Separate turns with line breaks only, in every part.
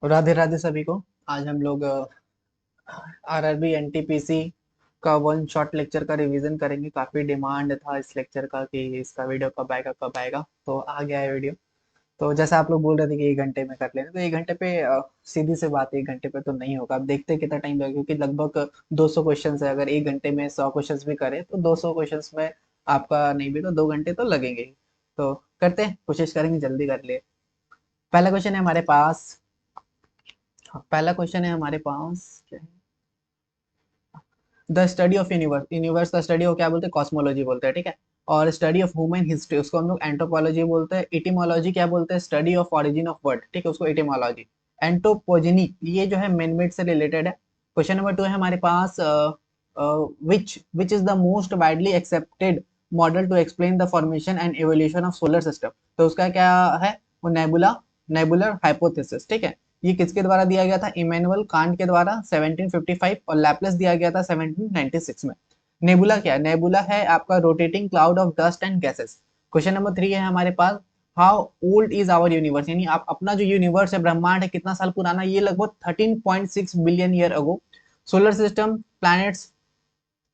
राधे राधे सभी को। आज हम लोग आरआरबी एनटीपीसी का वन शॉट लेक्चर का रिवीजन करेंगे। काफी डिमांड था इस लेक्चर का कि इसका वीडियो कब आएगा, तो आ गया है वीडियो। तो जैसा आप लोग बोल रहे थे कि 1 घंटे में कर लेंगे, तो 1 घंटे पे सीधी सी बात है, 1 घंटे पे तो नहीं होगा। अब देखते हैं कितना टाइम लगेगा, क्योंकि लगभग 200 क्वेश्चन है। अगर 1 घंटे में 100 क्वेश्चन भी करें तो 200 क्वेश्चन में आपका नहीं भी तो 2 घंटे तो लगेंगे ही। तो करते हैं, कोशिश करेंगे जल्दी कर लिए। पहला क्वेश्चन है हमारे पास। हाँ, पहला क्वेश्चन है हमारे पास क्या है? The study of universe, universe का स्टडी को क्या बोलते हैं? कॉस्मोलॉजी बोलते हैं, ठीक है। और स्टडी ऑफ ह्यूमन हिस्ट्री, उसको हम लोग एंथ्रोपोलॉजी बोलते हैं। इटिमोलॉजी क्या बोलते हैं? Study of origin of word, ठीक है, उसको इटिमोलॉजी। एंथ्रोपोजेनी ये जो है मैनमेड से रिलेटेड है। क्वेश्चन नंबर 2 है हमारे पास, which is the most widely accepted model to explain the formation and evolution of solar system. तो उसका क्या है? वो नेबुला, नेबुलर हाइपोथेसिस, ठीक है। ये किसके द्वारा दिया गया था? इमैनुअल कांट के द्वारा 1755, और लैपलेस दिया गया था 1796 में। नेबुला क्या है? नेबुला है आपका rotating cloud of dust and gases. Question number 3 है हमारे पास, how old is our universe, यानी आप अपना जो यूनिवर्स है, ब्रह्मांड है, कितना साल पुराना? ये लगभग 13.6 बिलियन ईयर अगो। सोलर सिस्टम, प्लैनेट्स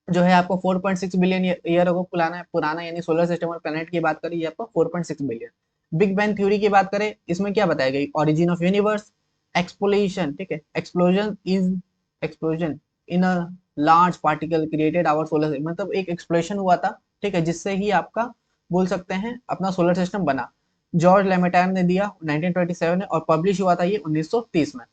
जो है आपको 4.6 बिलियन ईयर अगो पुराना पुराना, यानी सोलर सिस्टम और प्लैनेट की बात करें ये आपको 4.6 बिलियन। बिग बैंग थ्योरी की बात करें, इसमें क्या बताया गया? ओरिजिन ऑफ यूनिवर्स, एक्सप्लोशन, ठीक है, explosion in a large particle created our solar system, मतलब एक एक्सप्लोशन हुआ था, ठीक है, जिससे ही आपका बोल सकते हैं अपना सोलर सिस्टम बना। जॉर्ज लेमेटायर ने दिया 1927 में, और पब्लिश हुआ था ये 1930 में।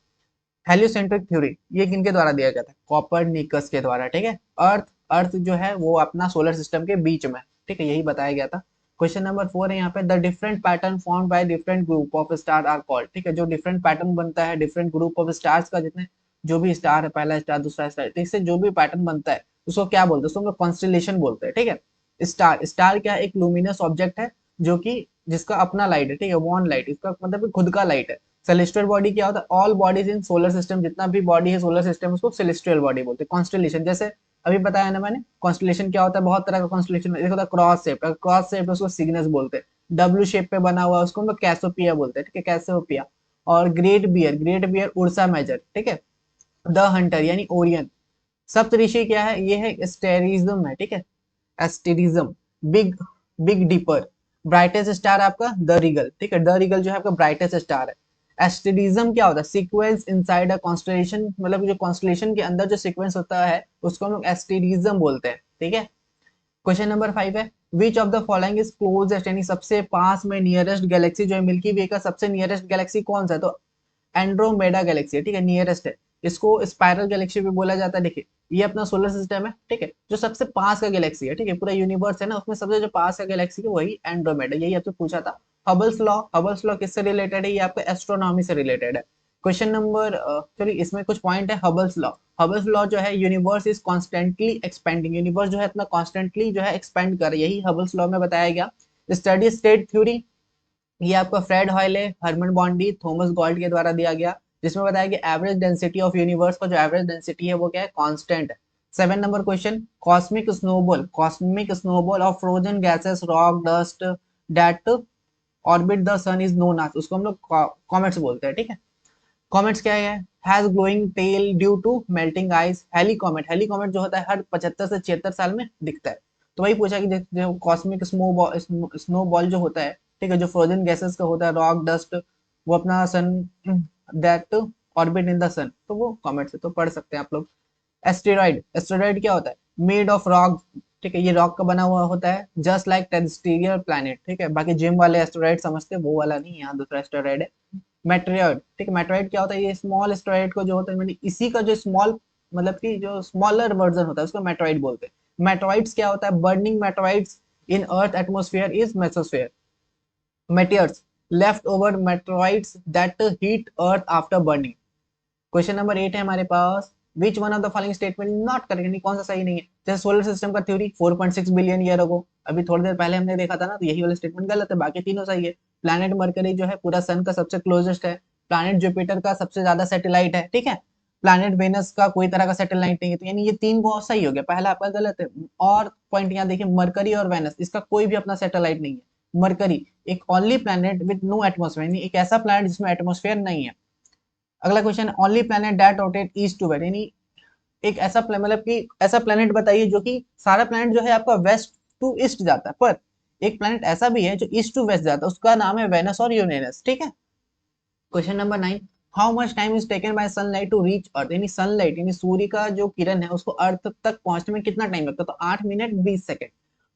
हेलियोसेंट्रिक थ्योरी ये किनके द्वारा दिया गया था? कॉपरनिकस के द्वारा, ठीक है। अर्थ, अर्थ जो है वो अपना सोलर सिस्टम के बीच में, ठीक है, यही बताया गया था। क्वेश्चन नंबर 4 है यहाँ पे, the different pattern formed by different group of star are called, ठीक है। जो डिफरेंट पैटर्न बनता है डिफरेंट ग्रुप ऑफ स्टार्स का, जितने जो भी स्टार है, पहला स्टार दूसरा स्टार, तो इससे जो भी पैटर्न बनता है उसको क्या बोलते हैं? उसको हम लोग कॉन्स्टलेशन बोलते हैं, ठीक है। स्टार, स्टार क्या है? एक लुमिनस ऑब्जेक्ट है जो कि जिसका अपना लाइट है, ठीक है, वन लाइट, इसका मतलब खुद का लाइट है। सेलेस्टियल बॉडी क्या होता है? All bodies in solar system, जितना भी बॉडी है सोलर सिस्टम उसको सेलेस्टियल बॉडी बोलते हैं। कॉन्स्टलेशन जैसे अभी बताया ना मैंने, कॉन्स्टलेशन क्या होता है? बहुत तरह का कॉन्स्टलेशन, एक होता है क्रॉस शेप, क्रॉस शेप उसको सिग्नस बोलते हैं। डब्ल्यू शेप पे बना हुआ उसको हम लोग कैसोपिया बोलते हैं, ठीक है, कैसोपिया। और Great Bear, Great Bear Ursa Major, ठीक है। द हंटर यानी ओरियन। सप्तऋषि क्या है? ये है एस्टेरिज्म है, ठीक है, asterism. Big, Big Dipper. Brightest star आपका द रिगल, ठीक है, द रिगल जो है आपका ब्राइटेस्ट स्टार है। एस्टेरिज्म क्या होता है? सीक्वेंस इनसाइड अ कॉन्स्टलेशन, मतलब जो कॉन्स्टलेशन के अंदर जो सीक्वेंस होता है उसको हम लोग एस्टेरिज्म बोलते हैं, ठीक है। क्वेश्चन नंबर 5 है, which of the following is closest, यानी सबसे पास में नियरेस्ट गैलेक्सी जो है मिल्की वे का सबसे नियरेस्ट गैलेक्सी कौन सा है? तो एंड्रोमेडा गैलेक्सी है, ठीक है, नियरेस्ट है। इसको स्पाइरल गैलेक्सी भी बोला जाता है। देखिए ये अपना सोलर सिस्टम है, ठीक है, जो सबसे पास का गैलेक्सी है, ठीक है, पूरा यूनिवर्स है ना, उसमें सबसे जो पास का गैलेक्सी है वही एंड्रोमेडा। यही आपसे पूछा था। हबल्स लॉ, हबल्स लॉ किससे रिलेटेड है? ये आपका एस्ट्रोनॉमी से रिलेटेड है। क्वेश्चन नंबर, चलिए इसमें कुछ पॉइंट है। हबल्स लॉ, हबल्स लॉ जो है, universe is constantly expanding, universe जो है इतना कॉन्स्टेंटली जो है एक्सपेंड कर, यही हबल्स लॉ में बताया गया। स्टडी स्टेट थ्योरी, ये आपका Fred Hoyle, Hermann Bondi, Thomas Gold के द्वारा दिया गया, जिसमें बताया कि एवरेज डेंसिटी ऑफ यूनिवर्स का जो एवरेज डेंसिटी है वो क्या है? कांस्टेंट है। 7 number question, cosmic snowball, cosmic snowball of frozen gases rock dust that orbit the sun is known as, उसको हम लोग कॉमेट्स बोलते हैं, ठीक है। कॉमेट्स क्या है? Has glowing tail due to melting ice. Halley comet, Halley comet जो होता है हर 75 से 76 साल में दिखता है। तो वही पूछा कि जो कॉस्मिक स्नो बॉल जो होता है, ठीक है, जो फ्रोजन गैसेस का होता है, रॉक डस्ट, वो अपना सन दैट ऑर्बिट इन द सन, तो वो कॉमेट से तो पढ़ सकते हैं आप लोग। एस्टेरॉइड, एस्टेरॉइड क्या होता है? मेड ऑफ रॉक, ठीक है, ये रॉक का बना हुआ होता है, जस्ट लाइक टेरेस्ट्रियल प्लैनेट, ठीक है। बाकी जिम वाले एस्टेरॉइड समझते हैं, वो वाला नहीं, यहाँ दूसरा एस्टेरॉइड है। मेटेरॉइड, ठीक है, मेटेरॉइड क्या होता है? ये स्मॉल एस्टेरॉइड को जो होता है, मतलब इसी का जो स्मॉल, मतलब कि जो स्मॉलर वर्जन होता है उसको मेटेरॉइड बोलते हैं। मेटेरॉइड्स क्या होता है? Burning meteoroids in earth atmosphere is mesosphere. Meteors, left over meteoroids that hit earth after burning. Question number 8 है हमारे पास, which one of the following statement is not correct, यानी कौन सा सही नहीं है? जैसे सोलर सिस्टम का थ्योरी 4.6 बिलियन ईयर अगो, अभी थोड़ी देर पहले हमने देखा था ना, तो यही वाला स्टेटमेंट गलत है, बाकी तीनों सही है। प्लैनेट मरकरी जो है पूरा सन का सबसे क्लोजेस्ट है। प्लैनेट जुपिटर का सबसे ज्यादा सैटेलाइट है, ठीक है। प्लैनेट वेनस का कोई तरह का सैटेलाइट नहीं है, तो यानी ये तीन बहुत सही हो गया, पहला आपका गलत है। और पॉइंट यहाँ देखिए, मरकरी और वेनस, इसका कोई भी अपना सैटेलाइट नहीं है। मरकरी एक only planet with no atmosphere, यानी एक ऐसा प्लैनेट जिसमें एटमोस्फेयर नहीं है। अगला question, only planet that rotate east to west, यानी एक ऐसा मतलब कि ऐसा प्लेनेट बताइए जो कि सारा प्लेनेट जो है आपका वेस्ट टू ईस्ट जाता है, पर एक प्लेनेट ऐसा भी है जो ईस्ट टू वेस्ट जाता है, उसका नाम है वेनस और यूरेनस। ठीक है। Question number 9, how much time is taken by sunlight to reach earth, यानी सनलाइट यानी सूर्य का जो किरण है उसको अर्थ तक पहुंचने में कितना टाइम लगता है, तो 8 minute 20 second.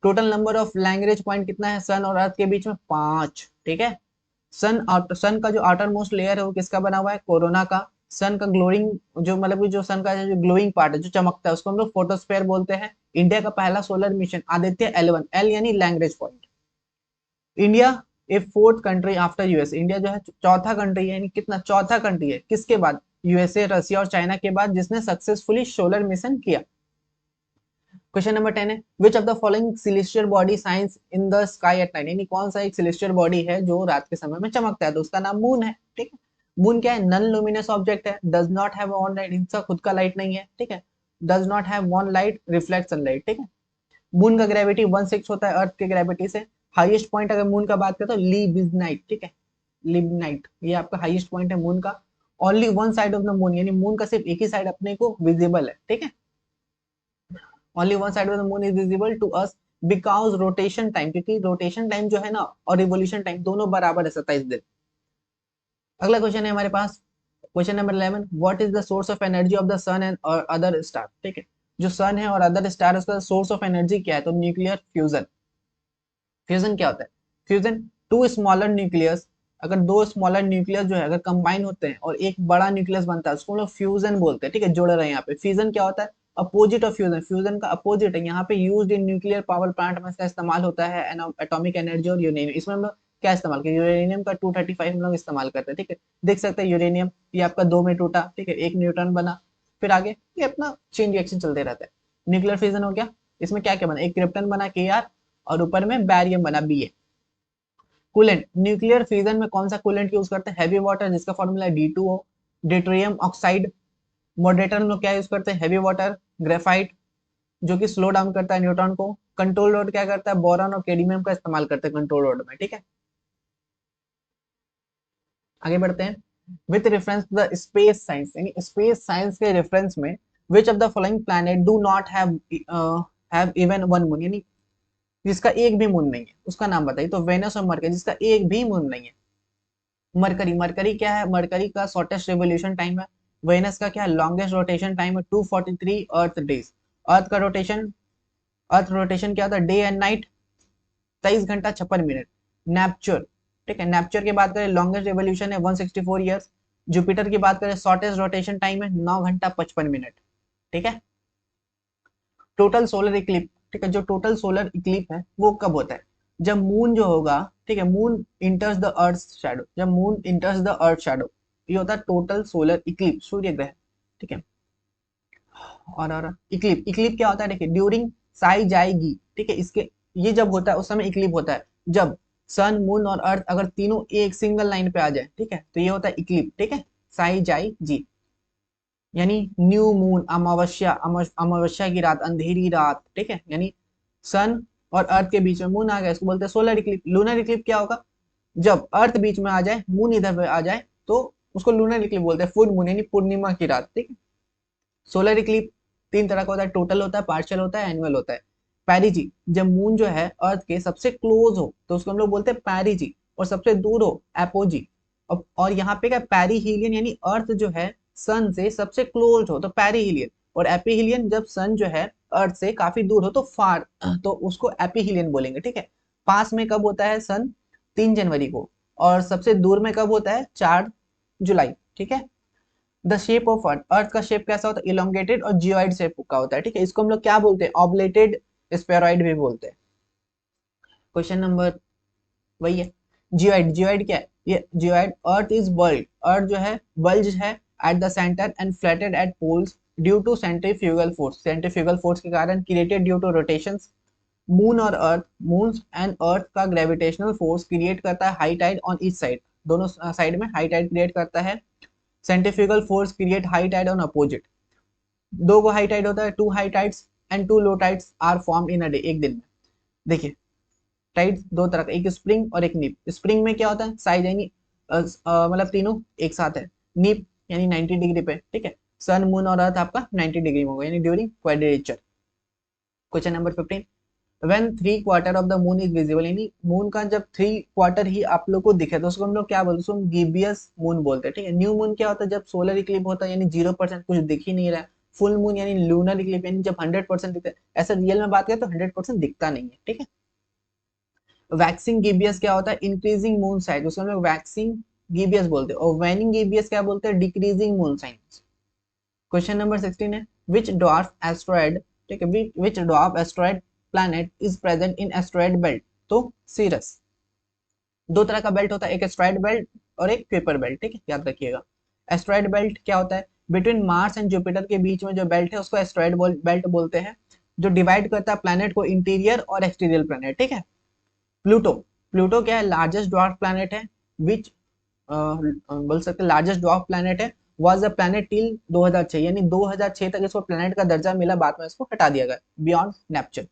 Total number of Lagrange point कितना है सन और अर्थ के बीच में, 5। ठीक है। सन का जो आउटर मोस्ट लेयर है वो किसका बना हुआ है, कोरोना का। सन का ग्लोइंग जो मतलब कि जो सन का जो ग्लोइंग पार्ट है जो चमकता है उसको हम लोग फोटोस्फेयर बोलते हैं। इंडिया का पहला solar mission Aditya L1, L यानी Lagrange point. India a fourth country after US, India जो है चौथा कंट्री है, यानी कितना चौथा कंट्री है किसके बाद, यूएसए, रसिया और चाइना के बाद, जिसने सक्सेसफुली सोलर मिशन किया। क्वेश्चन नंबर 10 है, which of the following celestial body science in the sky at night, यानी कौन सा एक सिलेस्टियल बॉडी है जो रात के समय में चमकता है, तो उसका नाम मून है। ठीक है। मून क्या है, नॉन लुमिनस ऑब्जेक्ट है, does not have on light, इनका खुद का लाइट नहीं है। ठीक है। Does not have one light, reflect sunlight. ठीक है। मून का ग्रेविटी 1/6 होता है अर्थ के ग्रेविटी से। हाईएस्ट पॉइंट अगर मून का बात करें तो लिबनाइट। ठीक है। लिबनाइट ये आपका हाईएस्ट पॉइंट है मून का। Only one side of the moon, यानी मून का सिर्फ एक ही साइड अपने को विजिबल है। ठीक है। Only one side of the moon is visible to us because rotation time, क्योंकि रोटेशन टाइम जो है ना और रिवोल्यूशन टाइम दोनों बराबर है, 27 दिन। अगला क्वेश्चन है हमारे पास, question number 11, what is the source of energy of the sun and और अदर स्टार। ठीक है। जो सन है और अदर स्टार उसका सोर्स ऑफ एनर्जी क्या है, तो न्यूक्लियर फ्यूजन। फ्यूजन क्या होता है, फ्यूजन टू स्मॉलर न्यूक्लियस, अगर दो स्मॉलर न्यूक्लियस जो है अगर कंबाइन होते हैं और एक बड़ा न्यूक्लियस बनता है उसको हम लोग फ्यूजन बोलते हैं। ठीक है, जोड़ रहे हैं यहाँ पे। फ्यूजन क्या होता है, अपोजिट ऑफ फ्यूजन, फ्यूजन का अपोजिट है। यहाँ पे used in nuclear power plant में इसका इस्तेमाल होता है एटॉमिक एनर्जी और यूरेनियम। इसमें हम लोग क्या इस्तेमाल करते हैं, यूरेनियम का 235 हम लोग इस्तेमाल करते हैं। ठीक है, देख सकते हैं यूरेनियम ये आपका 2 में टूटा। ठीक है, 1 न्यूट्रॉन बना, फिर आगे ये अपना चेन रिएक्शन चलते रहता है। न्यूक्लियर फ्यूजन हो गया, इसमें क्या क्या बना, एक क्रिप्टन बना Kr और ऊपर में बैरियम बना Ba। कूलेंट, न्यूक्लियर फ्यूजन में कौन सा कूलेंट यूज करते हैं, हैवी वाटर जिसका फॉर्मूला है D2O। Deuterium oxide. मॉडरेटर में लोग क्या यूज करते हैं, हैवी वाटर। ग्रेफाइट जो कि स्लो डाउन करता है न्यूट्रॉन को। कंट्रोल रोड क्या करता है, बोरॉन और कैडमियम का इस्तेमाल करते हैं कंट्रोल रोड में। ठीक है, आगे बढ़ते हैं। With reference to the space science, यानी स्पेस साइंस के रेफरेंस में which of the following planet do not have even one moon, यानी जिसका एक भी मून नहीं है उसका नाम बताइए, तो वेनस और मरकरी जिसका एक भी मून नहीं है। मरकरी, मरकरी क्या है, मरकरी का शॉर्टेस्ट रिवोल्यूशन टाइम है। वेनस का क्या है, लॉन्गेस्ट रोटेशन टाइम है 243 अर्थ डेज। अर्थ का रोटेशन, अर्थ रोटेशन क्या होता है, डे एंड नाइट 23 घंटा 56 मिनट। नेपच्यूर, ठीक है, नेपच्यूर की बात करें लॉन्गेस्ट रिवोल्यूशन है 164 ईयर्स। जुपिटर की बात करें शॉर्टेस्ट रोटेशन टाइम है 9 घंटा 55 मिनट। ठीक है। टोटल सोलर इक्लिप, ठीक है, जो टोटल सोलर इक्लिप है वो कब होता है, जब मून जो होगा, ठीक है, moon enters the earth shadow, जब moon enters the earth shadow, ये होता है टोटल सोलर इक्लिप, सूर्य ग्रहण। ठीक है। और इक्लिप, इक्लिप क्या होता है, देखिए ड्यूरिंग साई जाएगी। ठीक है, इसके ये जब होता है उस समय इक्लिप होता है जब सन मून और अर्थ अगर तीनों एक सिंगल लाइन पे आ जाए। ठीक है, तो ये होता है इक्लिप। ठीक है, साई जाई जी, यानी न्यू मून, अमावस्या, अमावस्या की रात, अंधेरी रात। ठीक है, यानी सन और अर्थ के बीच में मून आ गया, इसको बोलते हैं सोलर इक्लिप। लूनर इक्लिप क्या होगा, जब अर्थ बीच में आ जाए, मून इधर पे आ जाए, तो उसको लूनर इक्लिप बोलते हैं। फुल मून यानी पूर्णिमा की रात। ठीक है। सोलर इक्लिप 3 तरह का होता है, टोटल होता है, पार्शियल होता है, एनुअल होता है। पैरिजी, जब मून जो है अर्थ के सबसे क्लोज हो तो उसको हम लोग बोलते हैं पैरिजी, और सबसे दूर हो एपोजी। और यहाँ पे क्या, पेरीहीलियन यानी अर्थ जो है सन से सबसे क्लोज हो तो पेरीहीलियन, और एपीहीलियन जब सन जो है अर्थ से काफी दूर हो तो फार, तो उसको एपीहीलियन बोलेंगे। ठीक है। पास में कब होता है सन, 3 जनवरी को, और सबसे दूर में कब होता है, 4 जुलाई। ठीक है। द शेप ऑफ अर्थ, अर्थ का शेप कैसा होता है, इलोंगेटेड और जियोइड शेप का होता है। ठीक है, इसको हम लोग क्या बोलते हैं, ऑब्लेटेड स्फेरॉइड भी बोलते हैं। क्वेश्चन नंबर वही है, जियोइड, जियोइड क्या है, ये geoid, earth is bulge, earth जो है बल्ज है at the centre and flatted at poles due to centrifugal force, centrifugal force के कारण, created due to rotations. Moon और अर्थ, मून एंड अर्थ का ग्रेविटेशनल फोर्स क्रिएट करता है high tide on each side, दोनों side में high tide create करता है। Centrifugal force create high tide on opposite, दो को हाई टाइड होता है, 2 high tides and 2 low tides are form in a day, एक दिन में। देखिए टाइड्स 2 तरह का, एक स्प्रिंग और एक नीप। स्प्रिंग में क्या होता है, साइज यानी मतलब तीनों एक साथ है। नीप यानी 90 डिग्री पे, ठीक है। सन मून और अर्थ आपका 90 डिग्री में होगा, यानी during quadrature. Question number 15, when 3/4 of the moon is visible, यानी मून का जब 3/4 ही आप लोग को दिखे तो उसको हम लोग क्या बोलते हैं, उसको हम गिबियस मून बोलते हैं, ठीक है। न्यू मून क्या होता है, जब सोलर इक्लिप होता है यानी 0% कुछ दिख ही नहीं रहा है। फुल मून यानी लूनर इक्लिप यानी जब 100% दिखता है। ऐसा रियल में बात करें तो 100% दिखता नहीं है, ठीक है। वैक्सिंग गिबियस क्या होता है, इंक्रीजिंग मून साइज, उसको हम लोग वैक्सिंग गिबियस बोलते हैं। और वैनिंग गिबियस क्या बोलते हैं, decreasing moon size. Question number 16 है, विच ड्वार्फ एस्ट्रॉयड, ठीक है, which dwarf asteroid planet is present in asteroid belt, तो सीरस। दो तरह का बेल्ट होता है, एक एस्ट्रॉयड बेल्ट और एक कुइपर बेल्ट, ठीक है, याद रखिएगा। एस्ट्रॉयड बेल्ट क्या होता है, बिटवीन मार्स एंड जुपिटर के बीच में जो बेल्ट है उसको एस्ट्रॉयड बेल्ट बोलते हैं, जो डिवाइड करता है प्लैनेट को इंटीरियर और एक्सटीरियर प्लैनेट, ठीक है। प्लूटो, प्लूटो क्या है, लार्जेस्ट ड्वार्फ प्लैनेट है, विच बोल सकते हैं लार्जेस्ट ड्वार्फ प्लैनेट है, वाज अ प्लैनेट टिल 2006, यानी 2006 तक इसको प्लैनेट का दर्जा मिला, बाद में इसको हटा दिया गया बियॉन्ड नेपच्यून।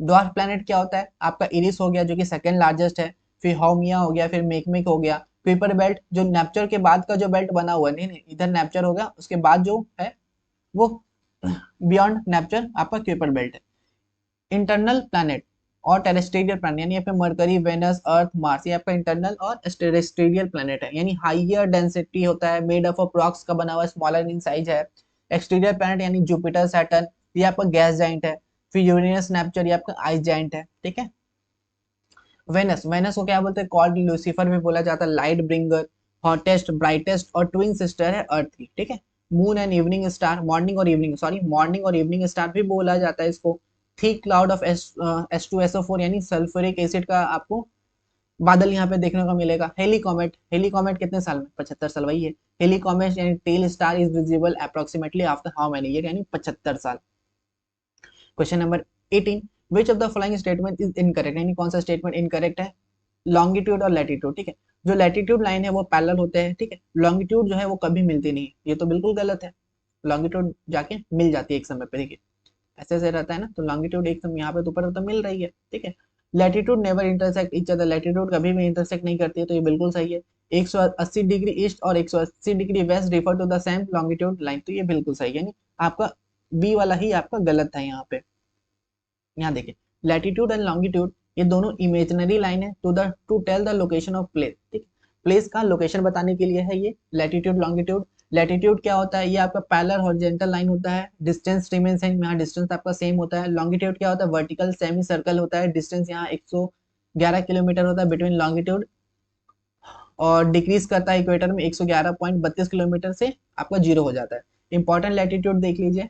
ड्वार्फ प्लैनेट क्या होता है, आपका इरिस हो गया जो कि सेकंड लार्जेस्ट है, फिर हाउमिया हो गया, फिर मेकमेक हो गया, कुइपर बेल्ट जो नेपच्यून के बाद का जो बेल्ट बना हुआ है, नहीं नहीं इधर नेपच्यून हो गया, उसके बाद जो है वो बियॉन्ड नेपच्यून आपका कुइपर बेल्ट है। इंटरनल प्लैनेट और टेरेस्ट्रियल प्लैनेट, यानी आपका मरकरी, वेनस, अर्थ, मार्स, ये आपका इंटरनल और टेरेस्ट्रियल प्लैनेट है, यानी हाइयर डेंसिटी होता है, मेड अप ऑफ रॉक्स का बना हुआ, स्मॉलर इन साइज है। एक्सटीरियर प्लैनेट यानी जुपिटर, सैटर्न, ये आपका गैस जाइंट है। फिर यूरेनस, नेपच्यून, ये आपका आइस जाइंट है, ठीक है। वेनस, वेनस को क्या बोलते हैं, कॉल्ड लूसीफर भी बोला जाता है, लाइट ब्रिंगर, हॉटेस्ट, ब्राइटेस्ट और ट्विन सिस्टर है अर्थ की, ठीक है। Moon and evening star, morning और इवनिंग, सॉरी मॉर्निंग और इवनिंग स्टार भी बोला जाता है इसको। थिक क्लाउड ऑफ H2SO4 यानी सल्फ्यूरिक एसिड का आपको बादल यहाँ पे देखने को मिलेगा। हेली कॉमेट, हेली कॉमेट कितने साल में, 75 साल, वही है। हेली कॉमेट यानी tail star is visible approximately after how many year, यानी 75 साल। Question number 18, which of the following statement is incorrect, यानी कौन सा स्टेटमेंट इनकरेक्ट है। लॉन्गिट्यूड और लैटिट्यूड, ठीक है, जो लैटिट्यूड लाइन है वो पैरेलल होते हैं, ठीक है। लॉन्गिट्यूड जो है वो कभी मिलती नहीं है, ये तो बिल्कुल गलत है। लॉन्गिट्यूड जाके मिल जाती है एक समय पे, देखिए ऐसे ऐसे रहता है ना, तो लॉन्गिट्यूड एक समय यहाँ पे ऊपर तो मिल रही है, ठीक है। Latitude never intersect each other, latitude कभी भी इंटरसेक्ट नहीं करती है, तो ये बिल्कुल सही है। 180 डिग्री ईस्ट और 180 degree west refer to the same longitude line, तो ये बिल्कुल सही है, यानी आपका बी वाला ही आपका गलत था यहाँ पे। यहाँ देखिए, लैटिट्यूड एंड लॉन्गिट्यूड ये दोनों इमेजिनरी लाइन है to tell the location of place, ठीक, प्लेस का लोकेशन बताने के लिए है ये लैटिट्यूड लॉन्गिट्यूड। लैटिट्यूड क्या होता है, ये आपका पैरेलल हॉरिजॉन्टल लाइन होता है, डिस्टेंस रिमेन सेम, यहाँ डिस्टेंस आपका सेम होता है। लॉन्गिट्यूड क्या होता है, वर्टिकल सेमी सर्कल होता है, डिस्टेंस यहाँ 111 किलोमीटर होता है बिटवीन लॉन्गिट्यूड, और डिक्रीज करता है इक्वेटर में 111.32 किलोमीटर से आपका जीरो हो जाता है। इंपॉर्टेंट लैटिट्यूड देख लीजिए,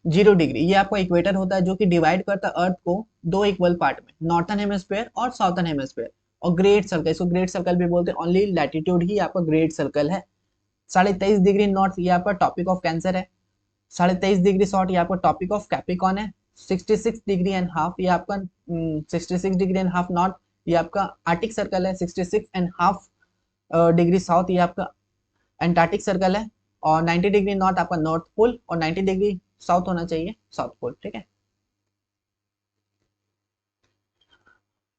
0 डिग्री, ये आपका इक्वेटर होता है जो कि डिवाइड करता है अर्थ को दो इक्वल पार्ट में, नॉर्थन हेमिस्फीयर और साउथर्न हेमिस्फीयर। और ग्रेट सर्कल, इसको ग्रेट सर्कल भी बोलते हैं, ओनली लैटिट्यूड ही आपका ग्रेट सर्कल है। 23.5 डिग्री नॉर्थ, ये आपका टॉपिक ऑफ कैंसर है। 23.5 डिग्री साउथ, ये आपका टॉपिक ऑफ कैप्रिकॉन है। 66 डिग्री एंड हाफ, ये आपका 66 डिग्री एंड हाफ नॉर्थ, ये आपका आर्टिक सर्कल है। 66 एंड हाफ डिग्री साउथ, ये आपका एंटार्क्टिक सर्कल है। और 90 डिग्री नॉर्थ आपका नॉर्थ पोल, और 90 डिग्री साउथ होना चाहिए साउथ पोल, ठीक है।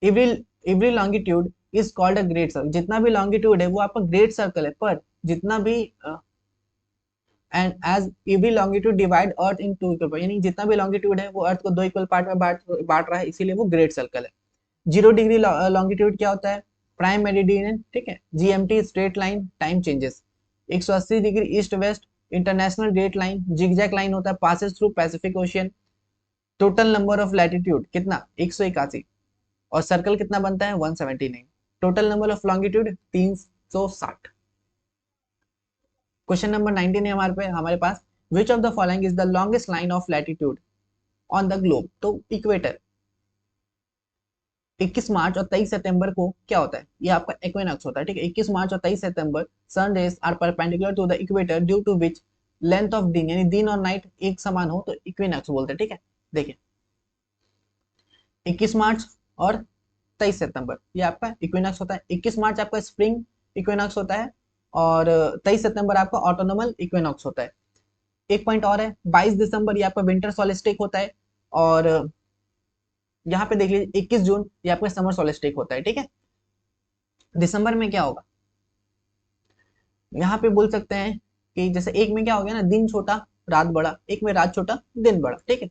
Every every longitude is called a great circle, जितना भी लॉन्गिट्यूड है वो आपका ग्रेट सर्कल है, पर जितना भी and as every longitude divide earth in two equal, यानी जितना भी लॉन्गिट्यूड है वो अर्थ को दो इक्वल पार्ट में बांट रहा है, इसीलिए वो ग्रेट सर्कल है। 0 डिग्री लॉन्गिट्यूड क्या होता है, प्राइम मेरिडियन, ठीक है। GMT straight line time changes. 180 degree east west international great line, zigzag line होता है, passes through Pacific Ocean. Total number of latitude कितना, 181, और सर्कल कितना बनता है, 179। Total number of longitude 360। Question number 19 है हमारे पास, which of the following is the longest line of latitude on the globe, तो इक्वेटर। 21 मार्च और 23 सितंबर को क्या होता है, ये आपका इक्विनॉक्स होता है, ठीक है। 21 मार्च और 23 सितंबर sun rays are perpendicular to the equator due to which length of दिन, यानी दिन और नाइट एक समान हो तो इक्विनॉक्स बोलते हैं, ठीक है। देखिए 21 मार्च और 23 सितंबर ये आपका इक्विनॉक्स होता है। 21 मार्च आपका स्प्रिंग इक्विनॉक्स होता है, और 23 सितंबर आपका ऑटोनोमल इक्विनॉक्स होता है। एक पॉइंट और है, 22 दिसंबर ये आपका विंटर सोलिस्टिक होता है, और यहाँ पे देख लीजिए 21 जून ये आपका समर सोलिस्टिक होता है, ठीक है। दिसंबर में क्या होगा, यहाँ पे बोल सकते हैं कि जैसे एक में क्या हो गया ना, दिन छोटा रात बड़ा, एक में रात छोटा दिन बड़ा, ठीक है।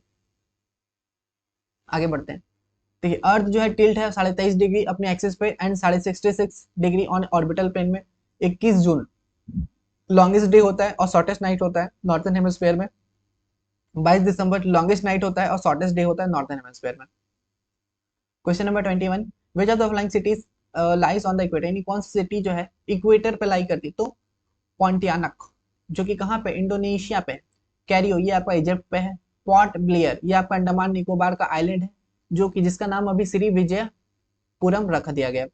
आगे बढ़ते हैं। देखिए अर्थ जो है टिल्ट है 23.5 डिग्री अपने एक्सिस पे and 66 degree on orbital plane में। 21 जून लॉन्गेस्ट डे होता है और शॉर्टेस्ट नाइट होता है नॉर्थन हेमिस्फीयर में। 22 दिसंबर लॉन्गेस्ट नाइट होता है और शॉर्टेस्ट डे होता है नॉर्थन हेमिस्फीयर में। Question number 21, which of the following cities lies on the equator, यानी कौन सी सिटी जो है इक्वेटर पे लाई करती, तो पॉन्टियानक जो कि कहाँ पे, इंडोनेशिया पे। कैरियो ये आपका इजिप्ट पे है। पॉर्ट ब्लेयर ये आपका अंडमान निकोबार का आइलैंड है, जो कि जिसका नाम अभी श्री विजयपुरम रख दिया गया।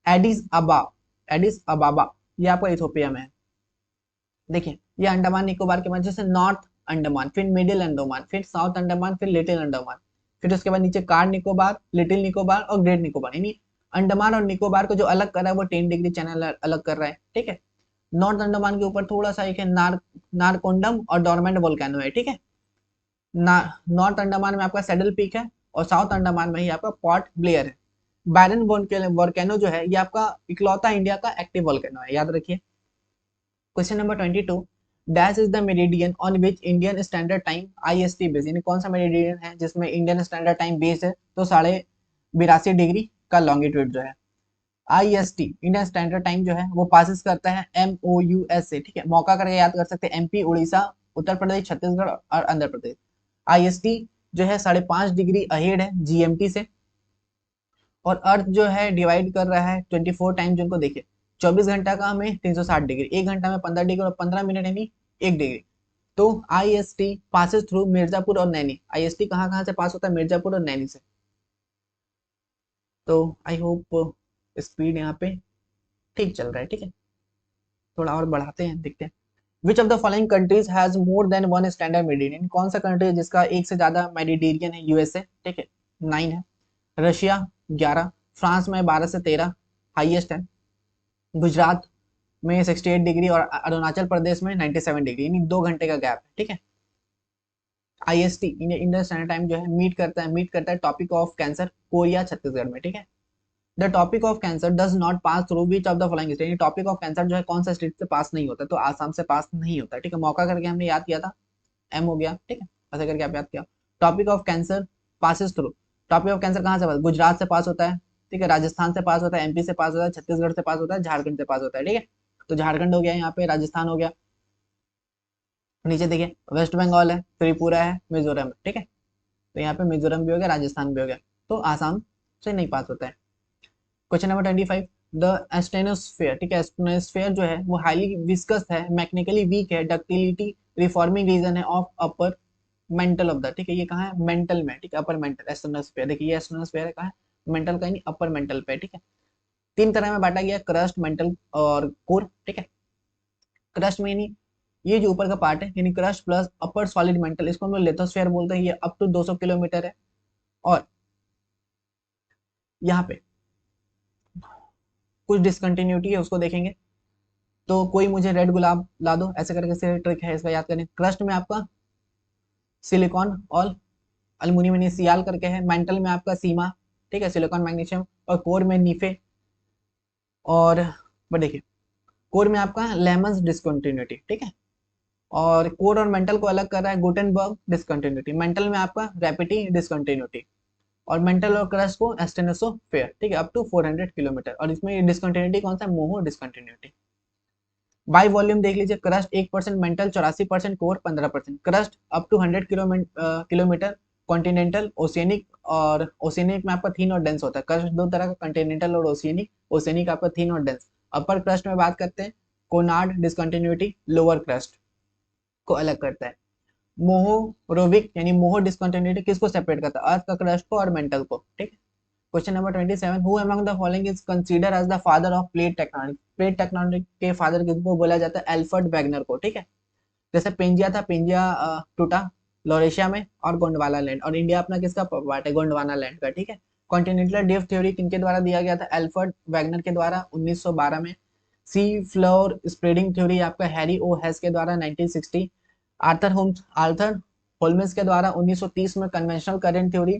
एडिस अबाबा ये आपका इथोपिया में है। देखिए ये अंडमान निकोबार के बाद जैसे नॉर्थ अंडमान, फिर मिडिल अंडमान, फिर साउथ अंडमान, फिर लिटिल अंडमान, फिर उसके बाद नीचे कार निकोबार, लिटिल निकोबार और ग्रेट निकोबार। यानी अंडमान और निकोबार को जो अलग कर रहा है वो 10 डिग्री चैनल अलग कर रहा है, ठीक है। नॉर्थ अंडमान के ऊपर थोड़ा सा एक है नारकोंडम और डोरमेंट वोल्केनो है, ठीक है। नॉर्थ अंडमान में आपका सैडल पीक है और साउथ अंडमान में ही आपका पॉर्ट ब्लेयर है। बैरन वोल्केनो जो है ये आपका इकलौता इंडिया का एक्टिव वोल्केनो है, याद रखिए। Question number 22, dash is the meridian on which Indian standard time IST base, यानी कौन सा मेरिडियन है जिसमें इंडियन स्टैंडर्ड टाइम बेस है, तो 82.5 डिग्री का लॉन्गिट्यूड जो है। IST इंडियन स्टैंडर्ड टाइम जो है वो पासिस करता है MOUS से, ठीक है। मौका करके याद कर सकते हैं, MP उड़ीसा उत्तर प्रदेश छत्तीसगढ़ और आंध्र प्रदेश। IST जो है 5.5 डिग्री अहेड है GMT से। और अर्थ जो है डिवाइड कर रहा है 24 टाइम जोन को। देखिए 24 घंटा का हमें 360 डिग्री, 1 घंटा में 15 डिग्री और 15 मिनट यानी 1 डिग्री। तो IST पासिस थ्रू मिर्जापुर और नैनी। IST कहाँ कहाँ से पास होता है, मिर्जापुर और नैनी से। तो आई होप स्पीड यहाँ पे ठीक चल रहा है, ठीक है। थोड़ा और बढ़ाते हैं, देखते हैं। विच of the following countries has more than one standard meridian, कौन सा कंट्री है जिसका एक से ज्यादा मेरिडियन है। USA, ठीक है, 9 है। रशिया 11, फ्रांस में 12 से 13 हाईएस्ट है। गुजरात में 68 डिग्री और अरुणाचल प्रदेश में 97 डिग्री, यानी 2 घंटे का गैप है, ठीक है। IST इंडियन स्टैंडर्ड टाइम जो है मीट करता है topic of cancer Korea Chhattisgarh में, ठीक है। The topic of cancer does not pass through which of the following state, topic of cancer जो है कौन सा स्टेट से पास नहीं होता, तो आसाम से पास नहीं होता, ठीक है। मौका करके हमने याद किया था, M हो गया, ठीक है, ऐसे करके आप याद किया। Topic of cancer passes through, topic of cancer कहाँ से पास, गुजरात से पास होता है, ठीक है, राजस्थान से पास होता है, MP से पास होता है, छत्तीसगढ़ से पास होता है, झारखंड से पास होता है, ठीक है। तो झारखंड हो गया यहाँ पे, राजस्थान हो गया। नीचे देखिए वेस्ट बंगाल है, त्रिपुरा है, मिजोरम है, ठीक है। तो यहाँ पे मिजोरम भी हो गया, राजस्थान भी हो गया, तो आसाम से नहीं पास होता है। क्वेश्चन नंबर 25, द एस्टेनोस्फेयर, ठीक है, एस्टेनोस्फेयर जो है वो हाईली विस्कस है, मैकेनिकली वीक है, डक्टिलिटी रिफॉर्मिंग रीजन है of upper mantle of the, ठीक है। ये कहाँ है, मेंटल में, ठीक है, अपर मेंटल एस्टेनोस्फेयर। देखिए ये एस्टेनोस्फेयर है कहाँ है, मेंटल का नहीं, अपर मेंटल पे, ठीक है। 3 तरह में बांटा गया, क्रस्ट, मेंटल और कोर, ठीक है। क्रस्ट में यानी ये जो ऊपर का पार्ट है, यानी क्रस्ट प्लस अपर सॉलिड मेंटल, इसको हम लोग लिथोस्फेयर बोलते हैं। ये अप टू 200 किलोमीटर है। और यहाँ पे कुछ डिसकंटिन्यूटी है, उसको देखेंगे। तो कोई मुझे रेड गुलाब ला दो, ऐसे करके से ट्रिक है इसका याद करने। क्रस्ट में आपका सिलिकॉन और अल्युमिनियम यानी सियाल करके है। मेंटल में आपका सीमा, ठीक है, सिलिकॉन मैग्नीशियम। और कोर में नीफे। और देखिए कोर में आपका लेमन्स डिसकंटिन्यूटी, ठीक है। और कोर और मेंटल को अलग कर रहा है गुटेनबर्ग डिसकंटिन्यूटी। मेंटल में आपका रैपिटी डिसकंटिन्यूटी। और मेंटल और क्रस्ट को एस्टेनोसोफेयर, ठीक है, अप टू 400 किलोमीटर। और इसमें डिसकंटिन्यूटी कौन सा, मोहो डिसकंटिन्यूटी। बाई वॉल्यूम देख लीजिए, crust 1%, mantle 84%, core 15%। Crust up to 100 kilometre, continental, oceanic. और ओशियनिक में आपका थीन और डेंस होता है। क्रस्ट दो तरह का, कॉन्टिनेंटल और ओशियनिक। ओशियनिक आपका थीन और डेंस। अपर क्रस्ट में बात करते हैं, कोनार्ड डिसकंटिन्यूटी लोअर क्रस्ट को अलग करता है। मोहोरोविक यानी मोहो डिसकंटिन्यूटी किसको सेपरेट करता है, अर्थ का क्रस्ट को और मेंटल को, ठीक है। Question number 27, who among the following is consider as the father of plate tectonic, plate tectonic के फादर किसको बोला जाता है, एल्फ्रेड वैगनर को, ठीक है। जैसे पेंजिया था, पेंजिया टूटा लोरेशिया में और गोंडवाना लैंड। और इंडिया अपना किसका पार्ट है, गोंडवाना लैंड का, ठीक है। कॉन्टिनेंटल ड्रिफ्ट थ्योरी किनके द्वारा दिया गया था, एल्फ्रेड वैगनर के द्वारा 1912 में। सी फ्लोर स्प्रेडिंग थ्योरी आपका हैरी ओ हेस के द्वारा 1960। आर्थर होल्मेस के द्वारा 1930 में कन्वेंशनल करंट थ्योरी,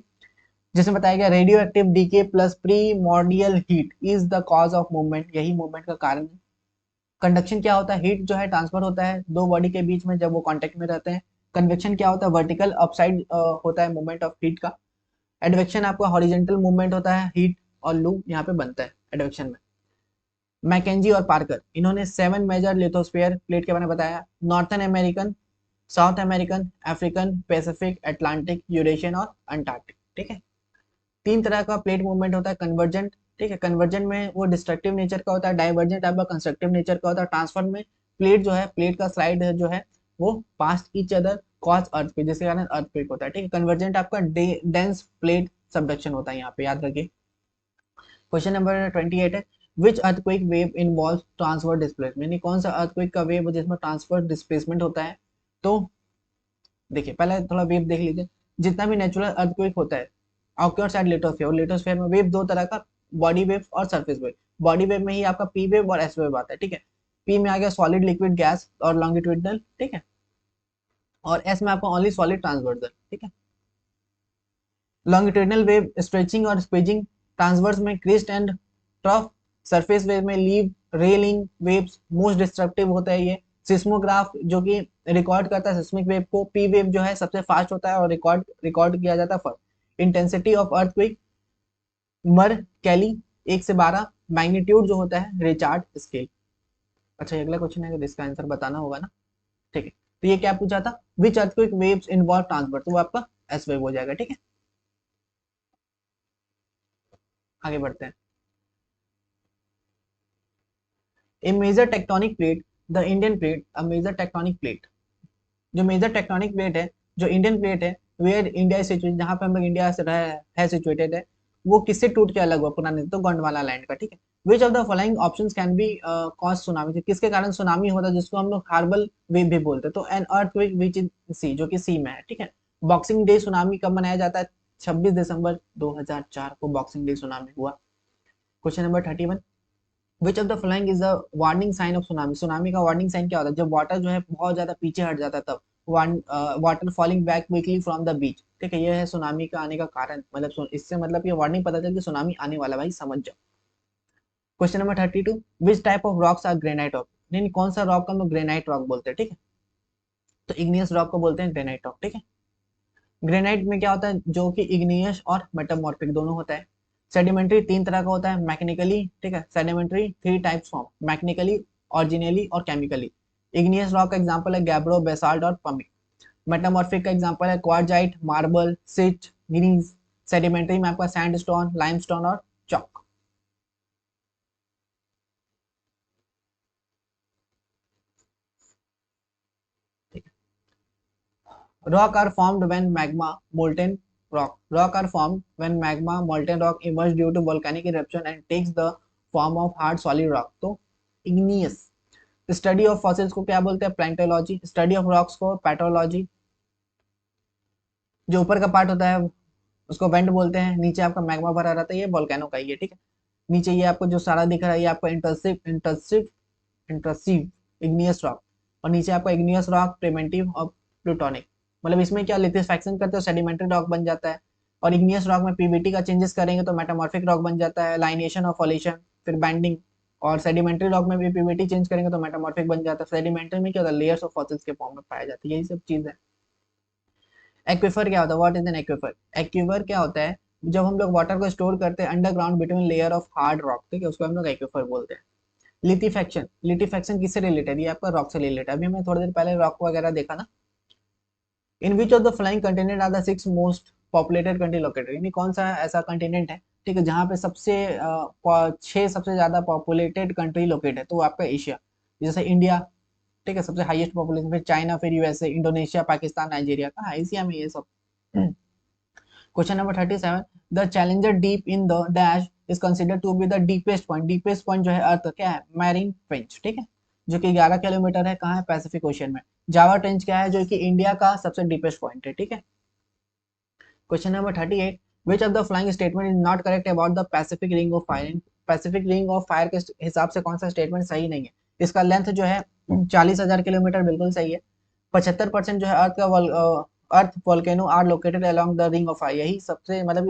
जिसमें बताया गया radioactive decay plus primordial heat is the cause of movement, यही मूवमेंट का कारण है। कंडक्शन क्या होता है, हीट जो है ट्रांसफर होता है दो बॉडी के बीच में जब वो कांटेक्ट में रहते हैं। कन्वेक्शन क्या होता है, वर्टिकल अपसाइड होता है मूवमेंट ऑफ हीट का। एडवेक्शन आपका हॉरिजेंटल मूवमेंट होता है, हीट और लूप यहाँ पे बनता है एडवेक्शन में। मैकेंजी और पार्कर इन्होंने 7 मेजर लिथोस्फीयर प्लेट के बारे में बताया, northern American, south American, African, Pacific, Atlantic, Eurasian और अंटार्कटिक। ठीक है, 3 तरह का प्लेट मूवमेंट होता है, कन्वर्जेंट, ठीक है, कन्वर्जेंट में वो डिस्ट्रक्टिव नेचर का होता है, डाइवर्जेंट आपका कंस्ट्रक्टिव नेचर का होता है। ट्रांसफर में प्लेट जो है, प्लेट का स्लाइड जो है वो पास ईच अदर कॉज अर्थक्वेक, जिसके कारण अर्थक्वेक होता है। ठीक है, कन्वर्जेंट आपका डेंस प्लेट सबडक्शन होता है, यहाँ पे याद रखिए। क्वेश्चन नंबर 28 है, which earthquake wave involve transfer displacement, यानी कौन सा अर्थक्वेक का वेव जिसमें ट्रांसफर डिस्प्लेसमेंट होता है। तो देखिए पहले थोड़ा वेव देख लीजिए, जितना भी नेचुरल अर्थक्वेक होता है ऑक्योर्स एट लिथोस्फीयर, और लिथोस्फीयर में वेव दो तरह का, बॉडी वेव और सरफेस वेव। बॉडी वेव में ही आपका पी वेव और एस वेव आता है। ठीक है, पी में आ गया सॉलिड, लिक्विड, गैस और लॉन्गिट्यूडनल। ठीक है, और एस में आपका ओनली सॉलिड ट्रांसवर्सल। ठीक है, लॉन्गिट्यूडनल वेव स्ट्रेचिंग और स्क्वीजिंग, ट्रांसवर्स में crest and trough, surface wave में लीव रेलिंग वेव्स, मोस्ट डिस्ट्रक्टिव होता है ये। सिस्मोग्राफ जो कि रिकॉर्ड करता है सिस्मिक वेव को, पी वेव जो है सबसे फास्ट होता है और रिकॉर्ड रिकॉर्ड किया जाता है फर्स्ट। इंटेंसिटी ऑफ अर्थक्वेक मर कैली 1 से 12, मैग्नीट्यूड जो होता है रिचार्ड स्केल। अच्छा ये अगला क्वेश्चन है, इसका आंसर बताना होगा ना। ठीक है, तो ये क्या पूछा था, विच अर्थक्वेक वेव्स इन्वॉल्व ट्रांसफर, तो वो आपका एस वेव हो जाएगा। ठीक है, आगे बढ़ते हैं। A major tectonic plate, the Indian plate, a major tectonic plate, जो मेजर टेक्टोनिक प्लेट है, जो इंडियन प्लेट है, वेयर इंडिया इज सिचुएटेड, जहां पे हम लोग इंडिया से है सिचुएटेड है, वो किससे टूट के अलग हुआ पुराने, तो गोंडवाना लैंड का। ठीक है, which of the following options can be cause tsunami, किसके कारण सुनामी होता है, जिसको हम लोग हार्बल वेव भी बोलते हैं। तो एन अर्थक्वेक विच इन सी, जो कि सी में है। ठीक है, बॉक्सिंग डे सुनामी कब मनाया जाता है, 26 दिसंबर 2004 को बॉक्सिंग डे सुनामी हुआ। Question number 31, which of the following is the warning sign of tsunami, tsunami का वार्निंग साइन क्या होता है, जब वाटर जो है बहुत ज्यादा पीछे हट जाता है तब, water falling back quickly from the beach. ठीक है, ये है सुनामी का आने का कारण, मतलब इससे मतलब ये वार्निंग पता चल कि सुनामी आने वाला, भाई समझ जाओ। Question number 32, which type of rocks are granite rock, नहीं कौन सा रॉक का हम लोग ग्रेनाइट रॉक बोलते हैं। ठीक है, तो इग्नियस रॉक को बोलते हैं ग्रेनाइट रॉक। ठीक है, ग्रेनाइट में क्या होता है, जो कि इग्नियस और मेटामॉर्फिक दोनों होता है। सेडिमेंट्री 3 तरह का होता है, मैकेनिकली, ठीक है, sedimentary 3 types form, mechanically, originally और केमिकली। इग्नियस रॉक का एग्जांपल है गैब्रो, बेसाल्ट और पमिक। मेटामॉर्फिक का एग्जांपल है क्वार्जाइट, मार्बल, सिच, ग्रीन्स। सेडिमेंट्री में आपका सैंडस्टोन, लाइमस्टोन और chalk. Rock are formed when magma, molten rock. Rock are formed when magma, molten rock emerge due to volcanic eruption and takes the form of hard solid rock. तो igneous. Study of fossils को क्या बोलते हैं, प्लैंटोलॉजी। Study of rocks को पैटोलॉजी। जो ऊपर का part होता है उसको वेंट बोलते हैं, नीचे आपका मैग्मा भरा रहता है, ये वोल्केनो का ही है। ठीक है, नीचे ये आपको जो सारा दिख रहा है ये आपका इंटरसिव इग्नियस रॉक, और नीचे आपका इग्नियस रॉक, प्रिमिटिव और प्लूटोनिक। मतलब इसमें क्या लिथेफैक्शन करते हो सेडिमेंट्री रॉक बन जाता है, और इग्नियस रॉक में पीवीटी का चेंजेस करेंगे तो मेटामॉर्फिक रॉक बन जाता है, लाइनेशन और फॉलिएशन, फिर बैंडिंग। और सेडिमेंट्री रॉक में भी पीवीटी चेंज करेंगे तो मेटामॉर्फिक बन जाता है। सेडिमेंट्री में क्या होता है, लेयर्स ऑफ फॉसिल्स के फॉर्म में पाया जाता है, यही सब चीज है। एक्विफर क्या होता है, what is an aquifer, aquifer क्या होता है, जब हम लोग वाटर को स्टोर करते हैं underground between layer of hard rock, ठीक है, उसको हम लोग एक्विफर बोलते हैं। लिथिफेक्शन, लिथिफेक्शन किससे रिलेटेड, ये आपका रॉक से रिलेटेड है। अभी हमने थोड़ी देर पहले रॉक वगैरह देखा ना। In which of the flying continent are the 6 most populated country located, यानी कौन सा ऐसा कंटिनेंट है, ठीक है, जहाँ पे सबसे 6 सबसे ज्यादा पॉपुलेटेड कंट्री लोकेट है, तो वो आपका एशिया, जैसे इंडिया, ठीक है, सबसे हाईएस्ट पॉपुलेशन, फिर चाइना, फिर यूएसए, इंडोनेशिया, पाकिस्तान, नाइजीरिया, कहाँ एशिया में ये सब। Question number 37, the Challenger Deep in the dash is considered to be the deepest point, deepest point जो है अर्थ क्या है, मैरीन ट्रेंच। ठीक है, जो कि 11 किलोमीटर है, कहाँ है, पैसिफिक ओशियन में। जावा ट्रेंच क्या है, जो कि इंडिया का सबसे डीपेस्ट पॉइंट है। ठीक है, question number 38, which of the following statement is not correct about the Pacific ring of fire, Pacific ring of fire के हिसाब से कौन सा स्टेटमेंट सही नहीं है। इसका लेंथ जो है 40,000 किलोमीटर बिल्कुल सही है। 75% जो है earth volcano are located along the ring of fire, यही सबसे मतलब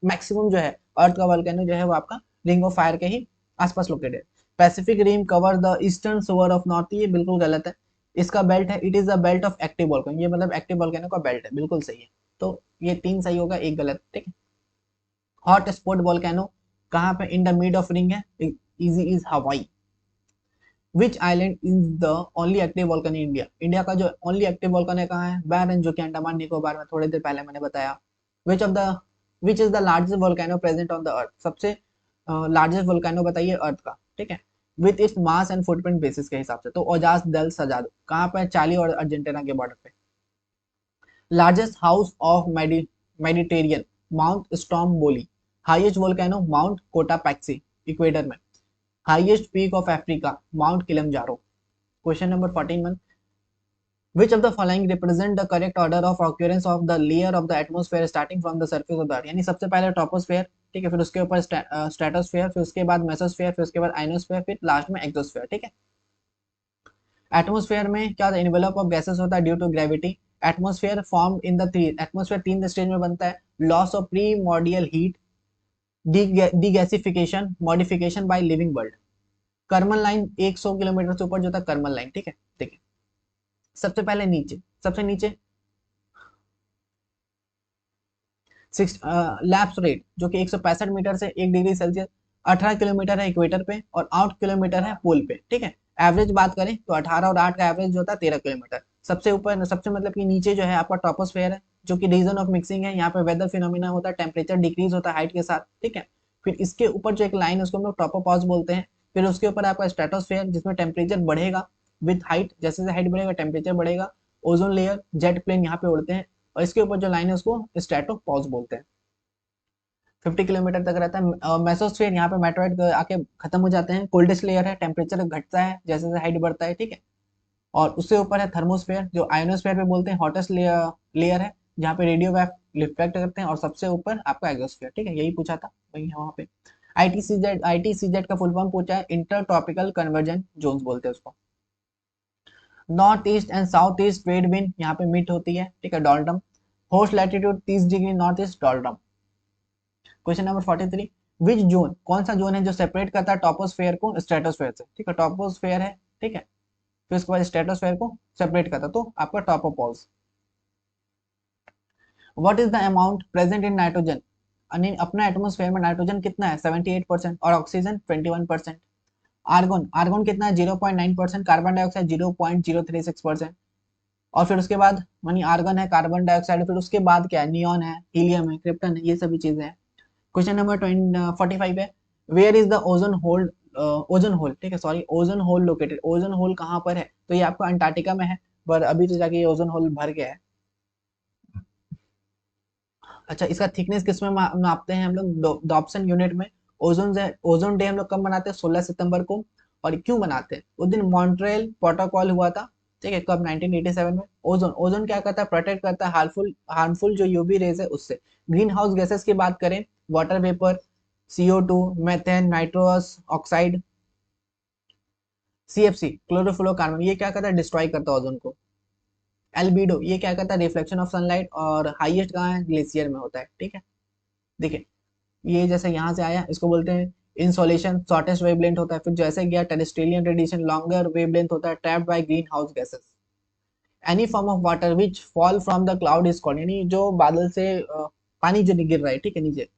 मैक्सिमम जो है अर्थ का वोल्केनो जो है वो आपका रिंग ऑफ फायर के ही आसपास लोकेटेड है। Pacific rim cover the eastern shore of north, ये बिल्कुल गलत है। इसका बेल्ट है, it is the belt of active volcano, ये मतलब एक्टिव वोल्केनो का बेल्ट है, बिल्कुल सही है। तो ये 3 सही होगा, एक गलत, ठीक है। हॉट स्पॉट वोल्केनो कहाँ पे, in the mid of ring है, easy is Hawaii. Which island is the only active volcano in India, India का जो ओनली एक्टिव वोल्केनो कहाँ है, बैरन, जो कि अंडमान निकोबार में थोड़ी देर पहले मैंने बताया। विच of the which is the largest volcano present on the earth, सबसे लार्जेस्ट वोल्केनो बताइए अर्थ का, ठीक है, with its mass and footprint basis के हिसाब से। तो ओजास डेल सजादो कहाँ पे, चाली और अर्जेंटीना के बॉर्डर पे। Largest house of Mediterranean, Mount Stromboli. Highest volcano, Mount Cotopaxi, equator में। Highest peak of Africa, Mount Kilimanjaro. Question number 14 which of the following represent the correct order of occurrence of the layer of the atmosphere starting from the surface of the earth, यानी सबसे पहले troposphere, ठीक है, फिर उसके ऊपर stratosphere, फिर उसके बाद मेसोस्फेयर, फिर उसके बाद आइनोस्फेयर, फिर लास्ट में एक्सोस्फेयर, ठीक है। एटमोस्फेयर में क्या इन्वेलप ऑफ गैसेस होता है due to gravity. Atmosphere form in the three, atmosphere 3 stage में बनता है, loss of primordial heat, degassing, modification by living world. Karman line 100 kilometre से ऊपर जो था कर्मन लाइन, ठीक है। देखिए सबसे पहले नीचे, सबसे नीचे लैप्स रेट जो कि 165 मीटर से 1 डिग्री सेल्सियस, 18 किलोमीटर है इक्वेटर पे और 8 किलोमीटर है पोल पे, ठीक है। एवरेज बात करें तो 18 और 8 का एवरेज जो होता है 13 किलोमीटर। सबसे ऊपर, सबसे मतलब कि नीचे जो है आपका ट्रोपोस्फेयर है, जो कि रीजन ऑफ मिक्सिंग है, यहाँ पे वेदर फिनोमिना होता है, टेम्परेचर डिक्रीज होता है हाइट के साथ, ठीक है। फिर इसके ऊपर जो एक लाइन है उसको हम लोग ट्रोपोपॉज बोलते हैं। फिर उसके ऊपर आपका स्ट्रेटोस्फेयर जिसमें टेम्परेचर बढ़ेगा विथ हाइट, जैसे जैसे हाइट बढ़ेगा टेम्परेचर बढ़ेगा। ओजोन लेयर, जेट प्लेन यहाँ पे उड़ते हैं, और इसके ऊपर जो लाइन है उसको स्ट्रेटोपॉज बोलते हैं। 50 किलोमीटर तक रहता है। मेसोस्फेयर यहाँ पे मेटोइड आके खत्म हो जाते हैं, कोल्डेस्ट लेयर है, टेम्परेचर घटता है जैसे जैसे हाइट बढ़ता है, ठीक है। और उससे ऊपर है थर्मोस्फेयर, जो आयोनोस्फेयर पे बोलते हैं, हॉटेस्ट लेयर है, जहाँ पे रेडियो वेव रिफ्लेक्ट करते हैं, और सबसे ऊपर आपका एक्सोस्फेयर, ठीक है, यही पूछा था, वही है वहाँ पे। आईटीसीजेड का फुल फॉर्म पूछा है, इंटर ट्रॉपिकल कन्वर्जन जोन्स बोलते हैं उसको। North east and south east trade wind यहाँ पे मीट होती है, ठीक है, डॉल्टम। होस्ट latitude 30 degree north east, doldrums. Question number 43, which zone, कौन सा जोन है जो सेपरेट करता है टॉपोस्फेयर को स्ट्रेटोस्फेयर से, ठीक है, टॉपोस्फेयर है, ठीक है, फिर उसके बाद स्ट्रेटोस्फेयर को सेपरेट करता तो आपका tropopause. What is the amount present in nitrogen, अपना एटमोस्फेयर में नाइट्रोजन कितना है 78% और ऑक्सीजन 21%। आर्गोन, आर्गोन कितना है 0.9%, कार्बन डाइऑक्साइड 0.036%। और फिर उसके बाद मानी आर्गन है, कार्बन डाइऑक्साइड, फिर उसके बाद क्या है, नियॉन है, हीलियम है, क्रिप्टन है, ये सभी चीजें हैं। क्वेश्चन नंबर 45 है, where is the ozone hole, ozone hole, ठीक है, sorry, ozone hole located, ozone hole कहाँ पर है, तो ये आपका अंटार्कटिका में है, पर अभी तो जाके ये ओजोन होल भर गया है। अच्छा, इसका थिकनेस किस में नापते हैं हम लोग, डॉप्सन यूनिट में। ओजोन डे हम लोग कब मनाते हैं, 16 सितंबर को। और क्यों मनाते हैं उस दिन, मॉन्ट्रियल प्रोटोकॉल हुआ था, ठीक है, कब 1987 में। ओजोन, ओजोन क्या करता है, प्रोटेक्ट करता है हार्मफुल जो यूवी रेज है उससे। ग्रीन हाउस गैसेस की बात करें, water vapour, CO2, methane, nitrous oxide, CFC, chlorofluorocarbon, ये क्या करता है, डिस्ट्रॉय करता है ओजोन को। एल्बिडो, ये क्या करता है, रिफ्लेक्शन ऑफ सनलाइट, और हाईएस्ट कहाँ है, ग्लेशियर में होता है, ठीक है। देखिए ये जैसे यहाँ से आया, इसको बोलते हैं इंसोलेशन, शॉर्टेस्ट वेवलेंथ होता है, फिर जैसे गया टेरेस्ट्रियन रेडिएशन, लॉन्गर वेवलेंथ होता है, trapped by green house gases. Any form of water which fall from the cloud is called, यानी जो बादल से पानी जो गिर रहा है, ठीक है, नीचे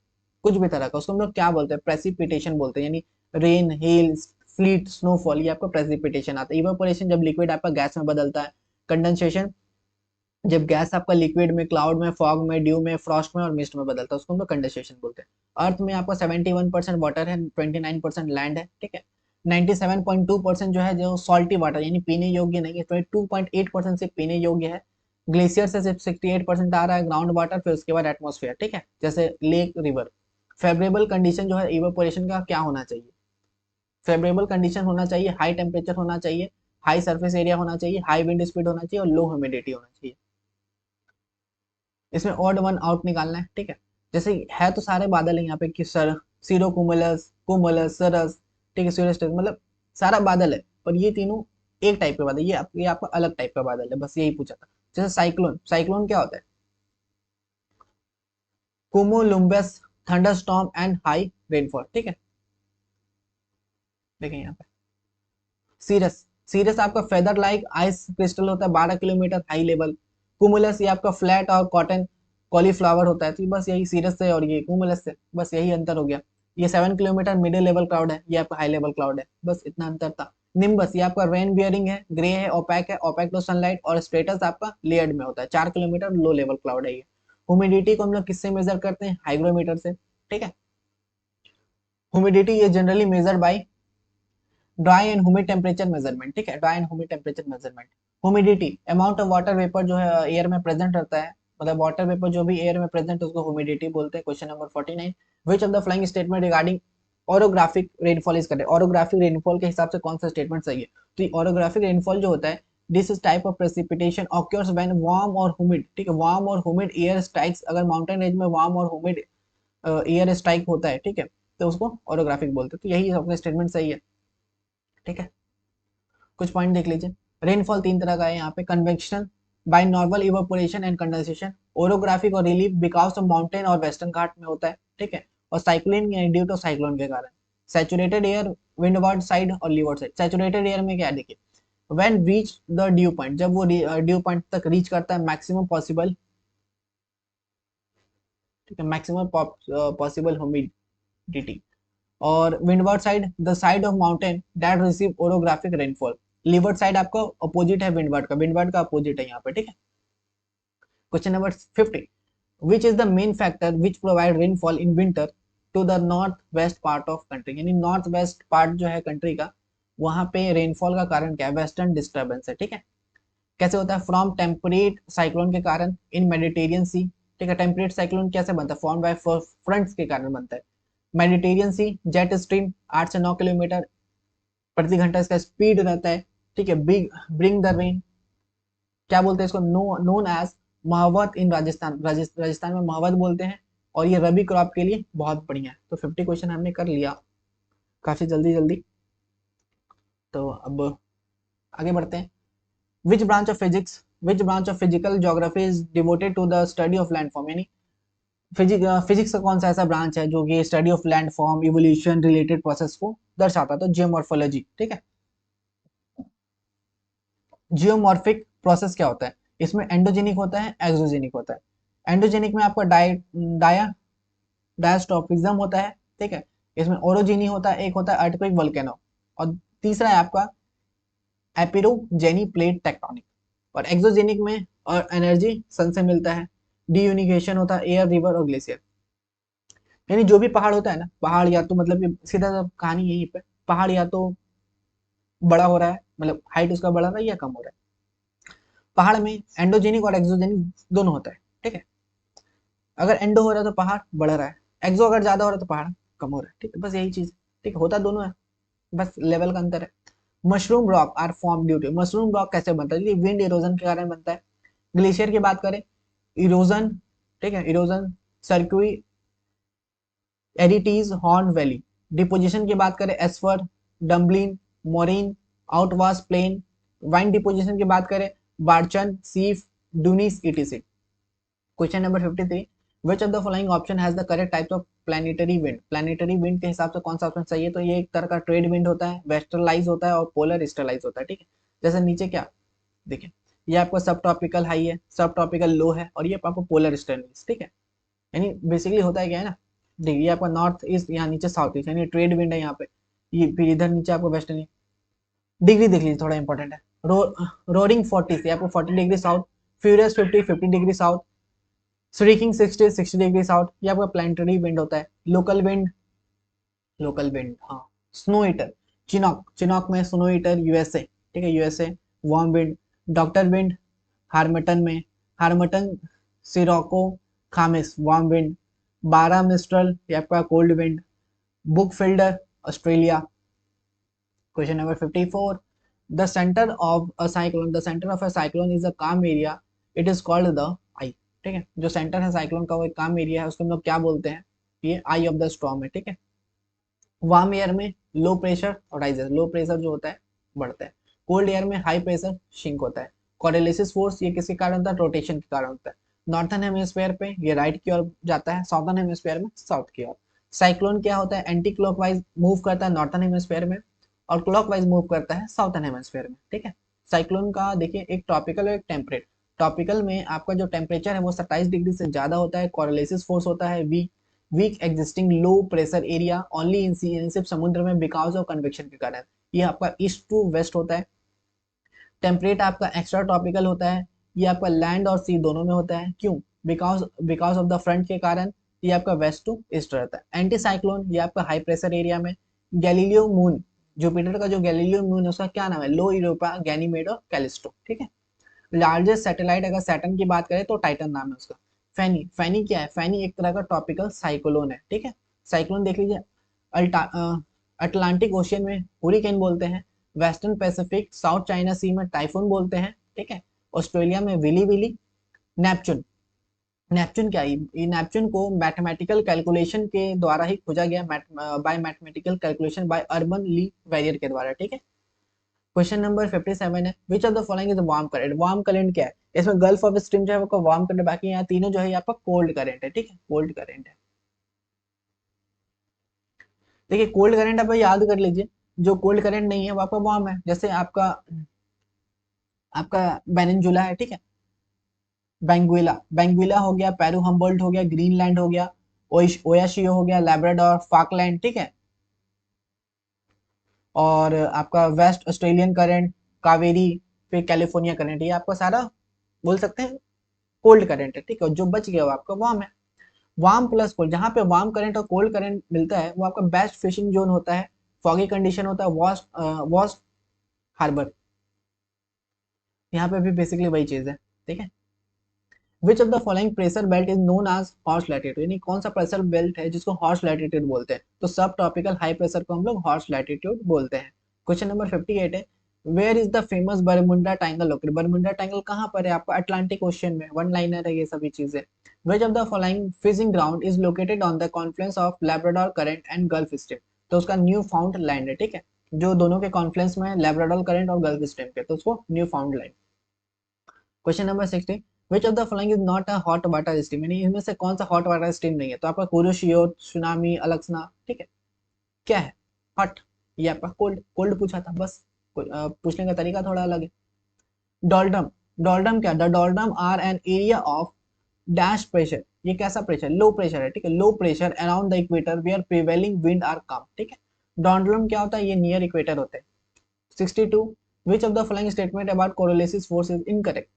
कुछ भी तरह का, उसको हम लोग क्या बोलते हैं, प्रेसिपिटेशन बोलते हैं, यानी रेन, हेल, फ्लीट, स्नोफॉल, ये आपका प्रेसिपिटेशन आता है। इवेपोरेशन जब लिक्विड आपका गैस में बदलता है। कंडेंसेशन जब गैस आपका लिक्विड में, क्लाउड में, फॉग में, ड्यू में, फ्रॉस्ट में और मिस्ट में बदलता है, उसको हम लोग कंडेंसेशन बोलते हैं। अर्थ में आपका 71% वाटर है, 29% लैंड है, ठीक है। 97.2% जो है जो सॉल्टी वाटर यानी पीने योग्य नहीं है, 22.8% सिर्फ पीने योग्य है। ग्लेशियर से सिर्फ 68% आ रहा है ग्राउंड वाटर, फिर उसके बाद एटमोस्फेयर, ठीक है, जैसे लेक, रिवर। फेवरेबल कंडीशन जो है इवेपोरेशन का क्या होना चाहिए, फेवरेबल कंडीशन होना चाहिए, हाई टेम्परेचर होना चाहिए, हाई सरफेस एरिया होना चाहिए, हाई विंड स्पीड होना चाहिए और लो ह्यूमिडिटी होना चाहिए। इसमें ऑड वन आउट निकालना है, ठीक है। जैसे है तो सारे बादल है यहाँ पे कि सर, सीरो कुमुलस, कुमुलस, सरस, ठीक है, सीरोस, मतलब सारा बादल है, पर ये तीनों एक टाइप का बादल, ये आपका अलग टाइप का बादल है, बस यही पूछा था। जैसे साइक्लोन, साइक्लोन क्या होता है, कुमुलुम्बस, थंडरस्टॉर्म एंड हाई रेनफॉल, ठीक है। देखें यहाँ पे सीरस, सीरस आपका फेदर लाइक आइस क्रिस्टल होता है 12 किलोमीटर हाई लेवल। कुमुलस ये आपका फ्लैट और कॉटन कॉलीफ्लावर होता है। तो बस यही सीरस से और ये कुमुलस से बस यही अंतर हो गया। ये 7 किलोमीटर मिडिल लेवल क्लाउड है, ये आपका हाई लेवल क्लाउड है, बस इतना अंतर था। निम्बस ये आपका रेन बियरिंग है, ग्रे है, ओपैक टू सनलाइट, और स्ट्रेटस आपका लेयर्ड में होता है। 4 किलोमीटर लो लेवल क्लाउड है ये। ह्यूमिडिटी को हम लोग किससे मेजर करते हैं? हाइग्रोमीटर से, ठीक है। ह्यूमिडिटी ये generally measure by dry and humid temperature measurement, ठीक है, dry and humid temperature measurement. Humidity amount of water vapour जो है एयर में प्रेजेंट रहता है, मतलब वाटर वेपर जो भी एयर में प्रेजेंट है उसको ह्यूमिडिटी बोलते हैं। Question number 49, which of the following statement regarding orographic rainfall is correct? Orographic rainfall के हिसाब से कौन सा स्टेटमेंट सही है? तो ओरोग्राफिक रेनफॉल जो होता है, this is type of precipitation occurs when warm और ह्यूमिड, ठीक है, वार्म और ह्यूमिड एयर स्ट्राइक्स, अगर माउंटेन रेंज में वार्म और ह्यूमिड एयर स्ट्राइक होता है, ठीक है, तो उसको ओरोग्राफिक बोलते हैं। तो यही अपना स्टेटमेंट सही है, ठीक है। कुछ पॉइंट देख लीजिए। रेनफॉल तीन तरह का है यहाँ पे, convection, by normal evaporation and condensation, orographic और रिलीफ बिकॉज ऑफ माउंटेन और वेस्टर्न घाट में होता है, ठीक है, और साइक्लिन ड्यू टू साइक्लोन के कारण। सैचुरेटेड एयर विंडवर्ड साइड और लीवर्ड साइड। सैचुरेटेड एयर में क्या है देखिए, when reach the due point, जब वो ड्यू पॉइंट तक रीच करता है मैक्सिमम पॉसिबल, ठीक है, मैक्सिमम पॉसिबल ह्यूमिडिटी। और windward side the side of mountain that receive orographic rainfall. Leeward side आपका अपोजिट है विंडवर्ड का अपोजिट है यहाँ पे, ठीक है। Question number 50, which is the main factor which provide rainfall in winter to the north west part of country? यानी north west part जो है कंट्री का, वहां पे रेनफॉल का कारण क्या है? वेस्टर्न डिस्टर्बेंस है, ठीक है। कैसे होता है? फ्रॉम टेम्परेट साइक्लोन के कारण इन मेडिटेरियन सी, ठीक है। टेम्परेट साइक्लोन कैसे बनता है? फॉर्म बाय फ्रंट्स के कारण बनता है। मेडिटेरियन सी जेट स्ट्रीम 8 से 9 किलोमीटर प्रति घंटा इसका स्पीड रहता है, ठीक है। बिग ब्रिंग द रेन, क्या बोलते हैं इसको? नोन एज महावत इन राजस्थान, राजस्थान में महावत बोलते हैं। और ये रबी क्रॉप के लिए बहुत बढ़िया है। तो 50 क्वेश्चन हमने कर लिया काफी जल्दी जल्दी। तो अब आगे बढ़ते हैं। Which branch of physics, which branch of physical geography is devoted to the study of landform? यानी फिजिक्स का कौन सा ऐसा ब्रांच है जो कि study of landform evolution related process को दर्शाता है? तो जियोमॉर्फोलॉजी, ठीक है। जियोमॉर्फिक प्रोसेस क्या होता है? इसमें एंडोजेनिक होता है, एक्सोजेनिक होता है। एंडोजेनिक में आपका डाया डायस्ट्रोफिज्म होता है, ठीक है। इसमें ओरोजेनी होता है, एक होता है अर्थक्वेक वोल्केनो, और तीसरा है आपका एपिरोजेनी प्लेट टेक्टोनिक। और एक्सोजेनिक में और एनर्जी सन से मिलता है, डीयूनिकेशन होता है एयर रिवर और ग्लेशियर। यानी जो भी पहाड़ होता है ना, पहाड़ या तो मतलब ये सीधा सा कहानी यही पे, पहाड़ या तो बड़ा हो रहा है, मतलब हाइट उसका बढ़ रहा है या कम हो रहा है। पहाड़ में एंडोजेनिक और एक्सोजेनिक दोनों होता है, ठीक है। अगर एंडो हो रहा है तो पहाड़ बढ़ रहा है, एक्सो अगर ज्यादा हो रहा है तो पहाड़ कम हो रहा है, ठीक है, बस यही चीज, ठीक है, होता दोनों है, बस लेवल का अंतर है। Mushroom rock are form due to, mushroom rock कैसे बनता है? विंड इरोजन के कारण बनता है। ग्लेशियर की बात करें, इरोजन, ठीक है, erosion cirque arete horn valley. Deposition की बात करें, esker drumlin moraine outwash plain. Wind deposition की बात करें, barchan seif dunes etc. Question number 53, which of the following option has the correct type of planetary wind? Planetary wind के हिसाब से कौन सा ऑप्शन सही है? तो ये एक तरह का ट्रेड विंड होता है, वेस्टर्लाइज होता है और पोलर ईस्टरलाइज होता है, ठीक है। जैसे नीचे क्या देखिए, ये आपको सब ट्रॉपिकल हाई है, सब ट्रॉपिकल लो है, और ये आपको पोलर ईस्टर्न, ठीक है। यानी बेसिकली होता है क्या है ना, देखिए ये आपका नॉर्थ ईस्ट, यहाँ नीचे साउथ ईस्ट, यानी ट्रेड विंड है यहाँ पे, ये फिर इधर नीचे आपको वेस्टर्न। डिग्री देख लीजिए, थोड़ा इंपॉर्टेंट है। रोरिंग 40 से आपको 40 degree south, furious 50 degree south, streaking 60 degree south, ये आपका प्लानिटरी विंड होता है। लोकल विंड हाँ, स्नो ईटर, चिनॉक में स्नो ईटर यूएसए, ठीक है, USA. Warm wind, doctor wind Harmattan में, हार्मटन सिरोको खामिस वार्म विंड। बारह मिस्ट्रल ये आपका cold wind. Brickfielder Australia. Question number 54, the centre of a cyclone, the centre of a cyclone is a calm area, it is called the आई, ठीक है। जो centre है cyclone का वो एक काम एरिया है, उसको हम लोग क्या बोलते हैं? ये आई ऑफ द स्टॉर्म है, ठीक है। वार्म एयर में लो प्रेशर और राइजेस, लो प्रेशर जो होता है बढ़ता है। कोल्ड एयर में हाई प्रेशर शिंक होता है। कोरिलेसिस फोर्स ये किसके कारण होता है? रोटेशन के कारण होता है। नॉर्थन हेमिस्फीयर पे ये राइट की ओर जाता है, साउथर्न हेमिस्फीयर में साउथ की ओर। साइक्लोन क्या होता है? एंटी क्लॉकवाइज मूव करता है नॉर्थन हेमिस्फीयर में, और क्लॉकवाइज मूव करता है साउथर्न हेमिस्फीयर में, ठीक है। साइक्लोन का देखिए एक ट्रॉपिकल और एक टेम्परेट। टॉपिकल में आपका जो टेम्परेचर है वो 27 डिग्री से ज़्यादा होता है, कोरिलेसिस फोर्स होता है weak, weak existing low pressure area only in sea, सिर्फ समुद्र में बिकॉज ऑफ कन्वेक्शन के कारण। ये आपका ईस्ट टू वेस्ट होता है। टेम्परेट आपका एक्स्ट्रा ट्रॉपिकल होता है, ये आपका लैंड और सी दोनों में होता है। क्यों? Because because of the front के कारण ये आपका वेस्ट टू ईस्ट रहता है। एंटी साइक्लोन ये आपका हाई प्रेशर एरिया में। गैलीलियो मून, जुपिटर का जो गैलीलियो मून है उसका क्या नाम है? लो यूरोपा, गैनीमेड और कैलिस्टो, ठीक है। लार्जेस्ट सैटेलाइट अगर सैटर्न की बात करें तो टाइटन नाम है उसका। फैनी, फैनी क्या है? फैनी एक तरह का ट्रॉपिकल साइक्लोन है, ठीक है। साइक्लोन देख लीजिए, अटलांटिक ओशियन में हुरिकेन बोलते हैं, वेस्टर्न पैसिफिक साउथ चाइना सी में टाइफून बोलते हैं, ठीक है। ऑस्ट्रेलिया में विली विली। नेपच्यून, नेपच्यून क्या है? ये नेपच्यून को मैथमेटिकल कैलकुलेशन के द्वारा ही खोजा गया, by mathematical calculation by Urbain Le Verrier के द्वारा, ठीक है। क्वेश्चन नंबर 57 है, which of the following is warm current? Warm current क्या है? इसमें गल्फ ऑफ स्ट्रीम जो है वो वार्म करंट, बाकी यहाँ तीनों जो है आपका कोल्ड करंट है, ठीक है, कोल्ड करंट है। देखिए कोल्ड करंट आप याद कर लीजिए, जो कोल्ड करंट नहीं है वो आपका वार्म है। जैसे आपका आपका बेनिनजुला है, ठीक है, बेंगुइला, बेंगुइला हो गया, पेरू हम्बोल्ट हो गया, ग्रीनलैंड हो गया, ओयाशियो हो गया, लैब्राडोर, फाकलैंड, ठीक है। और आपका वेस्ट ऑस्ट्रेलियन करंट, कावेरी, फिर कैलिफोर्निया करंट, ये आपका सारा बोल सकते हैं कोल्ड करंट है, ठीक है। जो बच गया वो आपका वार्म है। वार्म प्लस कोल्ड, जहां पे वार्म करंट और कोल्ड करंट मिलता है वो आपका बेस्ट फिशिंग जोन होता है, फॉगी कंडीशन होता है, वॉस्ट वॉस्ट हार्बर। यहाँ पे भी बेसिकली वही चीज है, ठीक है। Which of the following pressure belt is known as horse latitude? यानी कौन सा प्रेशर बेल्ट है जिसको हॉर्स लैटिट्यूड बोलते हैं? तो सब ट्रॉपिकल हाई प्रेशर को हम लोग हॉर्स लैटिट्यूड बोलते हैं। क्वेश्चन नंबर 58 है, where is the famous Bermuda triangle located? Bermuda triangle कहाँ पर है? आपका अटलांटिक ओशियन में, वन लाइनर है ये सभी चीजें। Which of the following fishing ground is located on the confluence of Labrador current and Gulf Stream? तो उसका न्यू फाउंड लैंड है, ठीक है, जो दोनों के कॉन्फ्लुएंस में है, लैब्राडोर करंट और गल्फ स्ट्रीम के, तो उसको new found land. Question number 60, which of the following is not a hot water stream? यानी इनमें से कौन सा हॉट वाटर स्ट्रीम नहीं है? तो आपका कुरुशियो, सुनामी, अलक्सना, ठीक है। क्या है? हॉट। ये आपका कोल्ड, कोल्ड पूछा था बस, पूछने का तरीका थोड़ा अलग है। डॉल्डम, डॉल्डम क्या? The doldrums are an area of dash pressure, ये कैसा प्रेशर? लो प्रेशर है, ठीक है, low pressure around the equator where prevailing wind are calm, ठीक है। डॉल्डम क्या होता है? ये नियर इक्वेटर होते हैं। 62, which of the following statement about Coriolis force is incorrect?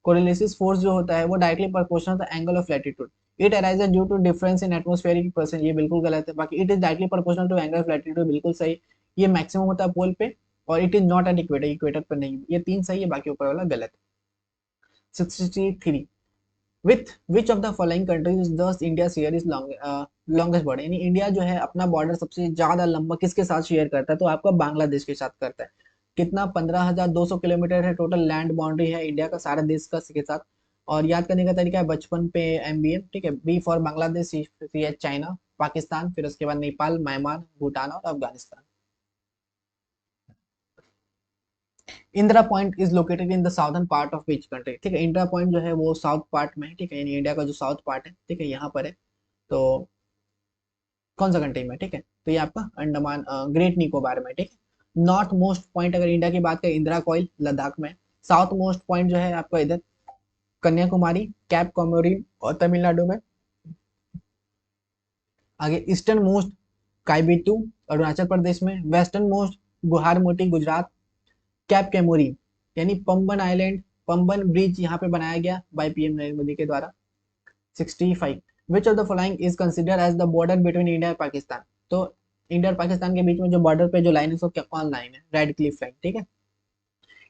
Coriolis force जो होता है वो directly proportional to angle of latitude. It arises due to difference in atmospheric pressure, ये बिल्कुल गलत है। बाकी it is directly proportional to angle of latitude, बिल्कुल सही। ये मैक्सिमम होता है पोल पे, और it is not at equator, equator पर नहीं। ये तीन सही है, बाकी ऊपर वाला गलत है। 63, with which of the following countries does India share is longest border? यानी इंडिया जो है अपना बॉर्डर सबसे ज्यादा लंबा किसके साथ शेयर करता है? तो आपका बांग्लादेश के साथ करता है। कितना? 15,200 किलोमीटर है टोटल लैंड बाउंड्री है इंडिया का सारे देश का के साथ। और याद करने का तरीका है बचपन पे एमबीएम, ठीक है। B for Bangladesh, C H China, Pakistan, फिर उसके बाद नेपाल, म्यांमार, भूटान और Afghanistan. Indira point is located in the southern part of which country? ठीक है, इंदिरा पॉइंट जो है वो साउथ पार्ट में है, ठीक है, यानी इंडिया का जो साउथ पार्ट है, ठीक है, यहाँ पर है। तो कौन सा कंट्री में? ठीक है, तो ये आपका अंडमान ग्रेट निकोबार में, ठीक है। नॉर्थ मोस्ट पॉइंट अगर इंडिया की बात करें, इंदिरा कॉइल लद्दाख में। साउथ मोस्ट पॉइंट जो है आपका इधर कन्याकुमारी, कैप कॉमोरिन और तमिलनाडु में। आगे ईस्टर्न मोस्ट काइबिटू अरुणाचल प्रदेश में। Western most Guhar Moti Gujarat. Cape Comorin यानी पंबन आइलैंड, पंबन ब्रिज यहाँ पे बनाया गया बाय पीएम नरेंद्र मोदी के द्वारा। 65, which of the following is consider as the border between India और पाकिस्तान? तो इंडिया और पाकिस्तान के बीच में जो बॉर्डर पे जो लाइन है उसको कौन लाइन है? रेड क्लिफ लाइन, ठीक है।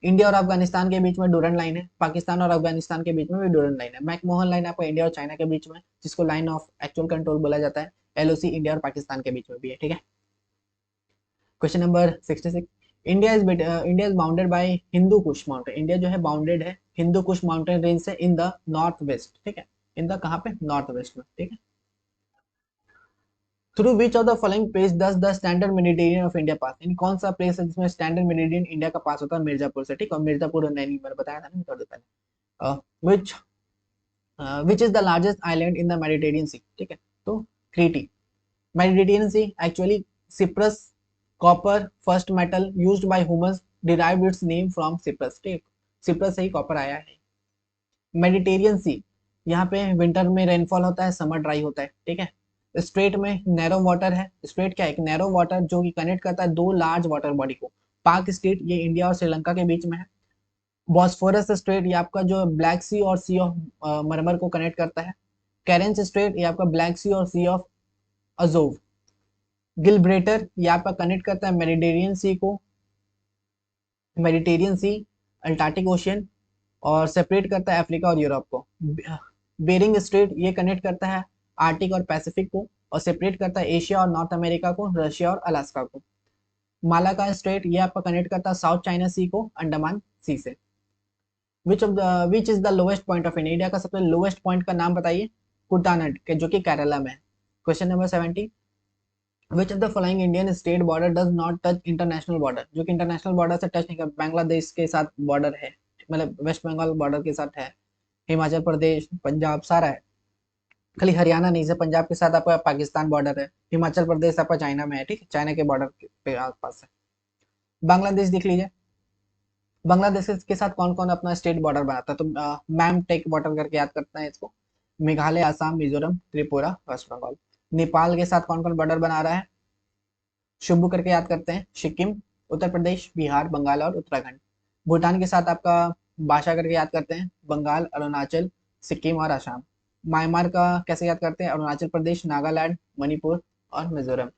इंडिया और अफगानिस्तान के बीच में डूरन लाइन है, पाकिस्तान और अफगानिस्तान के बीच में भी डूरन लाइन है। मैकमोहन लाइन आपका इंडिया और चाइना के बीच में, जिसको लाइन ऑफ एक्चुअल कंट्रोल बोला जाता है। एलओसी इंडिया और पाकिस्तान के बीच में भी है, ठीक है। Question number 66, India is bounded by Hindu Kush mountain. India जो है बाउंडेड है हिंदू कुश माउंटेन रेंज से इन द नॉर्थ वेस्ट, ठीक है, इन द कहाँ पे? नॉर्थ वेस्ट में, ठीक है। Through which of the following place does the standard meridian of India pass? यानी कौन सा प्लेस है जिसमें स्टैंडर्ड मेडिटेरियन इंडिया का पास होता है? मिर्जापुर से, ठीक है। और मिर्जापुर और नैनी मैंने बताया था ना थोड़ी देर पहले। Which is the largest island in the Mediterranean sea? ठीक है, तो Crete. Mediterranean sea actually Cyprus copper first metal used by humans derived its name from Cyprus, ठीक, सिप्रस से ही कॉपर आया है। मेडिटेरियन सी, यहाँ पे विंटर में रेनफॉल होता है, समर ड्राई होता है, ठीक है। स्ट्रेट में नैरो वाटर है, स्ट्रेट क्या है, एक नैरो वाटर जो कि कनेक्ट करता है दो लार्ज वाटर बॉडी को। पाक स्ट्रेट ये इंडिया और श्रीलंका के बीच में है। बॉस्फोरस स्ट्रेट ये आपका जो ब्लैक सी और सी ऑफ मरमर को कनेक्ट करता है। कैरेंस स्ट्रेट ये आपका ब्लैक सी और सी ऑफ अजोव। गिलब्रेटर ये आपका कनेक्ट करता है मेडिटेरियन सी को, मेडिटेरियन सी, अल्टार्टिक ओशियन, और सेपरेट करता है अफ्रीका और यूरोप को। बेरिंग स्ट्रेट ये कनेक्ट करता है आर्टिक और पैसिफिक को, और सेपरेट करता है एशिया और नॉर्थ अमेरिका को, रशिया और अलास्का को। मालाका स्ट्रेट ये आपका कनेक्ट करता है साउथ चाइना सी को अंडमान सी से। विच is the lowest point of India का सबसे लोएस्ट पॉइंट का नाम बताइए। कुटानड के, जो कि केरला में है। Question number 70, which of the following Indian state border does not touch international border, जो कि इंटरनेशनल बॉर्डर से टच नहीं कर, बांग्लादेश के साथ बॉर्डर है, मतलब वेस्ट बंगाल बॉर्डर के साथ है, हिमाचल प्रदेश, पंजाब सारा है, खाली हरियाणा नहीं, से पंजाब के साथ आपका पाकिस्तान बॉर्डर है, हिमाचल प्रदेश आपका चाइना में है, ठीक है, चाइना के बॉर्डर पे आसपास है। बांग्लादेश देख लीजिए, बांग्लादेश के साथ कौन कौन अपना स्टेट बॉर्डर बनाता है, तो मैम टेक बॉर्डर करके याद करते हैं इसको। मेघालय, आसाम, मिजोरम, त्रिपुरा, वेस्ट बंगाल। नेपाल के साथ कौन कौन बॉर्डर बना रहा है, शुभ करके याद करते हैं, सिक्किम, उत्तर प्रदेश, बिहार, बंगाल और उत्तराखंड। भूटान के साथ आपका भाषा करके याद करते हैं, बंगाल, अरुणाचल, सिक्किम और असम। म्यांमार का कैसे याद करते हैं, अरुणाचल प्रदेश, नागालैंड, मणिपुर और मिजोरम।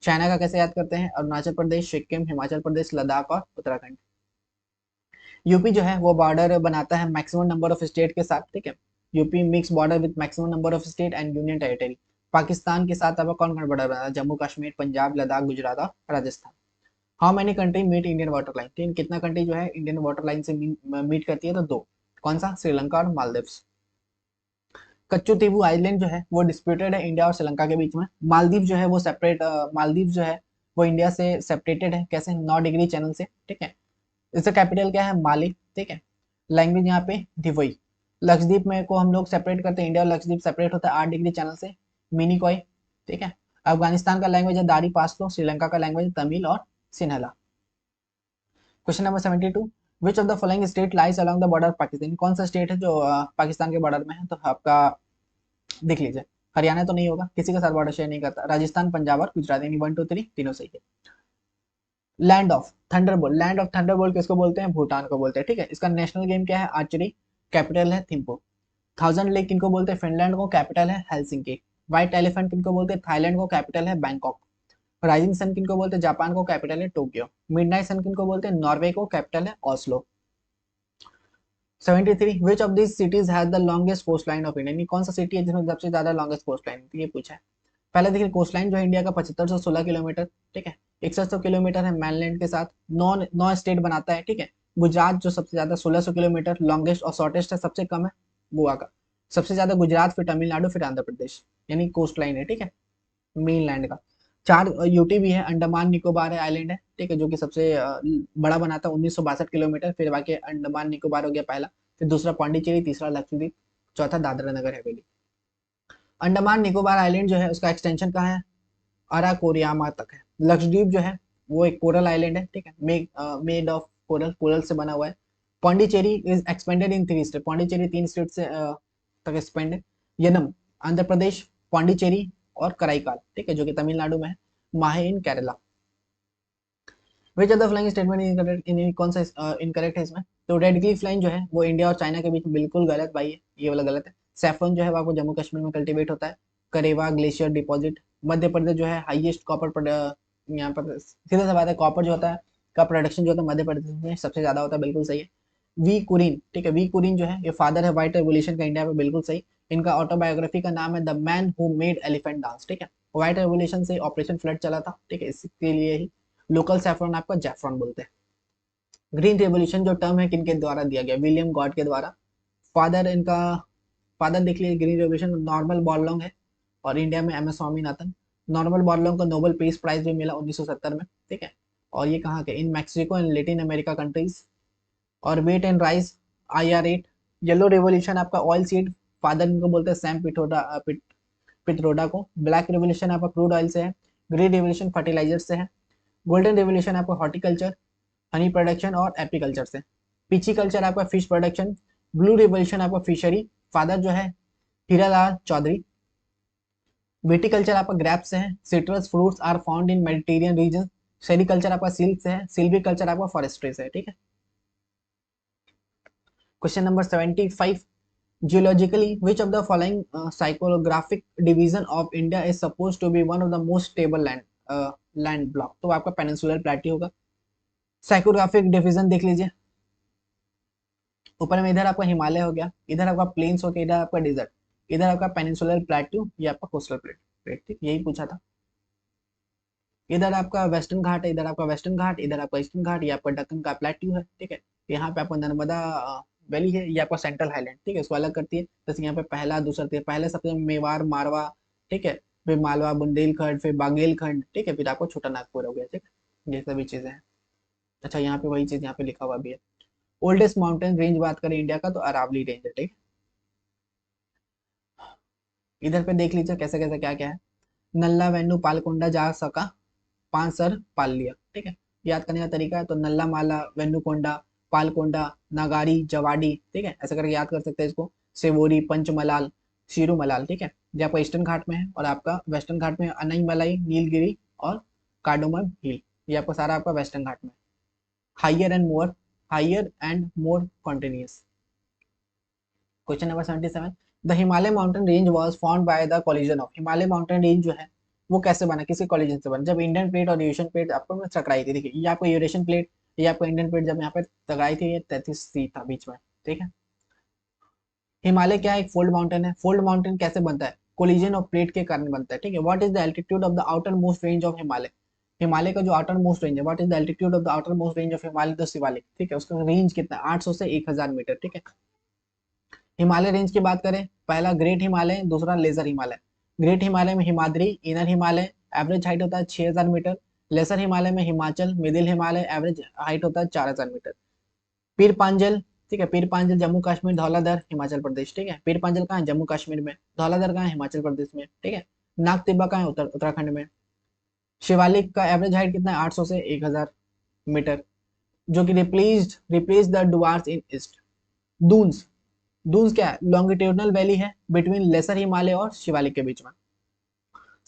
चाइना का कैसे याद करते हैं, अरुणाचल प्रदेश, सिक्किम, हिमाचल प्रदेश, लद्दाख और उत्तराखंड। यूपी जो है वो बॉर्डर बनाता है मैक्सिमम नंबर ऑफ स्टेट के साथ, ठीक है। UP mix border with maximum number of state and union territory. Pakistan के साथ अब कौन कौन बॉर्डर बनाता है, जम्मू कश्मीर, पंजाब, लद्दाख, गुजरात और Rajasthan. How many country meet Indian water line, तीन कितना कंट्री जो है इंडियन वाटर लाइन से मीट करती है, तो दो। कौन सा, श्रीलंका और मालदीव्स। कच्चू तीबू आइलैंड जो है वो डिस्प्यूटेड है इंडिया और श्रीलंका के बीच में। मालदीव जो है वो सेपरेट, मालदीव जो है वो इंडिया से सेपरेटेड है, कैसे, 9 डिग्री चैनल से, ठीक है। इसका कैपिटल क्या है, माली, ठीक है। लैंग्वेज यहाँ पे दिवई। लक्षद्वीप में को हम लोग सेपरेट करते हैं, इंडिया और लक्षद्वीप सेपरेट होता है 8 डिग्री चैनल से, मिनिकॉय, ठीक है। अफगानिस्तान का लैंग्वेज है दारी पासलो, श्रीलंका का लैंग्वेज है तमिल और Sinhala. Question number 72, which of the following state lies along the border of Pakistan, कौन सा स्टेट है जो पाकिस्तान के बॉर्डर में है, तो आपका देख लीजिए, हरियाणा तो नहीं होगा, किसी के साथ बॉर्डर शेयर नहीं करता, राजस्थान, पंजाब और गुजरात, यानी 1 2 3 तीनों सही है। Land of Thunderbolt, land of Thunderbolt किसको बोलते हैं, भूटान को बोलते हैं, ठीक है। इसका नेशनल गेम क्या है, आर्चरी, कैपिटल है थिम्पू। थाउजेंड लेक किनको बोलते हैं, फिनलैंड को, कैपिटल है हेलसिंकी। व्हाइट एलिफेंट किनको बोलते हैं, थाईलैंड को, कैपिटल है बैंकॉक। राइजिंग सन किनको बोलते हैं, जापान को, कैपिटल है टोक्यो। मिडनाइट सन किनको बोलते हैं, नॉर्वे को, कैपिटल है Oslo. 73, which of this cities has the longest coast line of India, कौन सा सिटी है जिसमें सबसे ज्यादा लॉन्गेस्ट कोस्ट लाइन, ये पूछा है। पहले देखिए, कोस्ट लाइन जो है इंडिया का 7516 किलोमीटर, ठीक है। 6100 किलोमीटर है mainland के साथ, नौ नौ स्टेट बनाता है, ठीक है। गुजरात जो सबसे ज्यादा 1600 किलोमीटर लॉन्गेस्ट और शॉर्टेस्ट है, सबसे कम है गोवा का। सबसे ज्यादा गुजरात, फिर तमिलनाडु, फिर आंध्र प्रदेश, यानी कोस्ट लाइन है, ठीक है, मेन लैंड का। 4 यूटी भी है, अंडमान निकोबार है आइलैंड है, ठीक है, जो कि सबसे बड़ा बनाता है 1962 किलोमीटर। फिर बाकी अंडमान निकोबार हो गया पहला, फिर दूसरा पांडिचेरी, तीसरा लक्षद्वीप, चौथा दादरा नगर हवेली। अंडमान निकोबार आइलैंड जो है उसका एक्सटेंशन कहाँ है, अराकोरियामा तक है। लक्षद्वीप जो है वो एक कोरल आइलैंड है, ठीक है, मेड ऑफ कोरल, कोरल से बना हुआ है। Pondicherry is expanded in 3 state, Pondicherry 3 state से तक एक्सपेंड है। यनम आंध्र प्रदेश, पौंडीचेरी और कराईकाल, ठीक है, जो कि तमिलनाडु में है। Mahe in Kerala. Which of the following statement incorrect, इन कौन सा इनकरेक्ट है इसमें, तो रेड क्लिफ लाइन जो है वो इंडिया और चाइना के बीच बिल्कुल गलत भाई है, ये वाला गलत है। सैफरन जो है वो आपको जम्मू कश्मीर में कल्टीवेट होता है। करेवा ग्लेशियर डिपॉजिट। मध्य प्रदेश जो है हाईएस्ट कॉपर, यहाँ पर सीधा सा बात है, कॉपर जो होता है का प्रोडक्शन जो होता है मध्य प्रदेश में सबसे ज्यादा होता है, बिल्कुल सही है। वी कुरीन, ठीक है, वी कुरीन जो है ये फादर है व्हाइट रेवोल्यूशन का इंडिया में, बिल्कुल सही। इनका ऑटोबायोग्राफी का नाम है the man who made elephant dance, ठीक है। व्हाइट रेवोल्यूशन से ऑपरेशन फ्लड चला था, ठीक है, इसके लिए ही लोकल सैफरन आपका जैफरन बोलते हैं। ग्रीन रेवोल्यूशन जो टर्म है किनके द्वारा दिया गया, विलियम गॉड के द्वारा। फादर इनका, फादर देख लीजिए, ग्रीन रेवोल्यूशन नॉर्मल बॉरलॉन्ग है, और इंडिया में एम एस स्वामीनाथन। नॉर्मल बॉरलॉन्ग को नोबेल पीस प्राइज भी मिला 1970 में, ठीक है। और ये कहाँ के, in Mexico and Latin America countries. और wheat and rice, IR8। Yellow revolution आपका ऑयल सीड, फादर इनको बोलते हैं सैम पित्रोडा को। ब्लैक रेवोल्यूशन आपका क्रूड ऑयल से है। ग्रीन रेवोल्यूशन फर्टिलाइजर से है। गोल्डन रेवोल्यूशन आपका हॉर्टिकल्चर, हनी प्रोडक्शन और एप्रीकल्चर से। पीची कल्चर आपका फिश प्रोडक्शन। ब्लू रेवोल्यूशन आपका फिशरी, फादर जो है हीरालाल चौधरी। विटिकल्चर आपका ग्रेप्स से है। Citrus fruits are found in Mediterranean region. Sericulture आपका सिल्क से है। सिल्वीकल्चर आपका फॉरेस्ट्री से है। ठीक है। Question number 75, geologically which of the following psychographic division of India is suppose to be one of the most stable land block? तो आपका पेनिनसुलर प्लेटू होगा। साइकोग्राफिक डिवीजन देख लीजिए, ऊपर में इधर आपका हिमालय हो गया, इधर आपका प्लेन्स हो गया, इधर आपका डिजर्ट, इधर आपका पेनिनसुलर प्लेटू, ये आपका कोस्टल प्लेट। ठीक, यही पूछा था। इधर आपका वेस्टर्न घाट है, इधर आपका वेस्टर्न घाट, इधर आपका ईस्टर्न घाट, ये आपका दक्कन का प्लेट्यू है। ठीक है। यहाँ पे आपका नर्मदा वैली है, ये आपका सेंट्रल हाईलैंड। ठीक है, इसको अलग करती है। जैसे यहाँ पे पहला दूसरा पहले सबसे मेवाड़ मारवा, ठीक है, फिर मालवा बुंदेलखंड, फिर बागेलखंड, ठीक है, फिर आपको छोटा नागपुर हो गया। ठीक है, ये सभी चीजें हैं। अच्छा, यहाँ पे वही चीज यहाँ पे लिखा हुआ भी है। ओल्डेस्ट माउंटेन रेंज बात करें इंडिया का तो अरावली रेंज है। ठीक, इधर पे देख लीजिए कैसे कैसे क्या क्या है। नल्ला वेन्नू पालकोंडा जा सका, 5 सर पाल लिया। ठीक है, याद करने का तरीका है तो नल्ला माला, वेन्नुकोंडा, पालकोंडा, नागारी, जवाड़ी, ठीक है, ऐसा करके याद कर सकते हैं इसको। सेवोरी, पंचमलाल, शिरुमलाल। ठीक है, ये आपका ईस्टर्न घाट में है, और आपका वेस्टर्न घाट में अनई मलाई, नीलगिरी और कार्डोमम हिल, ये आपका सारा आपका वेस्टर्न घाट में। Higher and more continuous. Question number 77, the Himalaya mountain range was formed by the collision of. Himalaya mountain range जो है वो कैसे बना, किसी कोलिजन से बना, जब इंडियन प्लेट और यूरेशियन प्लेट आपको में टकराई थी। देखिए, ये आपको यूरेशियन प्लेट, ये आपको इंडियन प्लेट जब यहाँ पे टकराई थी, ये 33 था बीच में। ठीक है। हिमालय क्या है, एक फोल्ड माउंटेन है। फोल्ड माउंटेन कैसे बनता है, कोलिजन ऑफ प्लेट के कारण बनता है। ठीक है। What is the altitude of the outer most range of Himalaya? Himalaya का जो आउटर मोस्ट रेंज है, what is the altitude of the outer most range of Himalaya, the Shivalik. ठीक है, उसका रेंज कितना है, 800 से 1000 मीटर। ठीक है। हिमालय रेंज की बात करें, पहला ग्रेट हिमालय, दूसरा लेजर हिमालय। ग्रेट हिमालय में Himadri, inner Himalaya, average height होता है 6000 मीटर। लेसर हिमालय में Himachal, middle Himalaya, average height होता है 4000 मीटर। पीर पांजल, ठीक है, पीर पांजल जम्मू कश्मीर, धौलाधर हिमाचल प्रदेश। ठीक है, पीर पांजल कहाँ है, जम्मू कश्मीर में। धौलाधर कहाँ है, हिमाचल प्रदेश में। ठीक है। नाग तिब्बा कहाँ है, उत्तराखंड में। शिवालिक का एवरेज हाइट कितना है, 800 से 1000 मीटर, जो कि replace the Duars in east. Doons, Doons क्या है, लॉन्गिट्यूडनल वैली है बिटवीन लेसर हिमालय और शिवालिक के बीच में।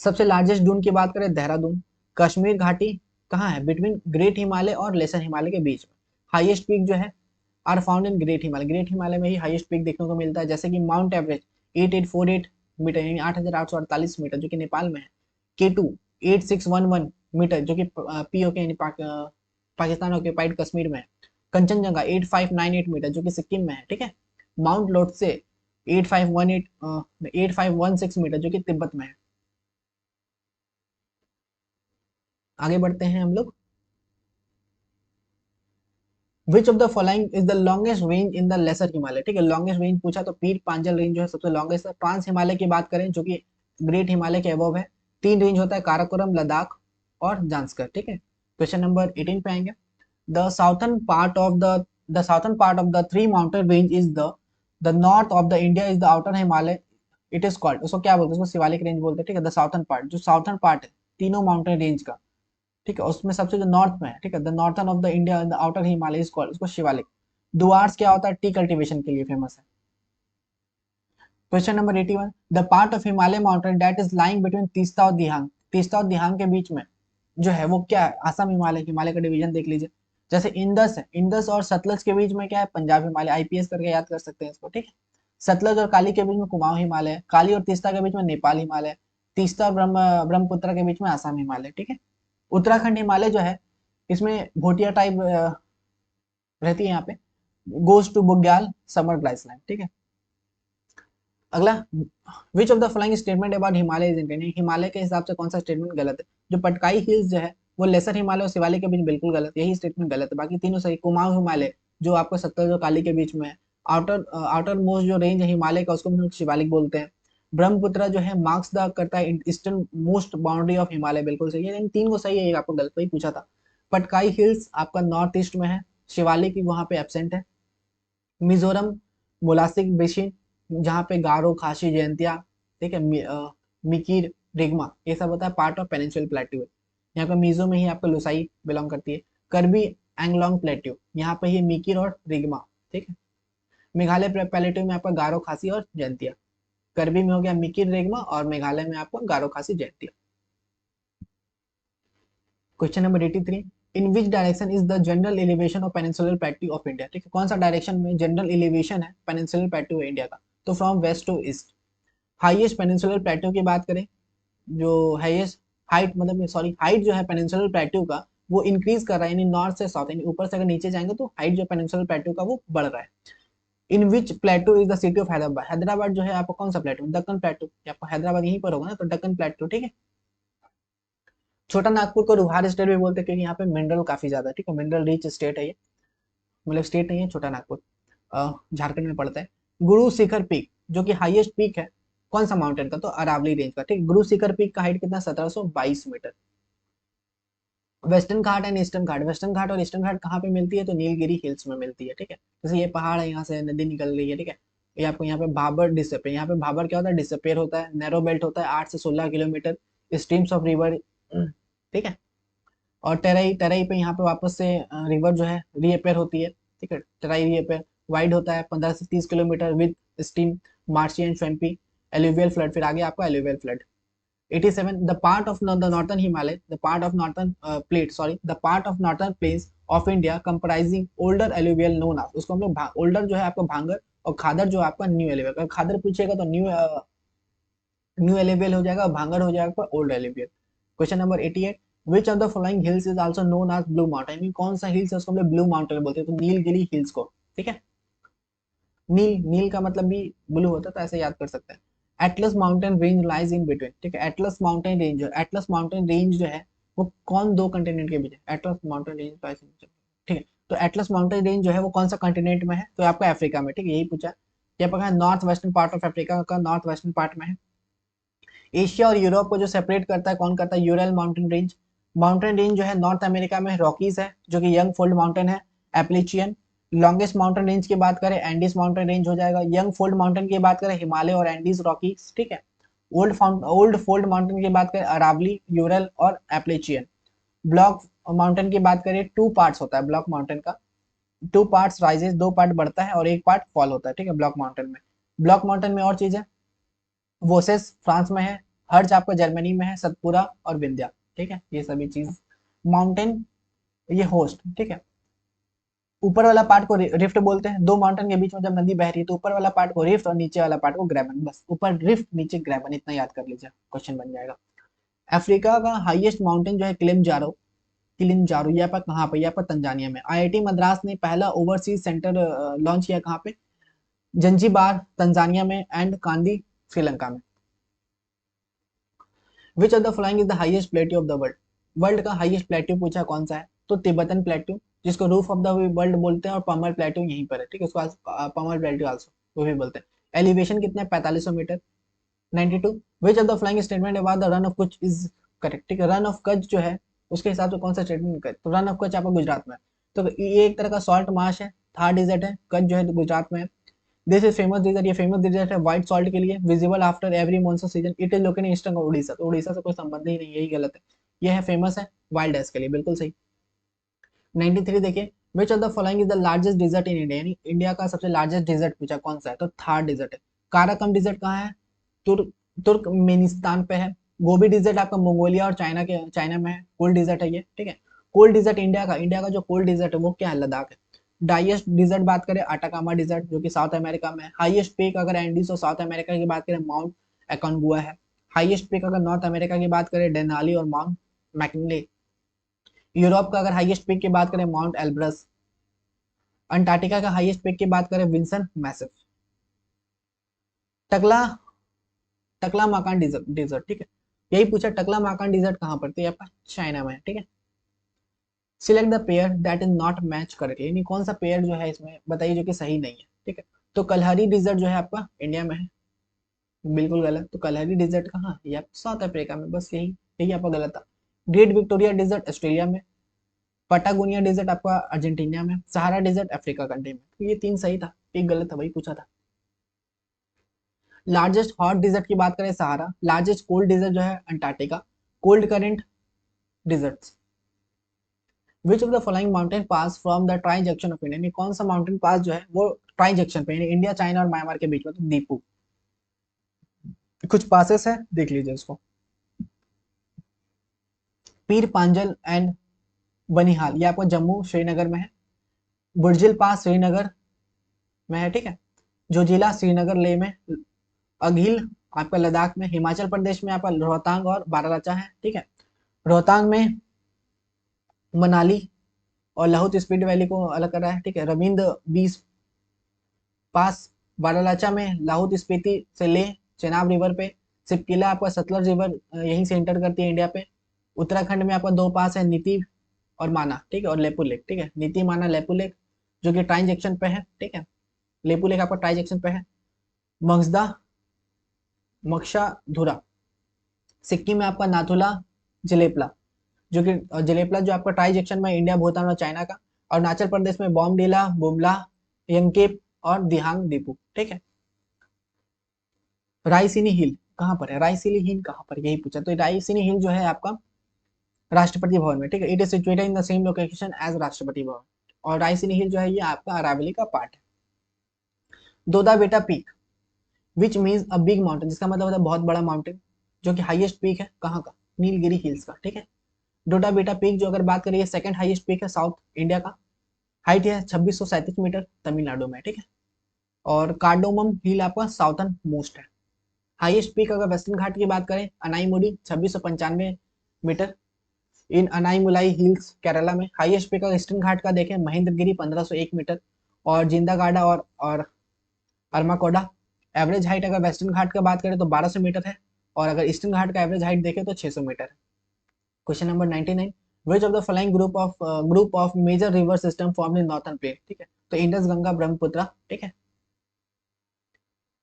सबसे लार्जेस्ट डून की बात करें, देहरादून। कश्मीर घाटी कहाँ है, बिटवीन ग्रेट हिमालय और लेसर हिमालय के बीच में। हाईएस्ट पीक जो है are found in great Himalaya, great Himalaya में ही हाईएस्ट पीक देखने को मिलता है, जैसे कि माउंट एवरेस्ट 8848 मीटर, यानी 8848 मीटर, जो कि नेपाल में है। K2 8611 मीटर, जो कि पीओके यानी पाकिस्तान ऑक्यूपाइड कश्मीर में है। कंचनजंगा 8598 मीटर, जो कि सिक्किम में है। ठीक है। माउंट लोटसे 8516 मीटर, जो कि तिब्बत में है। आगे बढ़ते हैं हम लोग। Which of the following is the longest range in the lesser Himalaya? ठीक है, लॉन्गेस्ट रेंज पूछा तो पीर पांजल रेंज जो है सबसे लॉन्गेस्ट है। ट्रांस हिमालय की बात करें, जो कि ग्रेट हिमालय के अबव है, 3 रेंज होता है, काराकोरम, लद्दाख और जांस्कर। ठीक है। क्वेश्चन नंबर 18 पे आएंगे। The southern part of the southern part of the 3 mountain range is the north of the India is the outer Himalaya, it is called, उसको क्या बोलते हैं, उसको शिवालिक रेंज बोलते हैं। ठीक है। द साउथर्न पार्ट, जो साउथर्न पार्ट है तीनों माउंटेन रेंज का, ठीक है, उसमें सबसे जो नॉर्थ में है, ठीक है, the northern of the India the outer Himalaya is called, उसको शिवालिक। डुआर्स क्या होता है, टी कल्टीवेशन के लिए फेमस है। Question number 81, the part of Himalaya mountain that is lying between Teesta और दिहांग, तीस्ता और दिहांग के बीच में जो है वो क्या है, असम हिमालय, हिमालय का डिवीजन देख लीजिए। जैसे इंदस है, इंदस और सतलज के बीच में क्या है, पंजाब हिमालय, आईपीएस करके याद कर सकते हैं इसको। ठीक है। सतलज और काली के बीच में कुमाऊं हिमालय है। काली और तीस्ता के बीच में नेपाल हिमालय। तीस्ता और ब्रह्मपुत्र के बीच में आसाम हिमालय। ठीक है। उत्तराखंड हिमालय जो है, इसमें भोटिया टाइप रहती है यहाँ पे, गोज टू बुग्याल समर ग्लाइसलैंड। ठीक है। अगला, which of the following statement about Himalaya is intended? Himalaya के हिसाब से कौन सा स्टेटमेंट गलत है? जो पटकाई हिल्स जो है वो लेसर हिमालय और शिवालिक के बीच बिल्कुल गलत, यही स्टेटमेंट गलत है, बाकी तीनों सही। कुमाऊं हिमालय जो आपको सत्तर जो काली के बीच में है। आउटर मोस्ट जो रेंज है हिमालय का, उसको हम लोग शिवालिक बोलते हैं। ब्रह्मपुत्र जो है मार्क्स द करता है eastern most boundary of Himalaya, बिल्कुल सही है, इन तीन को सही है, एक आपको गलत वही पूछा था। पटकाई हिल्स आपका नॉर्थ ईस्ट में है, शिवालिक वहां पे एबसेंट है। मिजोरम मोलासिक बेसिन, जहाँ पे गारो, खासी, जयंतिया, ठीक है, मिकिर, रिग्मा, ये सब होता है पार्ट ऑफ पेनिनसुलर प्लेट्यू। यहाँ पे मीजो में ही आपका लुसाई बिलोंग करती है। कर्बी एंगलोंग प्लेट्यू, यहाँ पे ही मिकिर और रिग्मा, ठीक है। मेघालय प्लेट्यू में आपका गारो, खासी और जैंतिया। कर्बी में हो गया मिकिर, रेगमा, और मेघालय में आपको Garo, Khasi, Jaintia. Question number 83, in which direction is the general elevation of peninsular plateau of India, ठीक है। कौन सा डायरेक्शन में जनरल एलिवेशन है पेनिनसुलर प्लेट्यू इंडिया का? तो from west to east. Highest peninsular plateau की बात करें, जो हाईएस्ट हाइट, मतलब सॉरी हाइट जो है पेनिनसुलर प्लेट्यू का वो इंक्रीज कर रहा है, यानी नॉर्थ से साउथ, यानी ऊपर से अगर नीचे जाएंगे तो हाइट जो पेनिनसुलर प्लेट्यू का वो बढ़ रहा है। In which plateau is the city of Hyderabad, Hyderabad जो है आपको कौन सा प्लेट्यू? दक्कन प्लेट्यू, आपको हैदराबाद यहीं पर होगा ना, तो दक्कन प्लेट्यू, ठीक है। छोटा नागपुर को रुहार स्टेट भी बोलते हैं क्योंकि यहाँ पे मिनरल काफी ज्यादा है, ठीक है। मिनरल रिच स्टेट है ये, मतलब स्टेट नहीं है छोटा नागपुर, झारखंड में पड़ता है। गुरु शिखर पीक जो कि हाईएस्ट पीक है कौन सा माउंटेन का? तो अरावली रेंज का, ठीक। गुरु शिखर पीक का हाइट कितना? 1722 metre. Western Ghat and eastern Ghat, western Ghat और ईस्टर्न घाट कहाँ पे मिलती है? तो नीलगिरी हिल्स में मिलती है, ठीक है। जैसे ये पहाड़ है, यहाँ से नदी निकल रही है, ठीक है। ये आपको यहाँ पे भाबर डिसअपेयर, यहाँ पे भाबर क्या होता है? डिसअपेयर होता है। नैरो बेल्ट होता है 8 से 16 किलोमीटर, स्ट्रीम्स ऑफ रिवर, ठीक है। और टेराई, टेराई पे यहाँ पे वापस से रिवर जो है रीअपेयर होती है, ठीक है। टेराई रीअपेयर वाइड होता है 15 से 30 kilometre with stream, marshy and swampy, alluvial flood, फिर आगे आपका alluvial flood. 87, the part of the northern Himalay, the part of northern plate, sorry, the part of northern plains of India comprising older alluvial known as, उसको हम लोग older जो है आपका भांगर, और खादर जो है आपका न्यू एलुवियल। अगर खादर पूछेगा तो न्यू एलुवियल हो जाएगा, और भांगर हो जाएगा old alluvial. Question number 88, which of the following hills is also known as blue mountain, कौन सा हिल्स है उसको हम लोग ब्लू माउंटेन बोलते हैं? तो नीलगिरी हिल्स को, ठीक है। नील, नील का मतलब भी ब्लू होता है, तो ऐसे याद कर सकते हैं। Atlas mountain range lies in between, ठीक है। Atlas mountain range, Atlas mountain range जो है वो कौन दो कंटिनेंट के बीच है? एटलस माउंटेन रेंज, ठीक है। तो एटलस माउंटेन रेंज जो है वो कौन सा कंटिनेंट में है? तो आपका अफ्रीका में, ठीक है, यही पूछा। ये आपका north western part of Africa का नॉर्थ वेस्टर्न पार्ट में है। एशिया और यूरोप को जो सेपरेट करता है कौन करता है? Ural mountain range. Mountain range जो है नॉर्थ अमेरिका में रॉकीज है, जो कि यंग फोल्ड माउंटेन है, एप्लीचियन। लॉन्गेस्ट माउंटेन रेंज की बात करें एंडीज माउंटेन रेंज हो जाएगा। यंग फोल्ड माउंटेन की बात करें हिमालय और एंडीज रॉकीज, ठीक है। ओल्ड फोल्ड माउंटेन की बात करें अरावली, यूरल और एप्लीचियन। ब्लॉक माउंटेन की बात करें, टू पार्ट्स होता है ब्लॉक माउंटेन का, टू पार्ट्स राइजेस, दो पार्ट बढ़ता है और एक पार्ट फॉल होता है, ठीक है, ब्लॉक माउंटेन में। ब्लॉक माउंटेन में और चीज है, वोसेस फ्रांस में है, हर्ज आपका जर्मनी में है, सतपुरा और विंध्या, ठीक है, ये सभी चीज। माउंटेन, ये होस्ट, ठीक है। ऊपर वाला पार्ट को रिफ्ट बोलते हैं। दो माउंटेन के बीच में जब नदी बह रही है तो ऊपर वाला पार्ट को रिफ्ट और नीचे वाला पार्ट को ग्रेबन, बस ऊपर रिफ्ट नीचे ग्रेबन, इतना याद कर लीजिए, क्वेश्चन बन जाएगा। अफ्रीका का हाईएस्ट माउंटेन जो है किलिमंजारो, किलिमंजारो ये आपका कहाँ पे? ये आपका तंजानिया में। आईआईटी मद्रास ने पहला ओवरसीज सेंटर लॉन्च किया कहाँ पे? जंजीबार तंजानिया में एंड कांदी श्रीलंका में। Which of the following is the highest plateau of the world, world का हाईएस्ट प्लेट्यू पूछा कौन सा है? तो तिब्बतन प्लेट्यू, जिसको रूफ ऑफ द वर्ल्ड बोलते हैं, और पमर प्लेट्यू यहीं पर है, ठीक है, उसको पमर प्लेट्यू आल्सो वो भी बोलते हैं। एलिवेशन कितना है? 4500 metre. 92, which of the following statement about the Rann of Kutch is correct, ठीक है। रन ऑफ कच्छ जो है उसके हिसाब से कौन सा स्टेटमेंट करेक्ट? तो रन ऑफ कच्छ आपका गुजरात में है, तो ये एक तरह का सॉल्ट मार्श है, थार डिजर्ट है, कच्छ जो है गुजरात में है। दिस इज फेमस डिजर्ट, ये फेमस डिजर्ट है व्हाइट सॉल्ट के लिए, visible after every monsoon season, it is located in eastern Orissa, तो उड़ीसा से कोई संबंध ही नहीं, यही गलत है। ये है फेमस है वाइल्ड एस के लिए, बिल्कुल सही। 93 देखिए, which of the following is the largest desert in India, यानी इंडिया का सबसे लार्जेस्ट डिजर्ट पूछा कौन सा है? तो थार डिजर्ट है। काराकम डिजर्ट कहाँ है? तुर्कमेनिस्तान पे है। गोबी डिजर्ट आपका मंगोलिया और चाइना में है, कोल्ड डिजर्ट है ये, ठीक है। कोल्ड डिजर्ट इंडिया का जो कोल्ड डिजर्ट है वो क्या है? लद्दाख है। डाइएस्ट डिजर्ट बात करें अटाकामा डिजर्ट, जो कि साउथ अमेरिका में है। हाईएस्ट पीक अगर एंडीज और साउथ अमेरिका की बात करें माउंट एकोनगुआ है। हाईएस्ट पीक अगर नॉर्थ अमेरिका की बात करें डेनाली और माउंट मैकिनले। यूरोप का अगर हाईएस्ट पीक की बात करें माउंट एल्ब्रस। अंटार्कटिका का हाईएस्ट पीक की बात करें विंसन मैसिव। टकला टकला माकान डिजर्ट, ठीक है, यही पूछा टकला माकान डिजर्ट कहाँ पर? तो ये आपका चाइना में है, ठीक है। Select the pair that is not match correctly, यानी कौन सा पेयर जो है इसमें बताइए जो कि सही नहीं है, ठीक है। तो कलहरी डिजर्ट जो है आपका इंडिया में है, बिल्कुल गलत। तो कलहरी डिजर्ट कहाँ? ये साउथ अफ्रीका में, बस यही यही आपका गलत था। ग्रेट विक्टोरिया डिजर्ट ऑस्ट्रेलिया में। पटागोनिया डिजर्ट आपका अर्जेंटीना में। सहारा डिजर्ट अफ्रीका कंट्री में। तो ये तीन सही था, एक गलत था, वही पूछा था। लार्जेस्ट हॉट डिजर्ट की बात करें सहारा, लार्जेस्ट कोल्ड डिजर्ट जो है Antarctica. Cold current deserts. Which of the following mountain pass from the tri junction of India, कौन सा माउंटेन पास जो है वो ट्राई जंक्शन पे, इंडिया चाइना और म्यांमार के बीच में, तो दीपू। कुछ पासेस है, देख लीजिए उसको। पीर पांजल एंड बनिहाल, ये आपको जम्मू श्रीनगर में है। बुर्जिल पास श्रीनगर में है, ठीक है। जो जिला श्रीनगर लेह में, अघिल आपका लद्दाख में, हिमाचल प्रदेश में आपका रोहतांग और बारालाचा है, ठीक है। रोहतांग में मनाली और लाहौल स्पीति वैली को अलग कर रहा है, ठीक है। रविंद्र बीस पास बारालाचा में, लाहौल स्पीति से ले चेनाब रिवर पे। सिपकिला आपका सतलज रिवर यहीं से एंटर करती है इंडिया पे। उत्तराखंड में आपका दो पास है, नीति और माना, ठीक है, और लेपू लेक, ठीक है। नीति माना लेपू लेक जो कि ट्रांजेक्शन पे है, ठीक है। लेपू लेक आपका ट्रांजेक्शन पे है। मगजदा मक्शाधुरा, सिक्किम में आपका नाथुला जलेपला, जो कि जलेपला जो आपका ट्रांजेक्शन में इंडिया भूटान और चाइना का। अरुणाचल प्रदेश में बॉमडिला बुमला यंगकेप और दिहांग दीपू, ठीक है। रायसीनी हिल कहाँ पर है, रायसीनी हिल कहाँ पर, यही पूछा। तो रायसीनी हिल जो है आपका राष्ट्रपति भवन में, ठीक है। It is situated in the same location as Rashtrapati Bhavan. और रायसीनी हिल जो है ये आपका अरावली का पार्ट है। दोदा बेटा peak which means a big mountain, जिसका मतलब होता है बहुत बड़ा माउंटेन, जो कि हाईएस्ट पीक है कहाँ का, नीलगिरी हिल्स का, ठीक है। डोडा बेटा पीक जो अगर बात करिए सेकंड हाईएस्ट पीक है साउथ इंडिया का। हाइट है 2637 मीटर तमिलनाडु में, ठीक है। और कार्डोमम हिल आपका साउथर्न मोस्ट है। हाईएस्ट पीक अगर वेस्टर्न घाट की बात करें, अनाईमुडी 2695 मीटर इन अनाईमुलाई हिल्स केरला में। हाईएस्ट पीक अगर ईस्टर्न घाट का देखें, महेंद्रगिरी 1501 मीटर और जिंदागाडा और अरमाकोडा। एवरेज हाइट अगर वेस्टर्न घाट का बात करें तो 1200 मीटर है, और अगर ईस्टर्न घाट का एवरेज हाइट देखें तो 600 मीटर है। Question number 99, which of the following group of major river system form in northern plain, ठीक है। तो इंडस गंगा ब्रह्मपुत्र, ठीक है।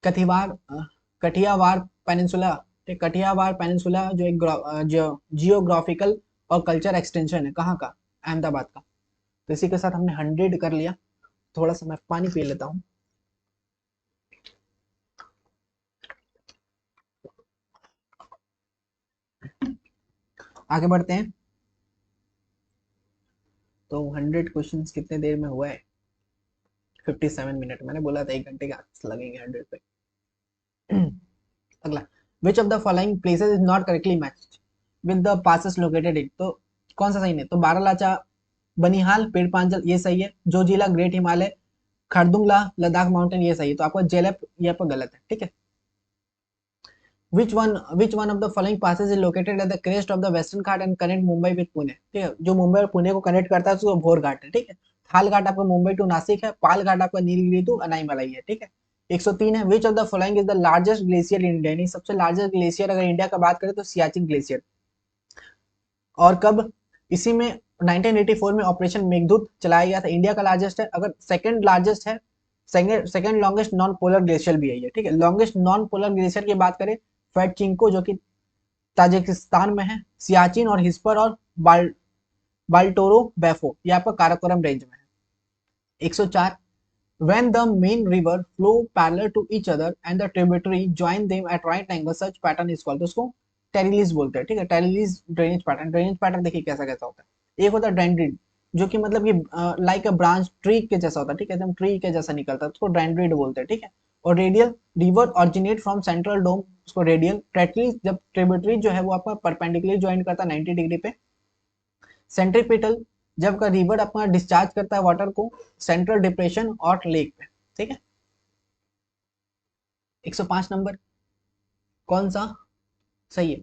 कथिवार कठियावार पेनिनसुला, ठीक, कठियावार पेनिनसुला जो एक जियोग्राफिकल और कल्चर एक्सटेंशन है कहाँ का, अहमदाबाद का। तो इसी के साथ हमने 100 कर लिया। थोड़ा सा मैं पानी पी लेता हूँ। आगे बढ़ते हैं। तो 100 क्वेश्चंस कितने देर में हुआ है, 57 मिनट। मैंने बोला था 1 घंटे के आसपास लगेंगे 100 पे। अगला, which of the following places is not correctly matched with the passes located in, तो कौन सा सही नहीं, तो बारालाचा बनिहाल पेड़ पांचल ये सही है। जो जिला ग्रेट हिमालय खरदुंगला लद्दाख माउंटेन ये सही है। तो आपका जेलेप ये आपका गलत है, ठीक है। which one of the following passes is located at the crest of the western Ghat and connect Mumbai with Pune, ठीक है। जो मुंबई और पुणे को कनेक्ट करता है उसको भोर घाट है, ठीक है। थाल घाट आपका मुंबई टू नासिक है। पाल घाट आपका नीलगिरी टू अनाईमलाई है, ठीक है। 103 है, which of the following is the largest glacier in India, यानी सबसे लार्जेस्ट ग्लेशियर अगर इंडिया का बात करें तो सियाचिन ग्लेशियर। और कब, इसी में 1984 में ऑपरेशन मेघदूत चलाया गया था। इंडिया का लार्जेस्ट है। अगर सेकंड लार्जेस्ट है, second longest non polar glacier भी है ये, ठीक है। लॉन्गेस्ट नॉन पोलर ग्लेशियर की बात करें, फेटचिंको जो कि ताजिकिस्तान में है, सियाचिन और हिस्पर और बाल्टोरो बैफो ये आपका काराकोरम रेंज में है। 104, when the main river flow parallel to each other and the tributary join them at right angle such pattern is called, तो उसको टेरिलीज बोलते हैं, ठीक है। टेरिलीज ड्रेनेज पैटर्न, ड्रेनेज पैटर्न देखिए कैसा कैसा होता है। एक होता है डेंड्रिड जो कि मतलब कि लाइक अ ब्रांच ट्री के जैसा होता है, ठीक है, एकदम ट्री के जैसा निकलता है, उसको डेंड्रिड बोलते हैं, ठीक है। और radial, river originate from central dome, उसको रेडियल। ट्रेटलीज, जब ट्रिब्यूटरी जो है वो आपका परपेंडिकुलर ज्वाइन करता है 90 डिग्री पे। सेंट्रीपिटल, जब का रिवर अपना डिस्चार्ज करता है वाटर को सेंट्रल डिप्रेशन और लेक पे, ठीक है। 105 नंबर कौन सा सही है,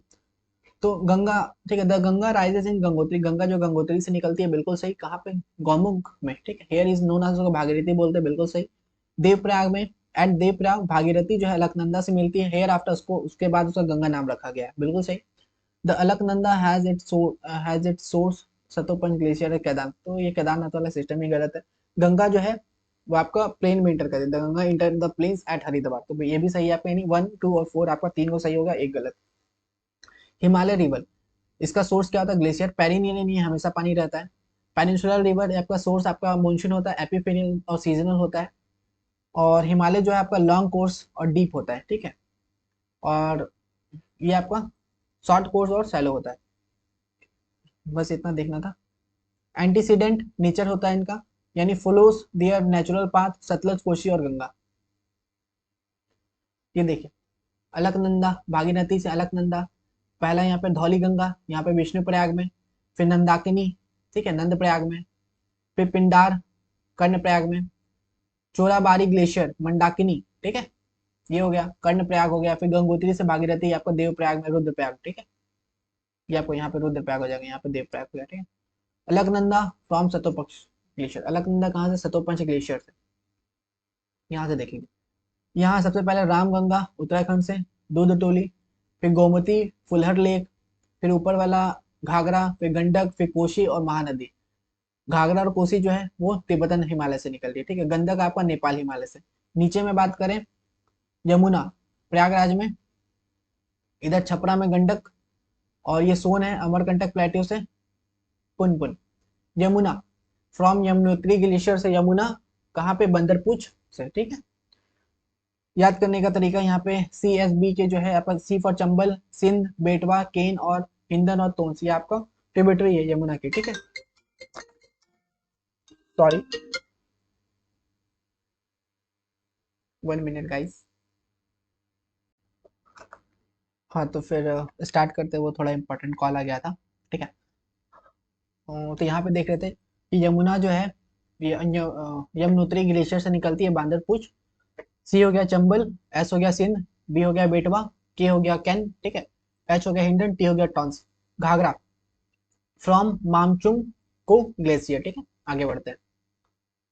तो गंगा, ठीक है। The Ganga rises in Gangotri, Ganga जो गंगोत्री से निकलती है, बिल्कुल सही। कहाँ पे, गौमुख में, ठीक है। Here is known as, Bhagirathi बोलते हैं, बिल्कुल सही। देवप्रयाग में, एट देवप्रयाग भागीरथी जो है अलकनंदा से मिलती है। हेयर आफ्टर उसको, उसके बाद उसका गंगा नाम रखा गया है, बिल्कुल सही। The Alaknanda has its source Satopanth glacier Kedar, तो ये केदारनाथ वाला सिस्टम ही गलत है। गंगा जो है वो आपका प्लेन में इंटर करती है, Ganga enter the plains at Haridwar, तो ये भी सही है आपका, यानी 1, 2 और 4 आपका 3 को सही होगा, एक गलत। हिमालय रिवर, इसका सोर्स क्या होता है, ग्लेशियर। पेरिनियल नहीं, हमेशा पानी रहता है। पेनिनसुलर रिवर आपका सोर्स आपका मानसून होता है, एपिफेनियल और सीजनल होता है। और हिमालय जो है आपका लॉन्ग कोर्स और डीप होता है, ठीक है। और ये आपका शॉर्ट कोर्स और सैलो होता है। बस इतना देखना था। एंटीसीडेंट नेचर होता है इनका, यानी flows there natural path, Sutlej, Kosi और गंगा। ये देखिए, अलकनंदा भागीरथी से अलकनंदा, पहला यहाँ पे धौली गंगा, यहाँ पे विष्णु प्रयाग में, फिर नंदाकिनी, ठीक है, नंद प्रयाग में, फिर पिंडार कर्ण प्रयाग में, चोराबाड़ी ग्लेशियर मंदाकिनी, ठीक है, ये हो गया कर्ण प्रयाग हो गया। फिर गंगोत्री से भागीरथी आपको देव प्रयाग में, रुद्र प्रयाग, ठीक है, ये आपको यहाँ पे रुद्र प्रयाग हो जाएगा, यहाँ पे देव प्रयाग हो गया, ठीक है। अलकनंदा फ्रॉम सतोपक्ष ग्लेशियर, अलकनंदा कहाँ से, सतोपंच ग्लेशियर से, यहाँ से देखेंगे। यहाँ सबसे पहले रामगंगा उत्तराखंड से, दूध टोली, फिर गोमती, फुलहर लेक, फिर ऊपर वाला घाघरा, फिर गंडक, फिर कोसी और महानदी। घाघरा और कोसी जो है वो तिब्बतन हिमालय से निकलती है, ठीक है, गंडक आपका नेपाल हिमालय से। नीचे में बात करें, यमुना प्रयागराज में, इधर छपरा में गंडक, और ये सोन है अमरकंटक प्लेट्यू से पुनपुन। यमुना फ्रॉम यमुनोत्री ग्लेशियर से यमुना, कहाँ पे, बंदरपूछ से, ठीक है। याद करने का तरीका यहाँ पे CSB के जो है आपका, सी फॉर चंबल, सिंध, बेटवा, केन और हिंदन और तोंस, ये आपका ट्रिब्यूटरी है यमुना की, ठीक है। Sorry, 1 minute guys. हाँ तो फिर स्टार्ट करते, वो थोड़ा इंपॉर्टेंट कॉल आ गया था, ठीक है। तो यहाँ पे देख रहे थे कि यमुना जो है ये यमुनोत्री ग्लेशियर से निकलती है, बांदरपूछ। सी हो गया चंबल, एस हो गया सिंध, बी हो गया बेटवा, के हो गया कैन, ठीक है, एच हो गया हिंडन, टी हो गया टॉन्स। घाघरा फ्रॉम मामचुंग को ग्लेशियर, ठीक है, आगे बढ़ते हैं।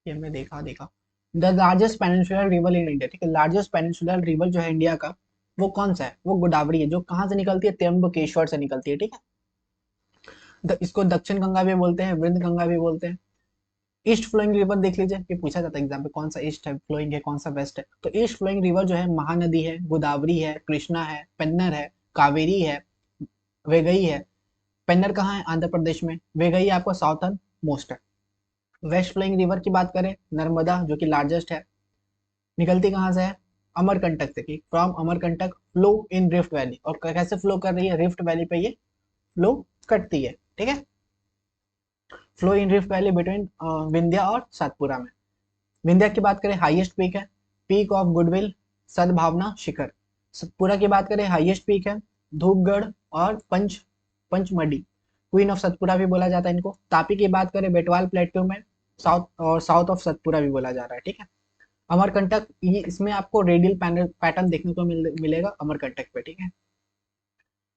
ये हमने देखा देखा। The largest peninsular river in India, ठीक है, लार्जेस्ट पेनिनसुलर रिवर जो है इंडिया का, वो कौन सा है, वो गोदावरी है, जो कहाँ से निकलती है, त्र्यंबकेश्वर से निकलती है, ठीक है। इसको दक्षिण गंगा भी बोलते हैं, वृंद गंगा भी बोलते हैं। ईस्ट फ्लोइंग रिवर देख लीजिए, ये पूछा जाता है एग्जाम पे, कौन सा ईस्ट है फ्लोइंग है, कौन सा वेस्ट है। तो ईस्ट फ्लोइंग रिवर जो है महानदी है, गोदावरी है, कृष्णा है, पेन्नर है, कावेरी है, वेगई है। पेन्नर कहाँ है, आंध्र प्रदेश में, वेगई आपका साउथर्न मोस्ट है। वेस्ट फ्लोइंग रिवर की बात करें, नर्मदा जो कि लार्जेस्ट है, निकलती कहाँ से है, अमरकंटक से, from Amarkantak, flow in rift valley, और कैसे फ्लो कर रही है, रिफ्ट वैली पे ये फ्लो करती है, ठीक है। Flow in rift valley between Vindhya और सतपुरा में। विंध्या की बात करें, हाईएस्ट पीक है, पीक ऑफ गुडविल, सद्भावना शिखर। सतपुरा की बात करें, हाईएस्ट पीक है, धूपगढ़ और पंचमढ़ी, क्वीन ऑफ सतपुरा भी बोला जाता है इनको। तापी की बात करें, बेटवाल प्लेट्यू में, साउथ ऑफ सतपुरा भी बोला जा रहा है, ठीक है। अमरकंटक, ये इसमें आपको रेडियल पैटर्न देखने को मिलेगा अमरकंटक पे, ठीक है।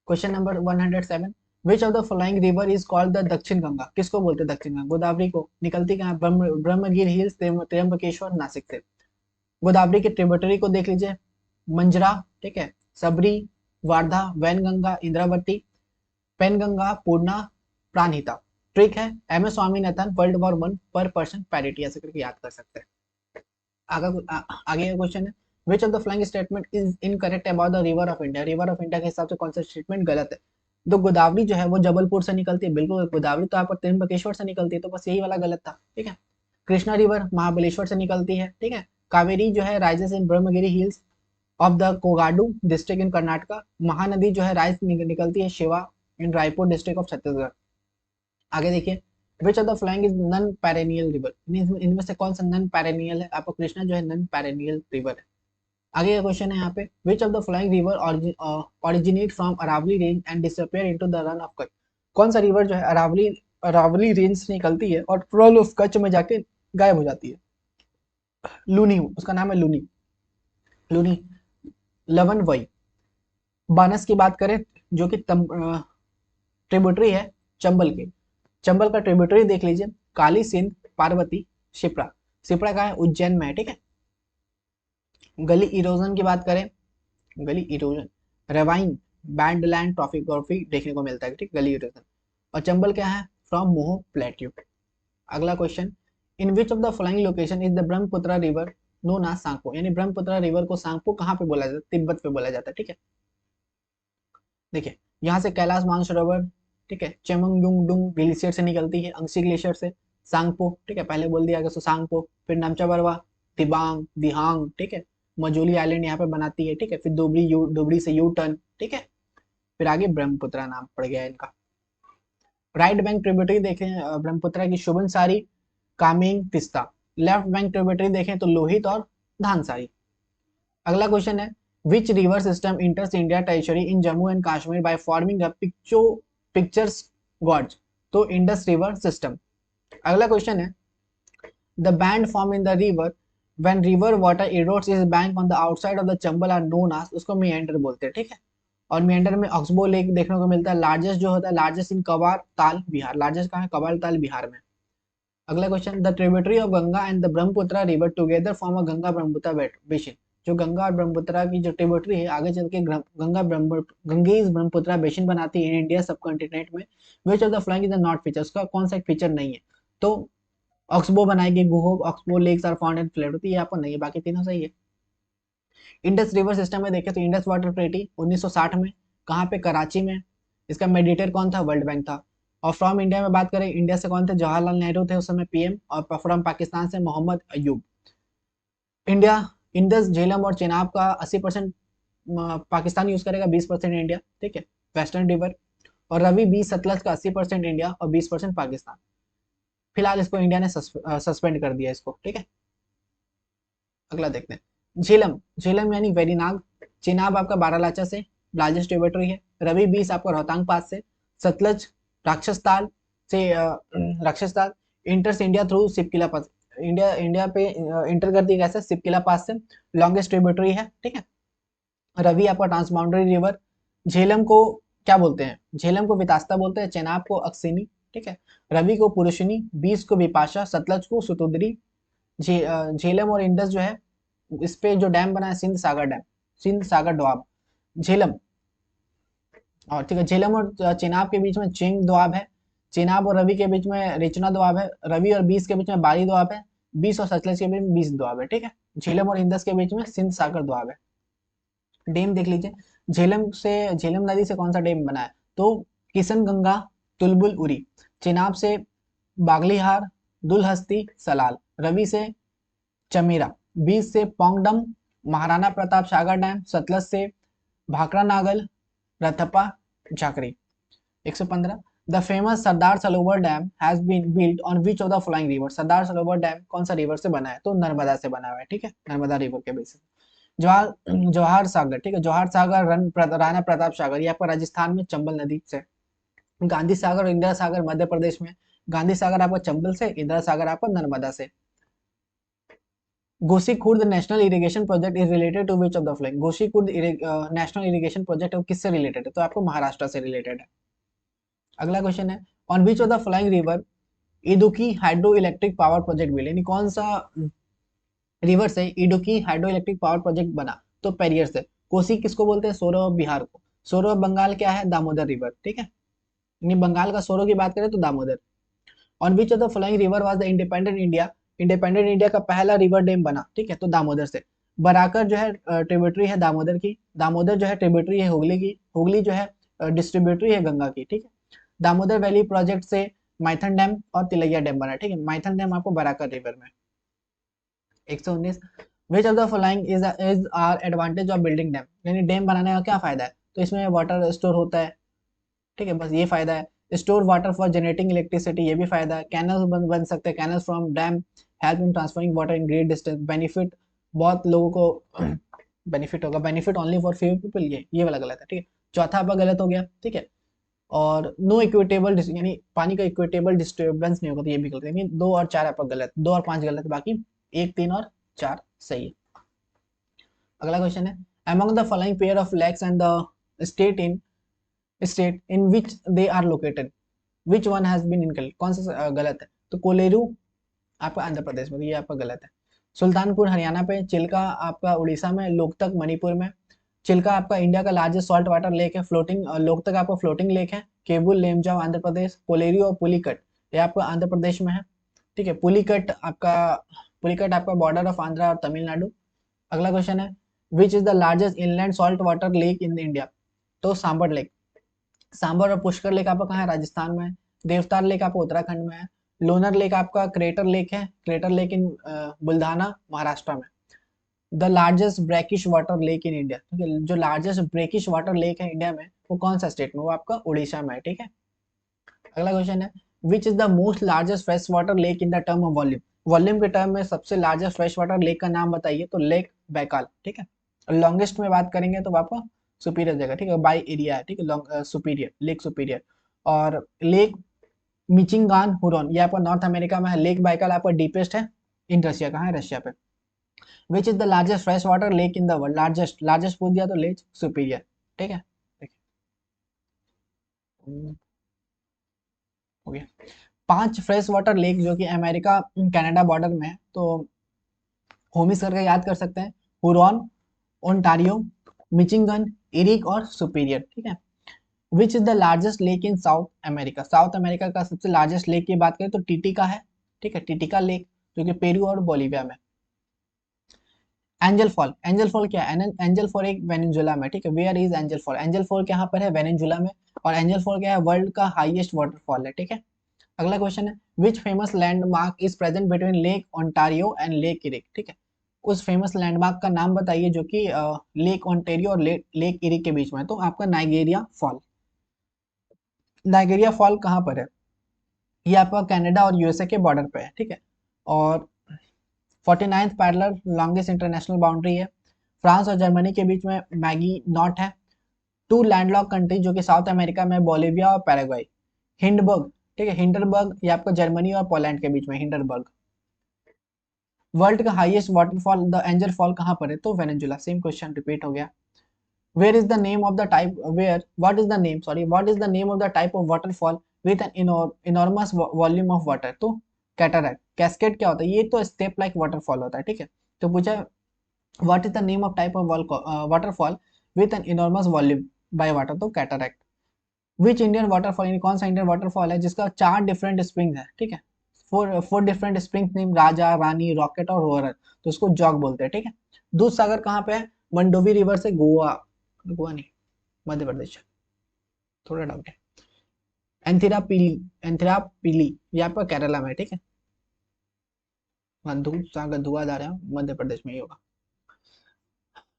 Question number 107, which of the following river is called the दक्षिण गंगा, किसको बोलते हैं दक्षिण गंगा, गोदावरी को। निकलती कहाँ, ब्रह्मगिर हिल्स, त्र्यंबकेश्वर, नासिक से। गोदावरी के ट्रिब्यूटरी को देख लीजिए, मंजरा, ठीक है, सबरी, वारधा, वैनगंगा, इंद्रावती, पेनगंगा, पूर्णा, प्राणहिता। ट्रिक है, M S Swaminathan World War I पर पर्सन पैरिटी, ऐसे करके याद कर सकते हैं। आगे का क्वेश्चन है, which of the following statement is incorrect about the river of India, river of India के हिसाब से कौन सा स्टेटमेंट गलत है। तो गोदावरी जो है वो जबलपुर से निकलती है, बिल्कुल, गोदावरी तो आपको त्र्यंबकेश्वर से निकलती है, तो बस यही वाला गलत था, ठीक है। कृष्णा रिवर महाबलेश्वर से निकलती है, ठीक है। कावेरी जो है rises in Brahmagiri hills of the Kodagu district in Karnataka. Mahanadi जो है राइज निकलती है Sihawa in Raipur district of Chhattisgarh. आगे देखिए, which of the following is non perennial river, इनमें से कौन सा नन पेरेनियल है, आपको कृष्णा जो है नन पेरेनियल रिवर है। आगे का क्वेश्चन है यहाँ पे, which of the flowing river originate from Aravalli range and disappear into the Rann of Kutch. कौन सा रिवर जो है अरावली रेंज से निकलती है और रन ऑफ कच्छ में जाके गायब हो जाती है। लूनी, उसका नाम है लूनी, लूनी। लवन वई। बानस की बात करें, जो कि ट्रिब्यूटरी है चंबल के, चंबल का ट्रिब्यूटरी देख लीजिए, काली, सिंध, पार्वती, शिप्रा। शिप्रा का है उज्जैन में, ठीक है। गली इरोजन की बात करें, गली इरोजन रेवाइन बैंडलैंड टॉपिग्राफी देखने को मिलता है, ठीक, गली इरोजन। और चंबल क्या है, फ्रॉम मोह प्लेट्यू। अगला question, in which of the following location is the Brahmaputra river known as Tsangpo, यानी ब्रह्मपुत्र रिवर को सांगपो कहाँ पे बोला जाता है, तिब्बत पे बोला जाता है, ठीक है। देखिए, यहाँ से कैलाश मानसरोवर, ठीक है, चेमंगडुंग ग्लेशियर से निकलती है, अंगसी ग्लेशियर से, सांगपो, ठीक है, पहले बोल दिया गया, सांगपो, फिर नामचा बरवा, दिबांग, दिहांग, ठीक है, मजोली आइलैंड यहाँ पे बनाती है, ठीक है, फिर डोबरी से यू टर्न, ठीक है, फिर आगे ब्रह्मपुत्र नाम पड़ गया इनका। राइट बैंक ट्रिब्यूटरी देखें ब्रह्मपुत्र की Subansiri, Kameng, Teesta. Left bank tributary देखें तो लोहित और धानसारी। अगला क्वेश्चन है which river system enters India territory in Jammu and Kashmir by forming a picturesque gorge. तो इंडस रिवर सिस्टम। अगला क्वेश्चन है the bend form in the river when river water erodes its bank on the outside of the channel are known as, उसको meander बोलते हैं, ठीक है। और मिएंडर में ऑक्सबो लेक देखने को मिलता है, लार्जेस्ट जो होता है, लार्जेस्ट इन कवार ताल बिहार। लार्जेस्ट कहाँ है? कवार ताल बिहार में। अगला question the tributary of Ganga and the Brahmaputra river together form a Ganga Brahmaputra basin. जो गंगा और ब्रह्मपुत्र की जो ट्रिब्यूटरी है आगे चल के गंगेज ब्रह्मपुत्र बेसिन बनाती है इंडिया सब कॉन्टिनेंट में। Which of the following is the not feature, उसका कौन सा एक फीचर नहीं है? तो ऑक्सबो बनाएगी, गुहो oxbow lakes are found in flood होती है, यहाँ पर नहीं है, बाकी तीनों सही है। इंडस रिवर सिस्टम में देखें तो इंडस वाटर ट्रीटी 1960 में, कहाँ पे? कराची में। इसका मेडिटेटर कौन था? वर्ल्ड बैंक था। और फ्रॉम इंडिया में बात करें, इंडिया से कौन थे? जवाहरलाल नेहरू थे उस समय पीएम, और फ्रॉम पाकिस्तान से मोहम्मद अयूब। इंडिया इंडस, झेलम और चेनाब का 80% पाकिस्तान यूज करेगा, 20% इंडिया, ठीक है, वेस्टर्न रिवर। और रवि 20 सतलज का 80% इंडिया और 20% पाकिस्तान। फिलहाल इसको इंडिया ने सस्पेंड कर दिया इसको, ठीक है। अगला देखते हैं झेलम। झेलम यानी वेरीनाग। चेनाब आपका बारालाचा से, लार्जेस्ट ट्रिब्यूटरी है। रवि 20 आपका रोहतांग पास से। सतलज राक्षसताल से, Rakshastal enters India through Shipki La pass. India India पे इंटर करती है कैसे? सिपकिला पास से, लॉन्गेस्ट ट्रिब्यूटरी है, ठीक है। रवि आपका ट्रांसबाउंडरी रिवर। झेलम को क्या बोलते हैं? झेलम को वितास्ता बोलते हैं, चेनाब को अक्सिनी, ठीक है। रवि को पुरुषिनी, 20 को विपाशा, सतलज को सुतुद्री। झेलम और इंडस जो है इस पे जो डैम बना है सिंध सागर डैम, सिंध सागर डोआब। झेलम, और ठीक है, झेलम और चेनाब के बीच में चिंग दोआब है। चेनाब और रवि के बीच में रेचना दोआब है। रवि और 20 के बीच में बारी दोआब है। 20 और सतलज के बीच में 20 दोआब है, ठीक है। झेलम और इंदस के बीच में सिंध सागर दोआब है। डैम देख लीजिए, झेलम नदी से कौन सा डैम बना है? तो किशन गंगा, तुलबुल उरी। चेनाब से बागलीहार, दुलहस्ती, सलाल। रवि से चमेरा। 20 से पोंगडम, महाराणा प्रताप सागर डैम। सतलज से Bhakra Nangal, Nathpa, Jhakri. 115 the famous Sardar Sarovar dam has been built on which of the flowing river. Sardar Sarovar dam कौन सा रिवर से बना है? तो नर्मदा से बना हुआ है, ठीक है, नर्मदा रिवर के बेसिस। जवाहर जवाहर सागर, ठीक है, जवाहर सागर राणा प्रताप सागर, ये आपका राजस्थान में चंबल नदी से। गांधी सागर और इंदिरा सागर मध्य प्रदेश में। गांधी सागर आपका चंबल से, इंदिरा सागर आपका नर्मदा से। Gosikhurd national irrigation project is related to which of the flowing. Gosikhurd national irrigation project किससे रिलेटेड है? तो आपको महाराष्ट्र से रिलेटेड है। अगला क्वेश्चन है on which of the flowing river Idukki hydro electric power project bill, यानी कौन सा रिवर से Idukki hydro electric power project बना? तो पेरियर से। कोसी किसको बोलते हैं? सोरो ऑफ बिहार को। सोरो ऑफ बंगाल क्या है? दामोदर रिवर, ठीक है, यानी बंगाल का सोरो की बात करें तो Damodar. On which of the following river was the independent India, independent India का पहला रिवर डैम बना, ठीक है, तो दामोदर से। बराकर जो है ट्रिब्यूटरी है दामोदर की। दामोदर जो है ट्रिब्यूटरी है हुगली की। हुगली जो है डिस्ट्रीब्यूटरी है गंगा की, ठीक है। दामोदर वैली प्रोजेक्ट से माइथन डैम और तिलैया डैम बना, ठीक है। माइथन डैम आपको बराकर रिवर में। 119 which of the following is are advantage of building dam, यानी डैम बनाने का क्या फायदा है? तो इसमें वाटर स्टोर होता है, ठीक है, बस ये फायदा है। Store water for generating electricity, ये भी फायदा है। कैनल बन सकते हैं, canal from dam help in transferring water in great distance. Benefit बहुत लोगों को बेनिफिट होगा, benefit only for few people, ये वाला गलत है, ठीक है। चौथा आपका गलत हो गया, ठीक है। और नो इक्विटेबल, यानी पानी का इक्विटेबल डिस्टर्बेंस नहीं होगा, तो ये भी गलत है, यानी 2 और 4 आपका गलत, 2 और 5 गलत, बाकी 1, 3 और 4 सही है। अगला क्वेश्चन है among the following pair of lakes and the state in which they are located, which one has been incorrect, कौन सा गलत है? तो कोलेरू आपका आंध्र प्रदेश में, तो ये आपका गलत है। सुल्तानपुर हरियाणा पे, चिल्का आपका उड़ीसा में, लोकतक मणिपुर में। चिल्का आपका इंडिया का लार्जेस्ट सॉल्ट वाटर लेक है, फ्लोटिंग। लोकतक आपका फ्लोटिंग लेक है। केबुल लेमजाव आंध्र प्रदेश। कोलेरी और पुलिकट ये आपका आंध्र प्रदेश में है, ठीक है। पुलिकट आपका बॉर्डर ऑफ आंध्र और तमिलनाडु। अगला क्वेश्चन है विच is the largest inland salt water lake in India, तो सांबर लेक। सांबर और पुष्कर लेक आपका कहाँ है? राजस्थान में है। देवतार लेक आपका उत्तराखंड में है। लोनर लेक आपका क्रेटर लेक है, क्रेटर लेक इन बुल्धाना महाराष्ट्र में। The largest brackish water lake in India, ठीक है, जो लार्जेस्ट ब्रेकिश वाटर लेक है इंडिया में वो कौन सा स्टेट में? वो आपका उड़ीसा में है, ठीक है। अगला क्वेश्चन है विच is the most largest fresh water lake in the term of volume, volume के टर्म में सबसे लार्जेस्ट फ्रेश वाटर लेक का नाम बताइए, तो लेक बैकाल, ठीक है। लॉन्गेस्ट में बात करेंगे तो आपको सुपीरियर जगह, ठीक है, बाय एरिया है, ठीक है, लॉन्ग सुपीरियर, लेक सुपीरियर। और लेक मिचिंगान हुरॉन ये आपका नॉर्थ अमेरिका में है, लेक बाइकल आपका डीपेस्ट है इन रशिया, कहाँ है, रशिया पे। विच is the largest fresh water lake in the world, largest largest पूछ दिया तो लेक सुपीरियर, ठीक है। हो गया 5 फ्रेश वाटर लेक जो कि अमेरिका कनाडा बॉर्डर में है, तो होमिस करके याद कर सकते हैं, हुरॉन, ओंटारियो, मिचिगन, इरिक और सुपीरियर, ठीक है। विच is the largest lake in south America, south America का सबसे लार्जेस्ट लेक की बात करें तो टीटिका है, ठीक है, टीटिका लेक जो कि पेरू और बोलिविया में। एंजल फॉल, एंजल फॉल क्या है, एंजल फॉल एक वेनेजुला में, ठीक है, where is Angel fall, Angel fall कहाँ पर है, वेनेजुला में। और एंजल फॉल क्या है, वर्ल्ड का हाईएस्ट वाटरफॉल है, ठीक है। अगला क्वेश्चन है which famous landmark is present between lake Ontario and lake Eric, ठीक है। उस फेमस लैंडमार्क का नाम बताइए जो कि लेक ओंटारियो और लेक इरिक के बीच में है, तो आपका नाइगेरिया फॉल। नाइगेरिया फॉल कहाँ पर है, ये आपका कनाडा और यूएसए के बॉर्डर पे है, ठीक है। और 49th parallel longest international boundary है। फ्रांस और जर्मनी के बीच में मैगी नॉट है। 2 लैंडलॉक कंट्री जो कि साउथ अमेरिका में बोलिविया और पैराग्वे। हिंडबर्ग, ठीक है, हिंडरबर्ग ये आपका जर्मनी और पोलैंड के बीच में हिंडरबर्ग। वर्ल्ड का highest waterfall the angel fall कहाँ पर है, तो वेनेजुला, सेम क्वेश्चन रिपीट हो गया। Where is the name of the type where what is the name sorry what is the name of the type of waterfall with an enormous volume of water, तो cataract, cascade क्या होता है, ये तो step like waterfall होता है, ठीक है। तो पूछा what is the name of type of waterfall with an enormous volume by water, तो कैटरैक्ट। विच इंडियन वाटरफॉल, कौन सा इंडियन वाटरफॉल है जिसका 4 डिफरेंट स्प्रिंग है, ठीक है, फोर डिफरेंट स्प्रिंग नेम, राजा, रानी, रॉकेट और रोअर, तो उसको जॉग बोलते हैं, ठीक है। दूध सागर कहाँ पे है, मंडोवी रिवर से गोवा, गोवा नहीं, मध्य प्रदेश, थोड़ा डाउट है। एंथिरापिली, एंथिरापिली ये आपका केरला में है, ठीक है। दूध सागर धुआंधार है, मध्य प्रदेश में ही होगा।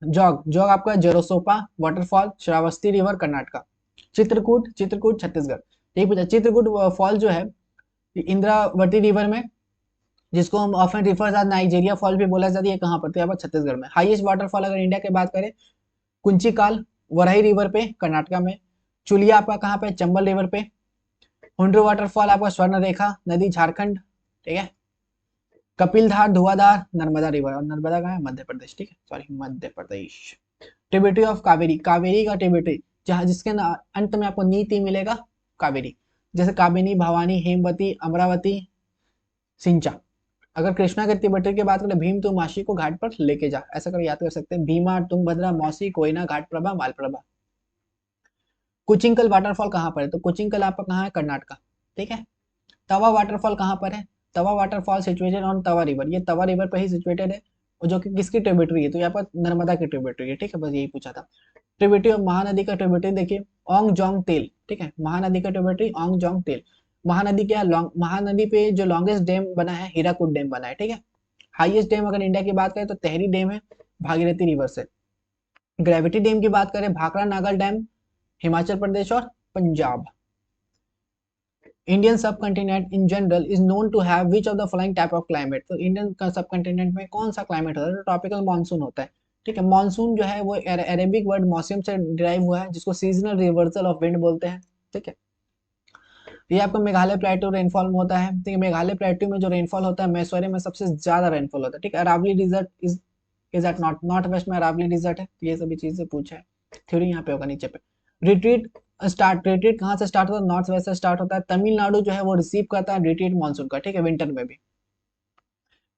जॉग, जॉग आपका जेरोसोपा वाटरफॉल श्रावस्ती रिवर कर्नाटका। चित्रकूट, चित्रकूट छत्तीसगढ़। ठीक पूछा, चित्रकूट फॉल जो है इंद्रावती रिवर में, जिसको हम often refers as Niagara fall भी बोला जाता है, ये कहाँ पर, तो यहाँ पर छत्तीसगढ़ में। हाईएस्ट वाटरफॉल अगर इंडिया की बात करें, कुंचिकाल वराई रिवर पे कर्नाटका में। चुलिया आपका कहाँ पे, चंबल रिवर पे। हुंड्रू वाटरफॉल आपका स्वर्ण रेखा नदी झारखंड, ठीक है। कपिलधार धुआंधार नर्मदा रिवर, और नर्मदा कहाँ है, मध्य प्रदेश, ठीक है, sorry Madhya Pradesh. Tributary of Kaveri, Kaveri का ट्रिब्यूटरी जहाँ जिसके अंत में आपको नीति मिलेगा कावेरी, जैसे काबिनी, भवानी, हेमवती, अमरावती, सिंचा। अगर कृष्णा के ट्रिब्यूटरी की बात करें, भीम तू मासी को घाट पर लेके जा, ऐसा कर याद कर सकते हैं, भीमा, तुंगभद्रा, मौसी, कोयना, घाट प्रभा, मालप्रभा। कुचिंकल वाटरफॉल कहाँ पर है, तो कुचिंकल आपका कहाँ है, कर्नाटका, ठीक है। तवा वाटरफॉल कहाँ पर है, Tawa waterfall situated on Tawa river, ये तवा रिवर पे ही सिचुएटेड है, और जो कि किसकी ट्रिब्यूटरी है, तो यहाँ पर नर्मदा की ट्रिब्यूटरी है, ठीक है, बस यही पूछा था। ट्रिब्यूटरी ऑफ महानदी का ट्रिब्यूटरी देखिए, ओंग जोंग तेल, ठीक है, महानदी का ट्रिब्यूटरी ओंग जोंग तेल। महानदी क्या, महानदी पे जो लॉन्गेस्ट डैम बना है, हीराकुद डैम बना है, ठीक है। हाईएस्ट डैम अगर इंडिया की बात करें तो तेहरी डैम है, भागीरथी रिवर से। ग्रेविटी डैम की बात करें, भाखड़ा नागल डैम, हिमाचल प्रदेश और Punjab. Indian subcontinent in general is known to have which of the following type of climate, तो इंडियन का सब कंटिनेंट में कौन सा क्लाइमेट होता है, तो ट्रॉपिकल मानसून होता है, ठीक है। मानसून जो है वो अरेबिक वर्ड मौसम से डिराइव हुआ है, जिसको सीजनल रिवर्सल ऑफ विंड बोलते हैं, ठीक है। ये आपका मेघालय प्लेटू रेनफॉल में होता है, ठीक है। मेघालय प्लेटू में जो रेनफॉल होता है, मैसोरे में सबसे ज्यादा रेनफॉल होता है, ठीक है। Aravalli desert is at north west में अरावली डिजर्ट है, तो ये सभी चीजें पूछा है, थ्योरी यहाँ पे होगा नीचे पे। रिट्रीट रिट्रीट कहाँ से स्टार्ट होता है, नॉर्थ वेस्ट से स्टार्ट होता है। तमिलनाडु जो है वो रिसीव करता है रिट्रीट मानसून का, ठीक है, विंटर में भी।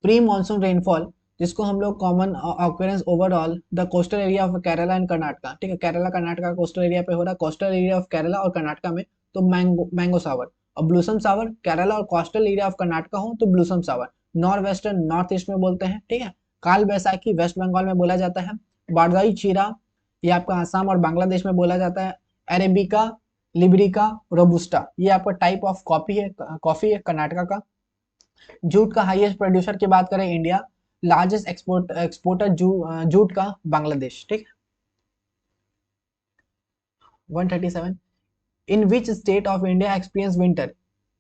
प्री मानसून रेनफॉल जिसको हम लोग common occurrence overall the coastal area of Kerala and Karnataka, ठीक है, केरला कर्नाटका कोस्टल एरिया पे हो रहा है, कोस्टल एरिया ऑफ केरला और कर्नाटका में तो मैंगो सावर, और ब्लूसम सावर केरला और कोस्टल एरिया ऑफ कर्नाटका हो तो ब्लूसम सावर। नॉर्थ वेस्टर्न नॉर्थ ईस्ट में बोलते हैं, ठीक है। काल बैसाखी वेस्ट बंगाल में बोला जाता है। बारदाई चीरा ये आपका आसाम और बांग्लादेश में बोला जाता है। अरेबिका, लिब्रिका, रोबुस्टा ये आपका टाइप ऑफ कॉफी है कर्नाटका का। जूट का हाईएस्ट प्रोड्यूसर की बात करें इंडिया, लार्जेस्ट एक्सपोर्टर जूट का बांग्लादेश, ठीक है। 137 in which state of India experience winter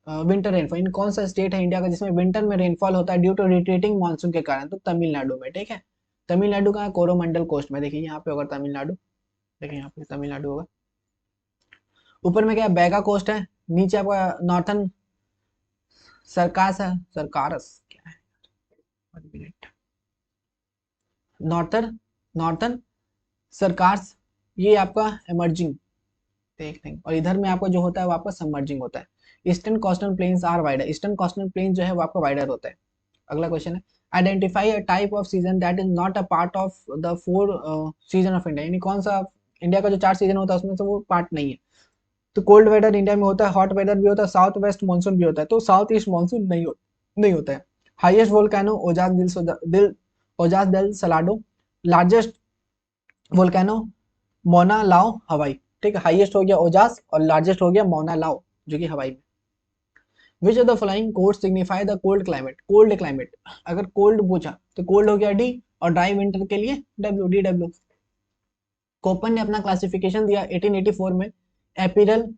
winter rainfall, इन कौन सा स्टेट है इंडिया का जिसमें विंटर में रेनफॉल होता है ड्यू टू रिट्रीटिंग मानसून के कारण? तो तमिलनाडु में, ठीक है। तमिलनाडु का कोरोमंडल कोस्ट में, देखिए यहाँ पे होगा तमिलनाडु, देखिए यहाँ पे तमिलनाडु होगा। ऊपर में क्या बैगा कोस्ट है, नीचे आपका नॉर्थन सरकास है, सरकारस क्या है, नॉर्थन नॉर्थन सरकार्स, ये आपका इमर्जिंग देख लेंगे। और इधर में आपका जो होता है वो आपका सबमर्जिंग होता है। Eastern coastal plains are wider, eastern coastal plain जो है वो आपका वाइडर होता है। अगला क्वेश्चन है, identify a type off season that is not a part of the 4 season of India, यानी कौन सा इंडिया का जो 4 सीजन होता है उसमें से वो पार्ट नहीं है। तो कोल्ड वेदर इंडिया में होता है, हॉट वेदर भी होता है, साउथ वेस्ट मानसून भी होता है, तो साउथ ईस्ट मानसून नहीं होता है। Highest volcano Ojos del Salado, largest volcano Mauna Loa Hawaii, ठीक है। हाईएस्ट हो गया ओजास और लार्जेस्ट हो गया मोना लाओ जो कि हवाई में। Which of the following code signify the cold climate, cold climate, अगर कोल्ड पूछा तो कोल्ड हो गया डी, और ड्राई विंटर के लिए डब्ल्यू, डी डब्ल्यू। कोपन ने अपना क्लासिफिकेशन दिया 1884 में, एपिरल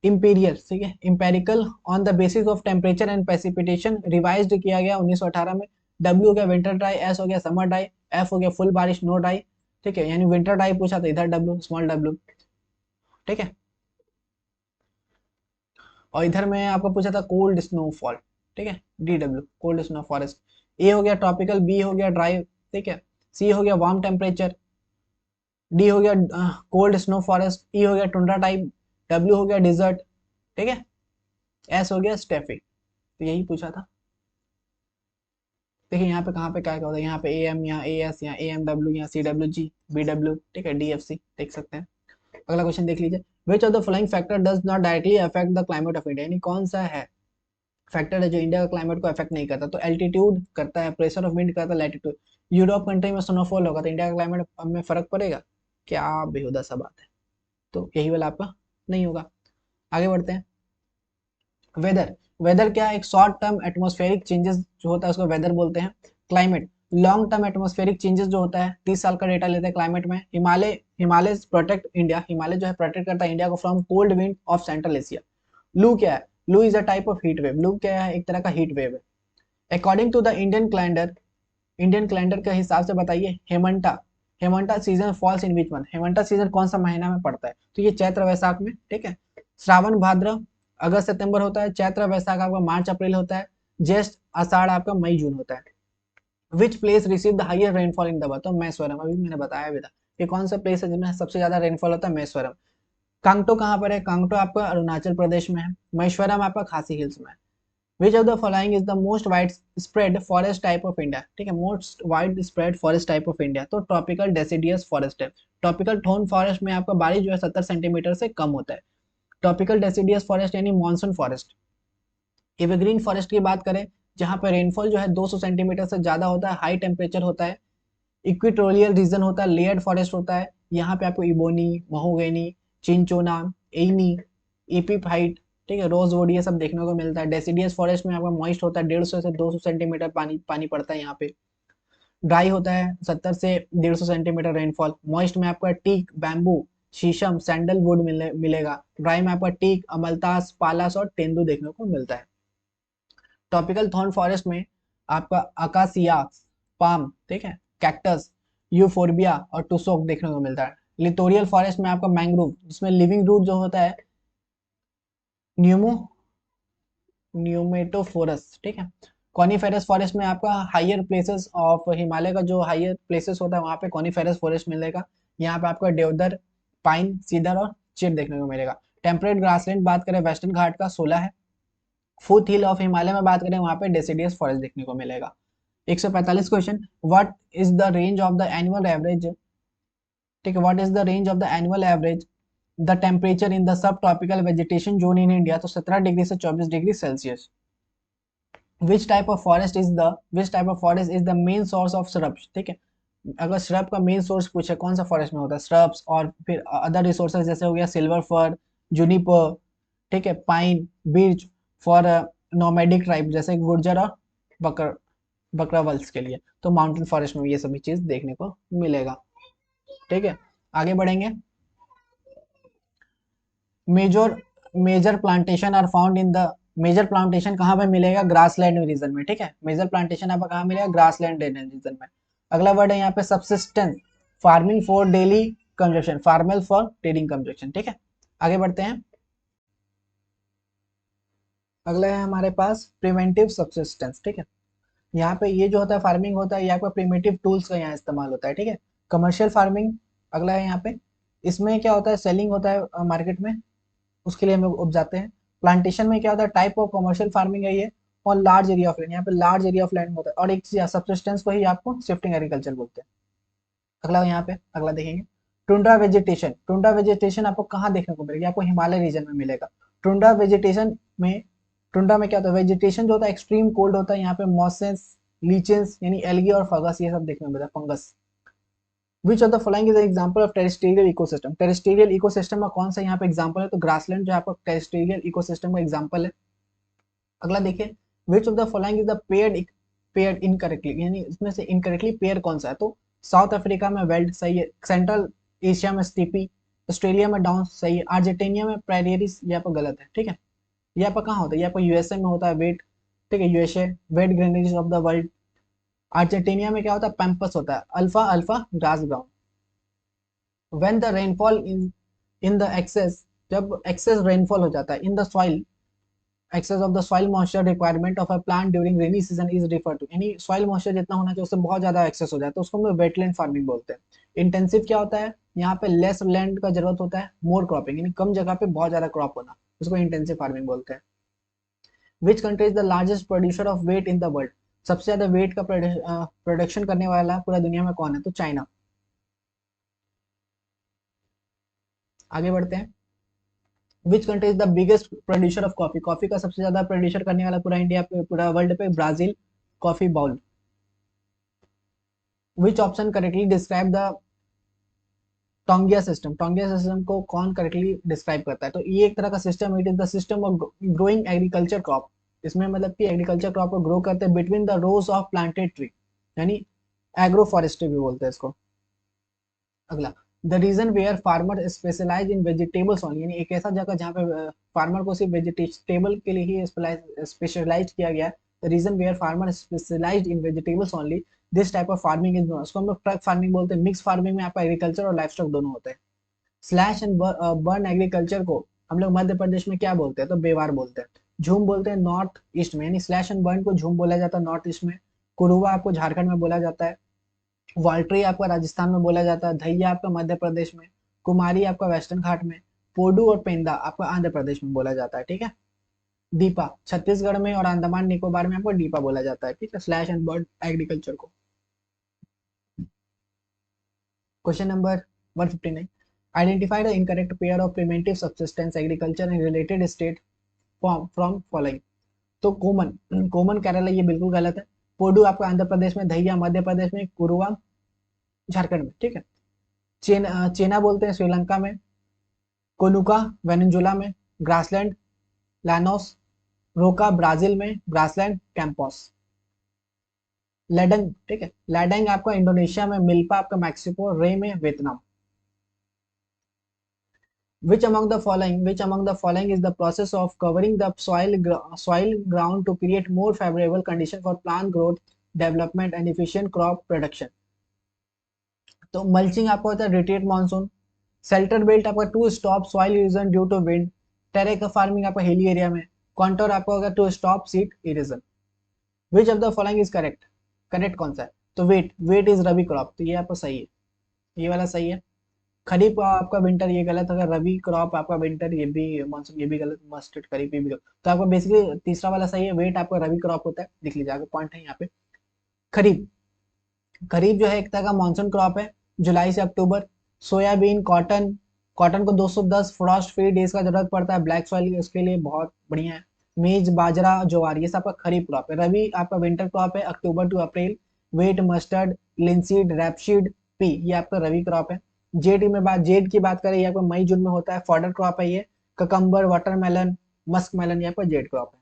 इंपीरियल, ठीक है, empirical on the basis of temperature and precipitation, revised किया गया 1918 में। डब्ल्यू हो गया विंटर ड्राई, एस हो गया समर ड्राई, एफ हो गया फुल बारिश नो ड्राई, ठीक है, यानी विंटर ड्राई पूछा तो इधर डब्ल्यू, स्मॉल डब्ल्यू, ठीक है। और इधर में आपको पूछा था कोल्ड स्नोफॉल, ठीक है, D W cold snow forest. A हो गया ट्रॉपिकल, बी हो गया ड्राई, ठीक है, सी हो गया वार्म टेम्परेचर, डी हो गया कोल्ड स्नो फॉरेस्ट, ई हो गया टुंड्रा टाइप, डब्ल्यू हो गया डिजर्ट, ठीक है, एस हो गया स्टेफिक। तो यही पूछा था। देखिए यहाँ पे कहाँ पे क्या क्या होता है, यहाँ पे ए एम, यहाँ ए एस, यहाँ ए एम डब्ल्यू, यहाँ C W G, B W, ठीक है, डी एफ सी देख सकते हैं। अगला क्वेश्चन देख लीजिए, विच of the following factor does not directly affect the climate of India, यानी कौन सा है फैक्टर है जो इंडिया का क्लाइमेट को अफेक्ट नहीं करता? तो एल्टीट्यूड करता है, प्रेशर ऑफ विंड करता है, लैटिट्यूड। यूरोप कंट्री में स्नोफॉल होगा तो इंडिया का क्लाइमेट में फर्क पड़ेगा क्या? बेहुदा सा बात है, तो यही वाला आपका नहीं होगा। आगे बढ़ते हैं, वेदर, वेदर क्या है? एक शॉर्ट टर्म एटमॉस्फेरिक चेंजेस जो होता है उसको वेदर बोलते हैं। Climate, long term atmospheric changes जो होता है 30 साल का डेटा लेते हैं क्लाइमेट में। हिमालय, हिमालय प्रोटेक्ट इंडिया, हिमालय जो है प्रोटेक्ट करता है इंडिया को from cold wind of central Asia. लू क्या है? Loo is a type of heat wave, लू क्या है? एक तरह का हीट वेव है। According to the Indian calendar, Indian calendar के हिसाब से बताइए, Hemanta, Hemanta season falls in which month, Hemanta season कौन सा महीना में पड़ता है? तो ये चैत्र वैशाख में, ठीक है। श्रावण भाद्र अगस्त सितंबर होता है, चैत्र वैशाख आपका मार्च अप्रैल होता है, ज्येष्ठ आषाढ़ आपका मई जून होता है। Which place receive the highest rainfall in the world? तो मैसूरम, अभी मैंने बताया भी था कि कौन सा प्लेस है जिसमें सबसे ज्यादा रेनफॉल होता है, मैसूरम। कांगटो कहाँ पर है? कांगटो आपका अरुणाचल प्रदेश में है। मैसूरम आपका खासी हिल्स में है। Which of the following is the most wide spread forest type of India, ठीक है, most wide spread forest type of India, तो ट्रॉपिकल डेसिडियस फॉरेस्ट है। ट्रॉपिकल थॉर्न फॉरेस्ट में आपका बारिश जो है 70 सेंटीमीटर से कम होता है। ट्रॉपिकल डेसिडियस फॉरेस्ट यानी मानसून फॉरेस्ट। एवरग्रीन फॉरेस्ट की बात करें, जहां पर रेनफॉल जो है 200 सेंटीमीटर से ज्यादा होता है, हाई टेम्परेचर होता है, इक्वेटोरियल रीजन होता है, लेयर्ड फॉरेस्ट होता है, यहाँ पे आपको ebony, mahogany, cinchona, any, epiphyte, ठीक है, रोजवुड, ये सब देखने को मिलता है। डेसिडियस फॉरेस्ट में आपका मॉइस्ट होता है, 150 से 200 सेंटीमीटर पानी पानी पड़ता है यहाँ पे। ड्राई होता है 70 से 150 सेंटीमीटर रेनफॉल। मॉइस्ट में आपका टीक, बैम्बू, शीशम, सैंडलवुड मिलेगा। ड्राई में आपका टीक, अमलतास, पालास और तेंदू देखने को मिलता है। ट्रॉपिकल थॉर्न फॉरेस्ट में आपका अकासिया, पाम, ठीक है, कैक्टस, यूफोर्बिया और टुसोक देखने को मिलता है। लिटोरियल फॉरेस्ट में आपका मैंग्रोव, जिसमें लिविंग रूट जो होता है न्यूमो न्यूमेटोफोरस, ठीक है। कॉनिफेरस फॉरेस्ट में आपका हायर प्लेसेस ऑफ हिमालय का जो हायर प्लेसेस होता है वहां पे कॉनिफेरस फॉरेस्ट मिलेगा। यहाँ पे आपका देवदार, पाइन, सीडर और चीड़ देखने को मिलेगा। टेम्परेट ग्रासलैंड बात करें वेस्टर्न घाट का 16 है। फुट हिल ऑफ हिमालय में बात करें वहां पे डेसिडियस फॉरेस्ट देखने को मिलेगा। 145 question, what is the range of the annual average, ठीक है, what is the range of the annual average the temperature in the sub tropical vegetation zone in India? तो 17 डिग्री से 24 degree Celsius. Which type of forest is the, which type of forest is the main source of shrubs, ठीक है, अगर shrub का main source पूछे कौन सा forest में होता है, श्रब्स और फिर अदर रिसोर्सेज जैसे हो गया सिल्वर फर, जूनिपर, ठीक है, pine, beach for nomadic tribe जैसे गुर्जर और बकर बकरावल्स के लिए। तो माउंटेन फॉरेस्ट में ये सभी चीज देखने को मिलेगा, ठीक है। आगे बढ़ेंगे, major major plantation are found in the major plantation कहाँ पे मिलेगा? ग्रासलैंड रीजन में, ठीक है। मेजर प्लांटेशन आपको कहाँ मिलेगा? ग्रासलैंड रीजन में। अगला वर्ड है यहाँ पे subsistence, farming for daily consumption, formal for trading consumption, ठीक है। आगे बढ़ते हैं। अगला है हमारे पास प्रिवेंटिव सब्सिस्टेंस, ठीक है। यहाँ पे ये जो होता है फार्मिंग होता है, ये आपका प्रिमिटिव टूल्स का यहाँ इस्तेमाल होता है, ठीक है। कमर्शियल फार्मिंग अगला है यहाँ पे। इसमें क्या होता है? सेलिंग होता है मार्केट में, उसके लिए हम लोग उपजाते हैं। प्लांटेशन में क्या होता है? टाइप ऑफ कमर्शियल फार्मिंग है ये। और लार्ज एरिया ऑफ लैंड, यहाँ पे लार्ज एरिया ऑफ लैंड होता है। और एक चीज सब्सिस्टेंस को ही आपको शिफ्टिंग एग्रीकल्चर बोलते हैं। अगला यहाँ पे अगला देखेंगे, टुंड्रा वेजिटेशन। टुंड्रा वेजिटेशन आपको कहाँ देखने को मिलेगा? आपको हिमालय रीजन में मिलेगा। टुंड्रा वेजिटेशन में, टुंड्रा में क्या होता है? वेजिटेशन जो होता है एक्सट्रीम कोल्ड होता है। यहाँ पे मॉसेस, लीचेंस यानी एल्गी और फंगस, ये सब देखने को मिलता है, fungus. Which of the following is example of terrestrial ecosystem? Terrestrial ecosystem का कौन सा यहाँ पे एग्जांपल है? तो ग्रासलैंड जो है आपका टेरेस्ट्रियल इकोसिस्टम का एग्जांपल है। अगला देखिए, which of the following is the paired incorrectly, यानी इसमें से इनकरेक्टली पेयर कौन सा है? तो साउथ अफ्रीका में वेल्ड सही है, सेंट्रल एशिया में स्टीपी, ऑस्ट्रेलिया में डाउन सही है, अर्जेंटीना में प्रेरियरिस, ये आपका गलत है, ठीक है। ये आपका कहाँ होता है? ये आपका यूएसए में होता है वेट, ठीक है, USA wheat granaries of the world. Argentina में क्या होता है? पैम्पस होता है, अल्फा अल्फा grass ground. When the rainfall in the excess, जब एक्सेस रेनफॉल हो जाता है in the soil, excess of the soil moisture requirement of a plant during rainy season is referred to, यानी soil moisture जितना होना चाहिए उससे बहुत ज्यादा एक्सेस हो जाता है तो उसको हम लोग वेटलैंड फार्मिंग बोलते हैं। इंटेंसिव क्या होता है? यहाँ पे लेस लैंड का जरूरत होता है, मोर क्रॉपिंग यानी कम जगह पे बहुत ज्यादा क्रॉप होना, उसको इंटेंसिव फार्मिंग बोलते हैं। Which country is the largest producer of wheat in the world? सबसे ज्यादा वेट का प्रोडक्शन करने वाला पूरा दुनिया में कौन है? तो चाइना। आगे बढ़ते हैं। Which country is the biggest producer of coffee? Coffee का सबसे ज्यादा प्रोड्यूसर करने वाला पूरा इंडिया पे, पूरा वर्ल्ड पे Brazil, coffee bowl. Which option correctly describe the taungya system? Taungya system को कौन करेक्टली डिस्क्राइब करता है? तो ये एक तरह का system, it is the system of growing agriculture crop. इसमें मतलब कि एग्रीकल्चर क्रॉप को ग्रो करते हैं between the rows of planted tree, यानी एग्रो फॉरेस्ट्री भी बोलते हैं इसको। अगला, the region where farmer specialize in vegetables only, यानी एक ऐसा जगह जहाँ पे फार्मर को सिर्फ वेजिटेबल के लिए ही स्पेशलाइज किया गया है। The region where farmer specialize in vegetables only, this type of farming is known, उसको हम लोग ट्रक फार्मिंग बोलते हैं। मिक्स फार्मिंग में आपका एग्रीकल्चर और लाइफ स्टॉक दोनों होते हैं। स्लैश एंड बर्न एग्रीकल्चर को हम लोग मध्य प्रदेश में क्या बोलते हैं? तो बेवार बोलते हैं। झूम बोलते हैं नॉर्थ ईस्ट में, यानी स्लैश एंड बर्न को झूम बोला जाता है नॉर्थ ईस्ट में। कुरुआ आपको झारखंड में बोला जाता है। वाल्ट्री आपका राजस्थान में बोला जाता है। धैया आपका मध्य प्रदेश में। कुमारी आपका वेस्टर्न घाट में। पोडू और पेंदा आपका आंध्र प्रदेश में बोला जाता है, ठीक है। दीपा छत्तीसगढ़ में और अंडमान निकोबार में आपको डीपा बोला जाता है, ठीक है। स्लैश एंड बर्ड एग्रीकल्चर को। Question number 159, identify the incorrect pair of preventive subsistence agriculture in related state from following. तो कोमन, कोमन केरला ये बिल्कुल गलत है। पोडू आपका आंध्र प्रदेश में, धैया मध्य प्रदेश में, कुरुआ झारखंड में, ठीक है। चेना बोलते हैं श्रीलंका में। कोनुका वेनेजुला में। ग्रासलैंड लैनोस। रोका ब्राजील में। Grassland Campos. लेडंग, ठीक है, लेडंग आपका इंडोनेशिया में। मिल्पा आपका मैक्सिको। रे में Vietnam. which among the following is the process of covering the soil ground to create more favorable condition for plant growth, development and efficient crop production? तो mulching आपका होता है रिट्रीट मानसून। शेल्टर बेल्ट आपका to stop soil erosion due to wind. Terrace farming आपका hilly area में। Contour आपका होगा to stop seed erosion. Which of the following is correct? Correct कौन सा है? तो wheat, wheat is rabi crop, तो ये आपका सही है, ये वाला सही है। खरीफ आपका विंटर, ये गलत। अगर रबी क्रॉप आपका विंटर, ये भी मानसून, ये भी गलत। मस्टर्ड खरीफ ये भी गलत। तो आपका बेसिकली तीसरा वाला सही है, वेट आपका रबी क्रॉप होता है, लिख लीजिए, आगे पॉइंट है यहाँ पे। खरीफ, खरीफ जो है एक तरह का मानसून क्रॉप है, जुलाई से अक्टूबर। सोयाबीन, कॉटन, कॉटन को 210 फ्रॉस्ट फ्री डेज का जरूरत पड़ता है, ब्लैक सॉइल उसके लिए बहुत बढ़िया है। मेज, बाजरा, ज्वार, ये सब आपका खरीफ क्रॉप है। रबी आपका विंटर क्रॉप है, October to April. Wheat, mustard, linseed, rapeseed, pea, ये आपका रबी क्रॉप है। जेड की बात करें, ये आपको मई जून में होता है, फॉडर क्रॉप है ये। ककम्बर, वाटरमेलन, मस्क मेलन, ये आपका जेड क्रॉप है।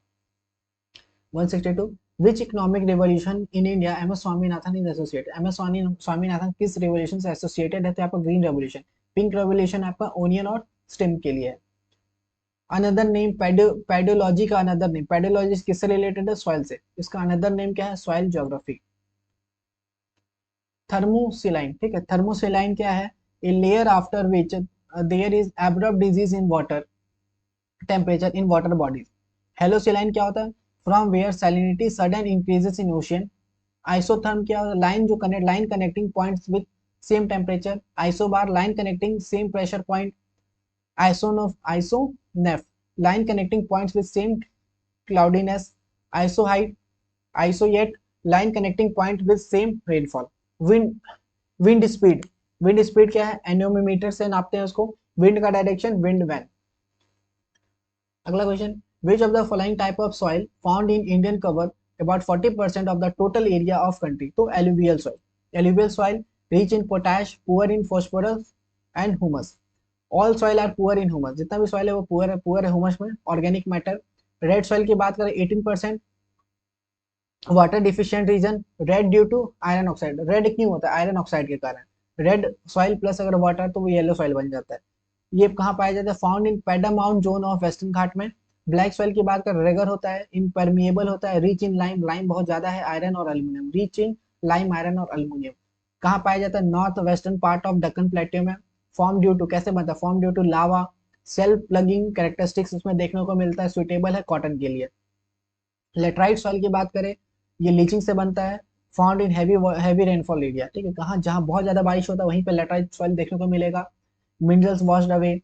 162, which economic revolution in India MS Swaminathan is associated? MS Swaminathan किस revolution से associated है? तो आपका ग्रीन रेवोल्यूशन। पिंक रेवोल्यूशन आपका ओनियन और स्टेम के लिए है। अनदर नेम पेडोलॉजी का अनदर नेम, पेडोलॉजी किससे रिलेटेड है? सॉइल से। इसका अनदर नेम क्या है? Soil geography. थर्मोसिलाइन, ठीक है, थर्मोसिलाइन क्या है? A layer after which there is abrupt decrease in water temperature in water bodies. Halocline क्या होता है? From where salinity sudden increases in ocean. Isotherm क्या होता है? लाइन जो connect, line connecting points with same temperature. Isobar line connecting same pressure point. Isoneph line connecting points with same cloudiness. Isohyet isohyet line connecting point with same rainfall. Wind wind speed, wind speed क्या है? Nanometre से नापते हैं उसको। Wind का direction wind vane. अगला question, which of the following type of soil found in Indian cover about 40% of the total area of country? तो alluvial soil. Alluvial soil rich in potash, poor in phosphorus and humus. All soil are poor in humus, जितना भी soil है वो poor है humus में, organic matter. Red soil की बात करें 18%। Water deficient region, red due to iron oxide. Red क्यों होता है? आयरन ऑक्साइड के कारण। रेड सॉइल प्लस अगर वाटर तो वो येलो सॉइल बन जाता है। ये कहाँ पाया जाता है? Found in piedmont zone of western Ghat में। ब्लैक सॉइल की बात कर, रेगर होता है, इम्परमिएबल होता है, रिच इन लाइम, लाइम बहुत ज्यादा है, आयरन और aluminium, rich in lime, iron और अल्यूमिनियम। कहाँ पाया जाता है? North western part of Deccan plateau में। फॉर्म ड्यू टू, कैसे बनता है? Form due to lava. Self ploughing characteristics उसमें देखने को मिलता है, सुइटेबल है कॉटन के लिए। लेटराइट सॉइल की बात करें, ये लीचिंग से बनता है। Found in heavy rainfall area, ठीक है, कहाँ जहाँ बहुत ज्यादा बारिश होता है वहीं पे लेटराइट सॉइल देखने को मिलेगा। मिनरल्स वॉश्ड अवे,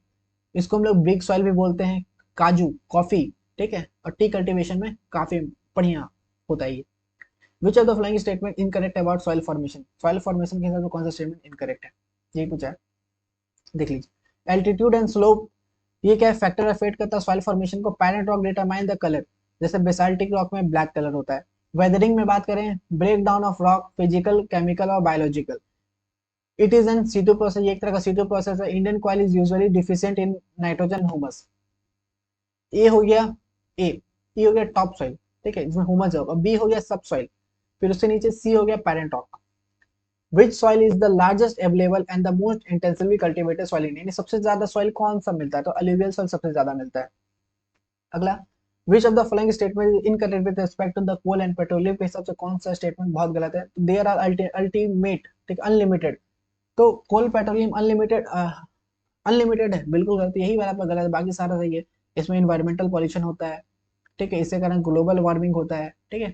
इसको हम लोग ब्रिक सॉइल भी बोलते हैं। काजू, कॉफी, ठीक है, और टी कल्टीवेशन में काफी बढ़िया होता है ये। विच of the following statement incorrect about soil formation? Soil formation के हिसाब से कौन सा स्टेटमेंट इनकरेक्ट है? यही पूछा है, देख लीजिए। एल्टीट्यूड एंड स्लोप, ये क्या है? फैक्टर अफेक्ट करता है सॉइल फॉर्मेशन को। Parent rock determine the colour, जैसे बेसाल्टिक रॉक में ब्लैक कलर होता है। वेदरिंग में बात करें, break down of rock, physical, chemical और biological. It is in situ process, एक तरह का सीटू प्रोसेस है। Indian soil is usually deficient in nitrogen humus. A हो गया, ए ए हो गया टॉप सॉइल, ठीक है, इसमें ह्यूमस होगा। बी हो गया सब सॉइल, फिर उससे नीचे सी हो गया parent rock. Which soil is the largest available and the most intensively cultivated soil in India? सबसे ज्यादा सॉइल कौन सा मिलता है? तो अलुवियल सॉइल सबसे ज्यादा मिलता है। अगला, which of the following statement incorrect with respect to the coal and petroleum? के हिसाब से कौन सा स्टेटमेंट बहुत गलत है? देयर आर अल्टीमेट, ठीक, अनलिमिटेड। तो कोल पेट्रोलियम अनलिमिटेड, अनलिमिटेड है, बिल्कुल गलत, यही वाला पर गलत है, बाकी सारा सही है। इसमें इन्वायरमेंटल पॉल्यूशन होता है, ठीक है, इससे कारण ग्लोबल वार्मिंग होता है, ठीक है,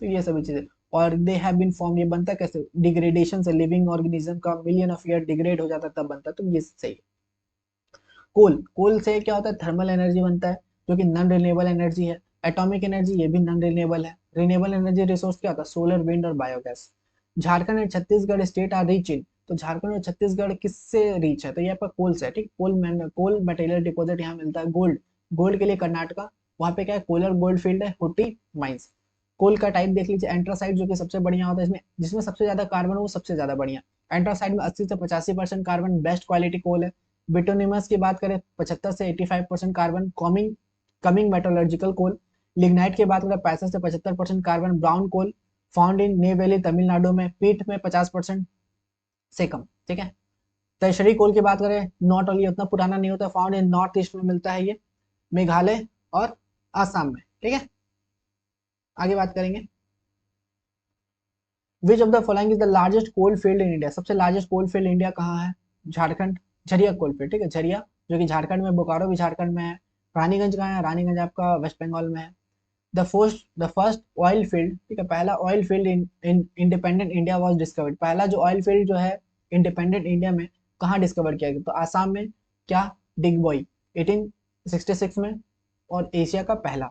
तो ये सभी चीजें। और दे हैव बीन फॉर्म, ये बनता है कैसे? डिग्रेडेशन से, लिविंग ऑर्गेनिज्म का मिलियन ऑफ ईयर डिग्रेड हो जाता है तब बनता है, तो ये सही है। कोल, कोल से क्या होता है? थर्मल एनर्जी बनता है, जो कि नॉन रिन्यूएबल एनर्जी है। एटॉमिक एनर्जी, ये भी नॉन रिन्यूएबल है। रिन्यूएबल एनर्जी रिसोर्स क्या होता है? सोलर, विंड और biogas. Jharkhand and Chhattisgarh state are rich in, तो झारखंड और छत्तीसगढ़ किससे रिच है? तो ये आपका कोल से है, ठीक, कोल मटेरियल डिपॉजिट यहाँ मिलता है। गोल्ड, गोल्ड के लिए कर्नाटका, वहाँ पे क्या है? कोलर गोल्ड फील्ड है, हुट्टी माइंस। कोल का टाइप देख लीजिए, एंट्रासाइड जो कि सबसे बढ़िया होता है इसमें, जिसमें सबसे ज्यादा कार्बन वो सबसे ज्यादा बढ़िया। एंट्रासाइड में 80 से 85% कार्बन, बेस्ट क्वालिटी कोल है। बिटोनिमस की बात करें 75 से 85% carbon, coming coming metallurgical coal. Lignite की बात करें 65 से 75% carbon, brown coal, found in Neyveli Tamil Nadu में, पीट में 50% से कम, ठीक है। टर्शरी कोल की बात करें, नॉट ओनली उतना पुराना नहीं होता, फाउंड इन नॉर्थ ईस्ट में मिलता है ये, मेघालय और आसाम में, ठीक है। आगे बात करेंगे, which of the following is the largest coal field in India? सबसे लार्जेस्ट कोल फील्ड इंडिया कहाँ है? झारखंड, झरिया कोल फील्ड, ठीक है, झरिया, जो कि झारखंड में, बोकारो भी झारखंड में है। रानीगंज कहाँ है? रानीगंज आपका वेस्ट बंगाल में है। द फर्स्ट ऑयल फील्ड, ठीक है, पहला oil field in independent India was discovered. पहला जो ऑयल फील्ड जो है इंडिपेंडेंट इंडिया में कहाँ डिस्कवर किया गया? तो आसाम में, क्या? डिगबोई, 1866 में। और एशिया का पहला।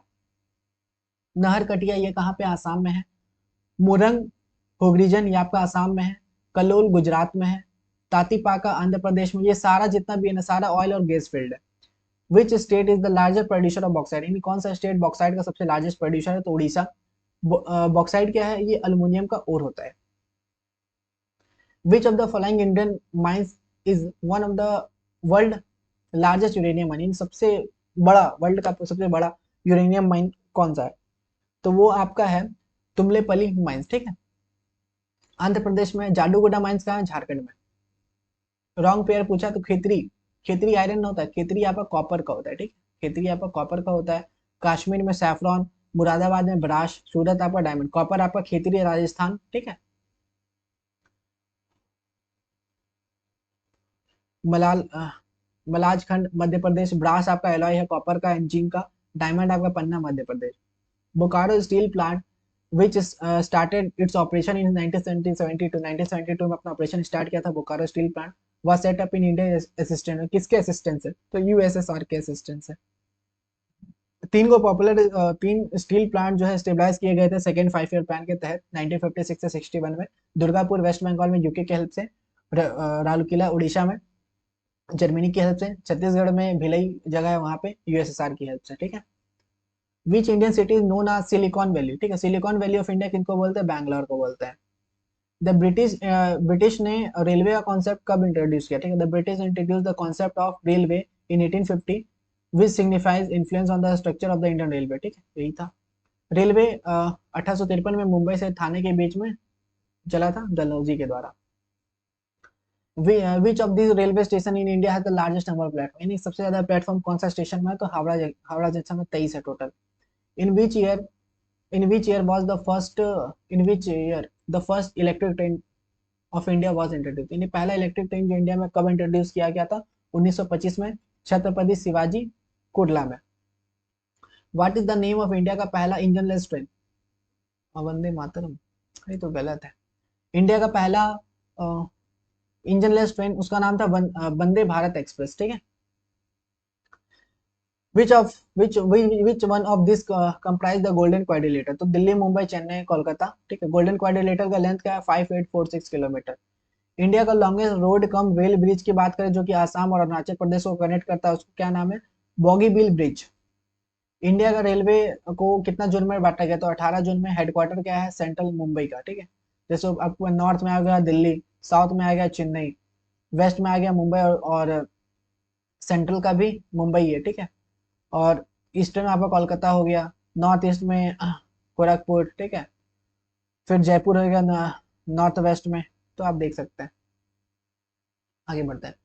नहर कटिया, ये कहाँ पे? आसाम में है। मुरंग होगरीजन, ये आपका आसाम में है। कलोल गुजरात में है। तातीपाका आंध्र प्रदेश में। ये सारा जितना भी है ना, सारा ऑयल और गैस फील्ड है। Which state is the largest producer of bauxite? यानी कौन सा स्टेट बॉक्साइट का सबसे लार्जेस्ट प्रोड्यूसर है? तो उड़ीसा। बॉक्साइट क्या है? ये अल्युमिनियम का ओर होता है। Which of the following Indian mines is one of the world largest uranium mine? सबसे बड़ा, वर्ल्ड का सबसे बड़ा यूरेनियम माइन कौन सा है? तो वो आपका है तुमलेपल्ली माइंस, ठीक है। आंध्र प्रदेश में। जाडूगोडा माइंस कहाँ है? झारखंड में। रॉन्ग पेयर पूछा तो खेतरी, खेतरी आयरन होता है, खेतरी आपका कॉपर का होता है, ठीक है। खेती आपका कॉपर का होता है, कश्मीर में सैफरॉन, मुरादाबाद में ब्राश, सूरत आपका डायमंड। कॉपर आपका खेती राजस्थान, ठीक है। मलाल मलाजखंड मध्य प्रदेश, ब्रास आपका एलॉय है कॉपर का जिंक का, डायमंड आपका Panna Madhya Pradesh. Bokaro steel plant which started its operation in 1972 1972 में अपना ऑपरेशन स्टार्ट किया था बोकारो स्टील प्लांट, वह सेटअप इन इंडिया असिस्टेंट, किसके असिस्टेंस है, तो यूएसएसआर के असिस्टेंस है। तीन को पॉपुलर तीन स्टील प्लांट जो है स्टेबलाइज किए गए थे सेकेंड 5 ईयर प्लान के तहत 1956 से 61 में। दुर्गापुर वेस्ट बंगाल में यूके के हेल्प से, राउरकेला उड़ीसा में जर्मनी की हेल्प से, छत्तीसगढ़ में भिलई जगह है वहां पे यूएसएसआर की हेल्प से, ठीक है। Which Indian city is known as silicon valley, ठीक है। सिलिकॉन वैली ऑफ इंडिया किनको बोलते हैं, बैंगलोर को बोलते हैं। द ब्रिटिश ने रेलवे का कॉन्सेप्ट कब इंट्रोड्यूस किया, ठीक है। The British introduce the concept of railway in 1850 which signifies influence on the structure of the Indian railway, ठीक है, यही था। रेलवे 1853 में मुंबई से थाने के बीच में चला था डलहौजी के द्वारा। विच of this railway station in India has the largest number of platform, यानी सबसे ज्यादा प्लेटफॉर्म कौन सा स्टेशन में है, तो हावड़ा जंक्शन में 23 है total. In which year in which year was the first in which year the first electric train of India was introduced, यानी पहला इलेक्ट्रिक ट्रेन जो इंडिया में कब इंट्रोड्यूस किया गया था, 1925 में, छत्रपति शिवाजी कुर्ला में। What is the name of India का पहला इंजनलेस ट्रेन, वंदे मातरम, ये तो गलत है। इंडिया का पहला इंजनलेस ट्रेन, उसका नाम था वंदे भारत एक्सप्रेस, ठीक है। which one of this comprise the golden quadrilateral, तो दिल्ली मुंबई चेन्नई कोलकाता, ठीक है। गोल्डन क्वाड्रिलेटरल का लेंथ क्या है, 5846 किलोमीटर। इंडिया का longest road cum rail bridge की बात करें जो कि आसाम और अरुणाचल प्रदेश को कनेक्ट करता है, उसको क्या नाम है, बॉगीबील ब्रिज। इंडिया का रेलवे को कितना जोन में बांटा गया, तो 18 जोन में। हेडक्वार्टर क्या है, सेंट्रल मुंबई का, ठीक है। जैसे आपको नॉर्थ में आ गया दिल्ली, साउथ में आ गया चेन्नई, वेस्ट में आ गया मुंबई, और सेंट्रल का भी मुंबई है, ठीक है। और ईस्ट में आपका कोलकाता हो गया, नॉर्थ ईस्ट में गोरखपुर, ठीक है। फिर जयपुर हो गया नॉर्थ वेस्ट में, तो आप देख सकते हैं। आगे बढ़ते हैं।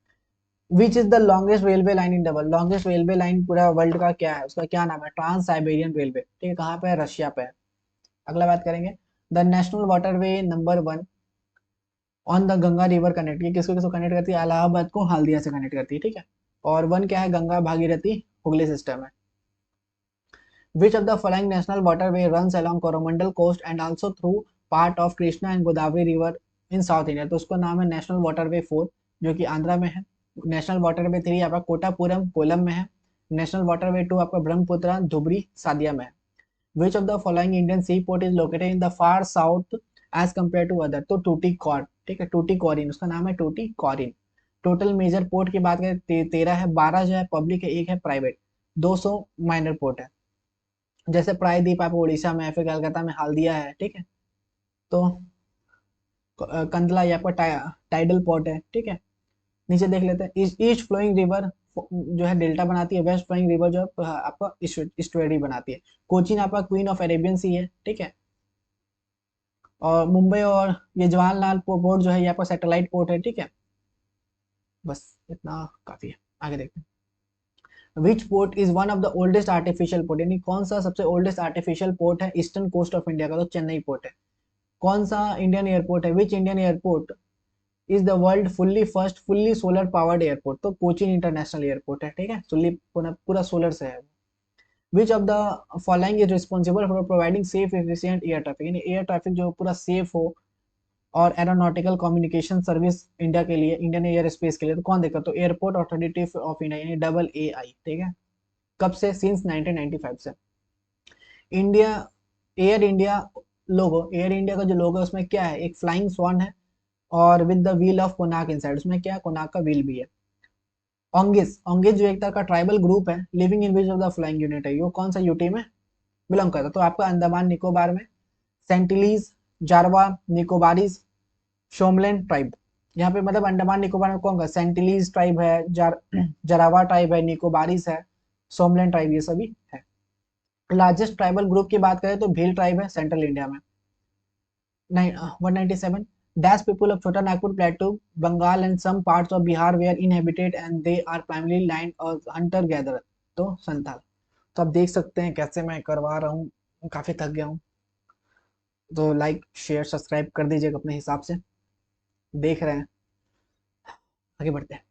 विच is the longest railway line in double, longest railway line पूरा वर्ल्ड का क्या है, उसका क्या नाम है, ट्रांस साइबेरियन रेलवे, ठीक है। कहाँ पे है, रशिया पे है। अगला बात करेंगे, the national waterway number 1 on the Ganga river connect, ये किसको किसको कनेक्ट करती है, इलाहाबाद को हल्दिया से कनेक्ट करती है, ठीक है। और 1 क्या है, गंगा भागीरथी हुगली सिस्टम है। Which of the following national waterway runs along Coromandel coast and also through part of Krishna and Godavari river in South India, तो उसका नाम है नेशनल वाटरवे 4 जो कि आंध्रा में है। नेशनल वाटरवे 3 आपका कोटापुरम कोलम में है। नेशनल वाटरवे 2 आपका ब्रह्मपुत्र धुबरी सादिया में है। Which of the following Indian seaport is located in the far south as compared to other, तो टूटीकॉर, ठीक है, टूटीकॉरिन, उसका नाम है टूटीकॉरिन। टोटल मेजर पोर्ट की बात करें 13 है, 12 जो है पब्लिक है, 1 है प्राइवेट, 200 माइनर पोर्ट है। जैसे प्रायद्वीप आपको उड़ीसा में है, फिर कलकत्ता में हल्दिया है, ठीक है। तो कंदला ये आपका टाइडल पोर्ट है, ठीक है। नीचे देख लेते हैं, ईस्ट फ्लोइंग रिवर जो है डेल्टा बनाती है, वेस्ट फ्लोइंग रिवर जो है आपका ईस्टवेरी बनाती है। कोचीन आपका क्वीन ऑफ अरेबियन सी है, ठीक है। और मुंबई और ये जवाहरलाल पोर्ट जो है ये आपका सैटेलाइट पोर्ट है, ठीक है। बस इतना काफी है, आगे देखते हैं। विच port is one of the oldest artificial port, यानी कौन सा सबसे ओल्डेस्ट आर्टिफिशियल पोर्ट है ईस्टर्न कोस्ट ऑफ इंडिया का, तो चेन्नई पोर्ट है। कौन सा इंडियन एयरपोर्ट है, which Indian airport is the world fully solar powered airport, तो कोचीन इंटरनेशनल एयरपोर्ट है, ठीक है। पूरा सोलर से है। Which of the following is responsible for providing safe efficient air traffic, यानी एयर ट्रैफिक जो पूरा सेफ हो और एरोनॉटिकल कम्युनिकेशन सर्विस इंडिया के लिए, इंडियन एयर स्पेस के लिए, तो कौन देखा, तो एयरपोर्ट अथॉरिटी ऑफ इंडिया यानी AAI, ठीक है। कब से, सिंस 1995 से। इंडिया एयर इंडिया लोगो, एयर इंडिया का जो लोगो है उसमें क्या है, एक फ्लाइंग स्वान है और with the wheel of Konark inside, उसमें क्या है, कोनाक का व्हील भी है। ओंगिस, ओंगिस जो एक तरह का ट्राइबल ग्रुप है, living in which of the flying unit है, ये कौन सा यूटी में बिलोंग करता है, तो आपका अंडमान निकोबार में सेंटिलीज, जारवा, निकोबारीज, शोमलैंड ट्राइब। यहाँ पे मतलब अंडमान निकोबार में कौन का, सेंटिलीज ट्राइब है, जरावा ट्राइब है, निकोबारीज है, सोमलैंड ट्राइब, ये सभी है। लार्जेस्ट ट्राइबल ग्रुप की बात करें तो भील ट्राइब है सेंट्रल इंडिया में। 197 dash people of Chota Nagpur plateau Bengal and some parts of Bihar were inhabited and they are primarily land और हंटर गैदरर, तो संथाल। तो आप देख सकते हैं कैसे मैं करवा रहा हूँ, काफ़ी थक गया हूँ। तो लाइक शेयर सब्सक्राइब कर दीजिएगा अपने हिसाब से, देख रहे हैं। आगे बढ़ते हैं।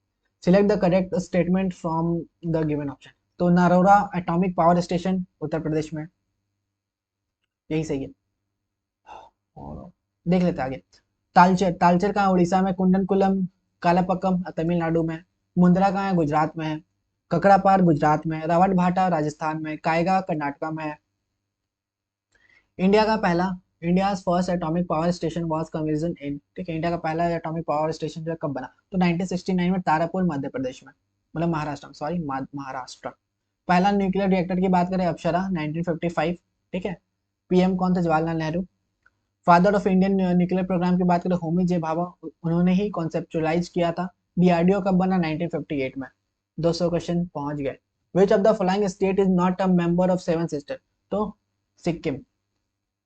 Select the correct statement from the given option. तो Narora atomic power station Uttar Pradesh में, यही सही है। और देख लेते हैं आगे। तालचेर, तालचेर कहाँ है? उड़ीसा में। कुंडनकुलम कालापक्कम तमिलनाडु में। मुंद्रा कहाँ है? गुजरात में है। ककड़ापार गुजरात में। रावट भाटा राजस्थान में। कायगा कर्नाटका में है। इंडिया का पहला, India first atomic power station was commission इन, ठीक है, इंडिया का पहला एटॉमिक पावर स्टेशन जो है कब बना? तो 1969 में तारापुर मध्य प्रदेश में, मतलब महाराष्ट्र, सॉरी महाराष्ट्र। पहला न्यूक्लियर रिएक्टर की बात करें अप्सरा 1955, ठीक है। पीएम कौन थे? Jawaharlal Nehru. Father of Indian nuclear programme की बात करें होमी जे भाभा, उन्होंने ही कॉन्सेप्चुलाइज किया था। डीआरडीओ कब बना? 1958 में। 200 क्वेश्चन पहुंच गए। Which of the following state is not a member of seven sister? तो Sikkim.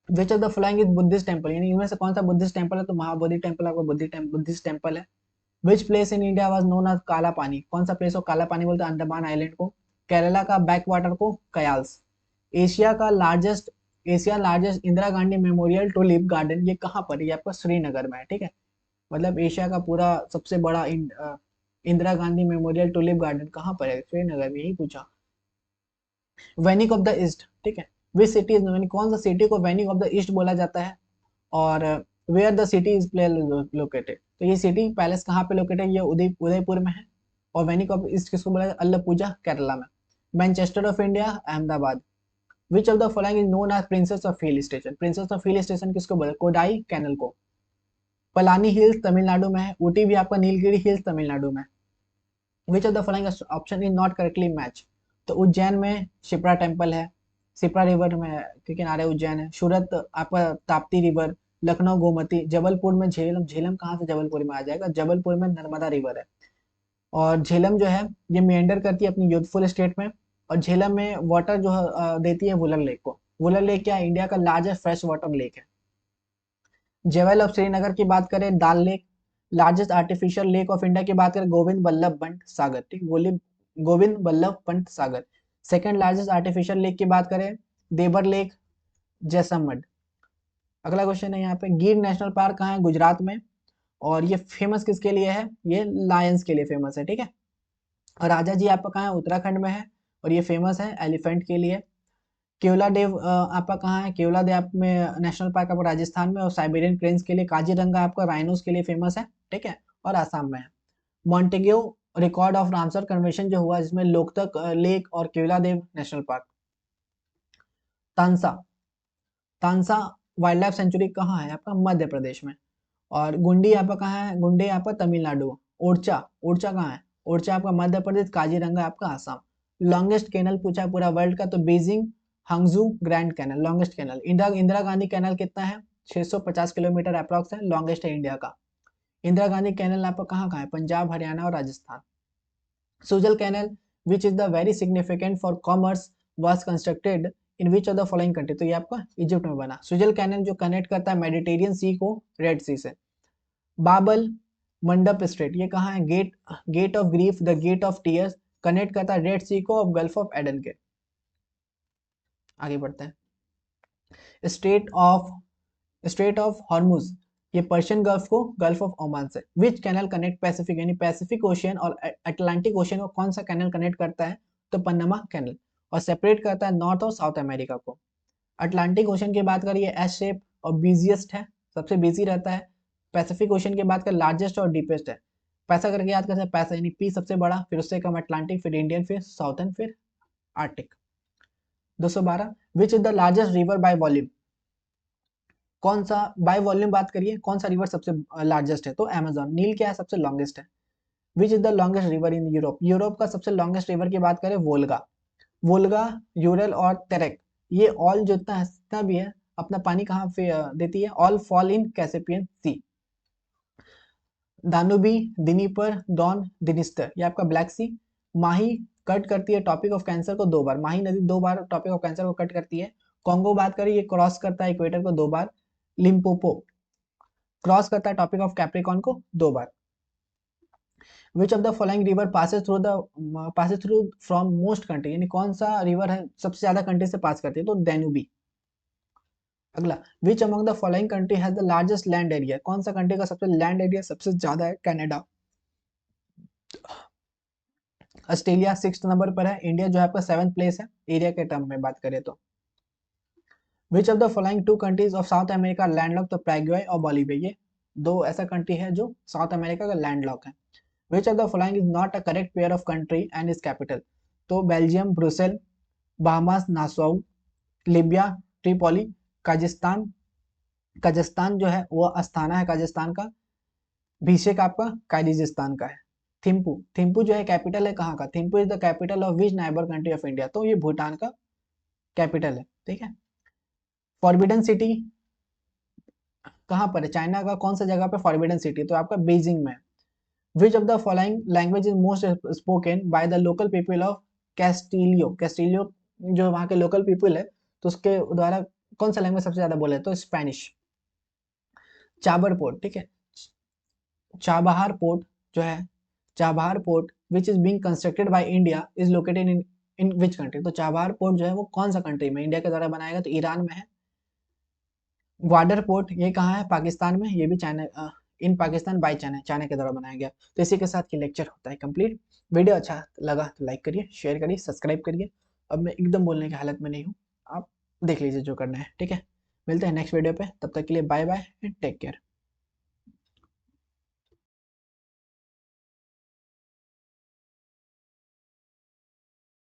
Which of the following is Buddhist temple, यानी इनमें से कौन सा बुद्धिस्ट टेंपल है? तो महाबोधि टेंपल आपका बुद्धिस्ट टेंपल है। Which place in India was known as Kala Pani? कौन सा प्लेस को काला पानी बोलते हैं? अंडमान आइलैंड को। केरला का बैक वाटर को कयाल्स। एशिया का largest, Asia largest Indira Gandhi memorial tulip garden ये कहाँ पर है? ये आपका श्रीनगर में है, ठीक है। मतलब एशिया का पूरा सबसे बड़ा Indira Gandhi memorial tulip garden कहाँ पर है? श्रीनगर में, यही पूछा। वेनिक ऑफ द ईस्ट, ठीक है। विच सिटी इज, कौन सा सिटी को वेनिक ऑफ द ईस्ट बोला जाता है? और where the city is located, तो ये सिटी पैलेस कहाँ पे लोकेटेड? ये उदयपुर में है। और वेनिक ऑफ ईस्ट किसको बोला जाता है? अल्लपूजा केरला में। Manchester of India Ahmedabad. Which of the following is known as princess of hill station? Princess of hill station किसको बोला? कोडाई कैनल को। पलानी हिल्स तमिलनाडु में है। ऊटी भी आपका नीलगिरी हिल्स तमिलनाडु में। Which of the following option is not correctly match? तो उज्जैन में शिप्रा टेम्पल है, शिप्रा रिवर में के किनारे उज्जैन है। सूरत आपका ताप्ती रिवर। लखनऊ गोमती। जबलपुर में झेलम, झेलम कहाँ से जबलपुर में आ जाएगा? जबलपुर में नर्मदा रिवर है। और झेलम जो है ये मेंढर करती है अपनी यूथफुल स्टेट में। और झेलम में वाटर जो देती है वुलर लेक को। वुलर लेक क्या है? इंडिया का लार्जेस्ट फ्रेश वाटर लेक है। जेवल ऑफ श्रीनगर की बात करें Dal lake. Largest artificial lake of India की बात करें गोविंद बल्लभ पंत सागर, ठीक, Govind Ballabh Pant Sagar. Second largest artificial lake की बात करें देबर लेक जैसलमेर। अगला क्वेश्चन है यहाँ पे, गिर नेशनल पार्क कहाँ है? गुजरात में। और ये फेमस किसके लिए है? ये लायंस के लिए फेमस है, ठीक है। और राजा जी आपका कहाँ है? उत्तराखंड में है। और ये फेमस है एलिफेंट के लिए। केवलादेव आपका कहाँ है? केवलादेव में नेशनल पार्क आपका राजस्थान में। और साइबेरियन क्रेन्स के लिए। काजीरंगा आपका राइनोस के लिए फेमस है, ठीक है, और आसाम में है। Montreux record of Ramsar convention जो हुआ जिसमें लोकतक लेक और Keoladeo national park. Tansa, Tansa wildlife sanctuary कहाँ है? आपका मध्य प्रदेश में। और गुंडी आपका कहाँ है? गुंडी आपका तमिलनाडु। ओरछा, ओरछा कहाँ है? ओरछा आपका मध्य प्रदेश। काजीरंगा आपका आसाम। लॉन्गेस्ट कैनल पूछा है पूरा वर्ल्ड का, तो Beijing Hangzhou grand canal longest canal. Indira Indira Gandhi canal कितना है? 650 किलोमीटर अप्रॉक्स है, लॉन्गेस्ट है इंडिया का। इंदिरा गांधी कैनल आपका कहाँ कहाँ है? पंजाब, हरियाणा और Rajasthan. Suez canal which is the very significant for commerce was constructed in which of the following country? तो ये आपका इजिप्ट में बना। सुजल कैनल जो कनेक्ट करता है मेडिटेरियन सी को रेड सी से। बाबल मंडप स्ट्रेट ये कहाँ है? Gate, gate of grief, the gate of tears, connect करता है रेड सी को और गल्फ ऑफ एडन के। आगे बढ़ते हैं। स्ट्रेट ऑफ हॉर्मुज ये पर्शियन गल्फ को गल्फ ऑफ ओमान से। विच कैनल कनेक्ट पैसिफिक, यानी पैसिफिक ओशियन और अटलांटिक ओशियन को कौन सा कैनल कनेक्ट करता है? तो पन्नमा कैनल। और सेपरेट करता है नॉर्थ और साउथ अमेरिका को। अटलांटिक ओशन की बात करिए एस शेप और बिजिएस्ट है, सबसे बिजी रहता है। पैसिफिक ओशन की बात करें लार्जेस्ट और डीपेस्ट है। पैसा करके याद करते हैं, पैसा यानी पी सबसे बड़ा, फिर उससे कम अटलांटिक, फिर इंडियन, फिर साउथर्न, फिर Arctic. 212 which is the largest river by volume? कौन सा बाय वॉल्यूम बात करिए, कौन सा रिवर सबसे लार्जेस्ट है? तो अमेजोन। नील क्या है? सबसे लॉन्गेस्ट है। विच is the longest river in Europe? Europe का सबसे लॉन्गेस्ट रिवर की बात करें वोल्गा। वोल्गा, यूरल और तेरेक ये ऑल जितना भी है अपना पानी कहाँ पे देती है? All fall in Caspian sea. Danube, Dnieper, Don, Dniester ये आपका ब्लैक सी। माही कट करती है टॉपिक ऑफ कैंसर को 2 बार, माही नदी 2 बार टॉपिक ऑफ कैंसर को कट करती है। कॉन्गो बात करें ये क्रॉस करता है इक्वेटर को 2 बार। लिम्पोपो क्रॉस करता है टॉपिक ऑफ कैप्रिकॉन को 2 बार। Which of the following river passes through from most country, यानी कौन सा रिवर है सबसे ज्यादा कंट्री से पास करती है, तो डेन्यूबी। अगला, which among the following country has the largest land area, कौन सा कंट्री का सबसे लैंड एरिया सबसे ज्यादा है, कनाडा। ऑस्ट्रेलिया 6th नंबर पर है, इंडिया जो है आपका 7th प्लेस है एरिया के टर्म में बात करें तो। Which of the following two countries of South America landlocked, तो पैराग्वे और बोलिविया, ये दो ऐसा कंट्री है जो साउथ अमेरिका का लैंडलॉक है। Which of the following is not a correct pair of country and is capital, तो Belgium Brussels, Bahamas Nassau, Libya Tripoli, काजिस्तान कजाकिस्तान जो है वो अस्थाना है काजाकिस्तान का, बिशकेक आपका किर्गिस्तान का है। थिम्पू थिम्पू जो है कैपिटल है कहाँ का, Thimphu is the capital of which neighbour country of India, तो ये भूटान का कैपिटल है, ठीक है। फॉरबिडन सिटी कहाँ पर है, चाइना का कौन सा जगह पे फॉरबिडन सिटी, तो आपका बीजिंग में। Which of the following language is most spoken by the local people of Castillo, Castillo जो वहाँ के लोकल पीपल है तो उसके द्वारा कौन सा लैंग्वेज सबसे ज्यादा बोले, तो स्पेनिश। चाबर पोर्ट, ठीक है, चाबहार पोर्ट जो है, Chabahar port which is being constructed by India is located in which country, तो चाबहार पोर्ट जो है वो कौन सा कंट्री में इंडिया के द्वारा बनाया गया, तो ईरान में है। ग्वाडर पोर्ट ये कहाँ है, पाकिस्तान में, ये भी China in Pakistan by China, China के द्वारा बनाया गया। तो इसी के साथ ये लेक्चर होता है कंप्लीट। वीडियो अच्छा लगा तो लाइक करिए, शेयर करिए, सब्सक्राइब करिए। अब मैं एकदम बोलने की हालत में नहीं हूँ, आप देख लीजिए जो करना है, ठीक है। मिलते हैं नेक्स्ट वीडियो पे, तब तक के लिए bye bye and take care.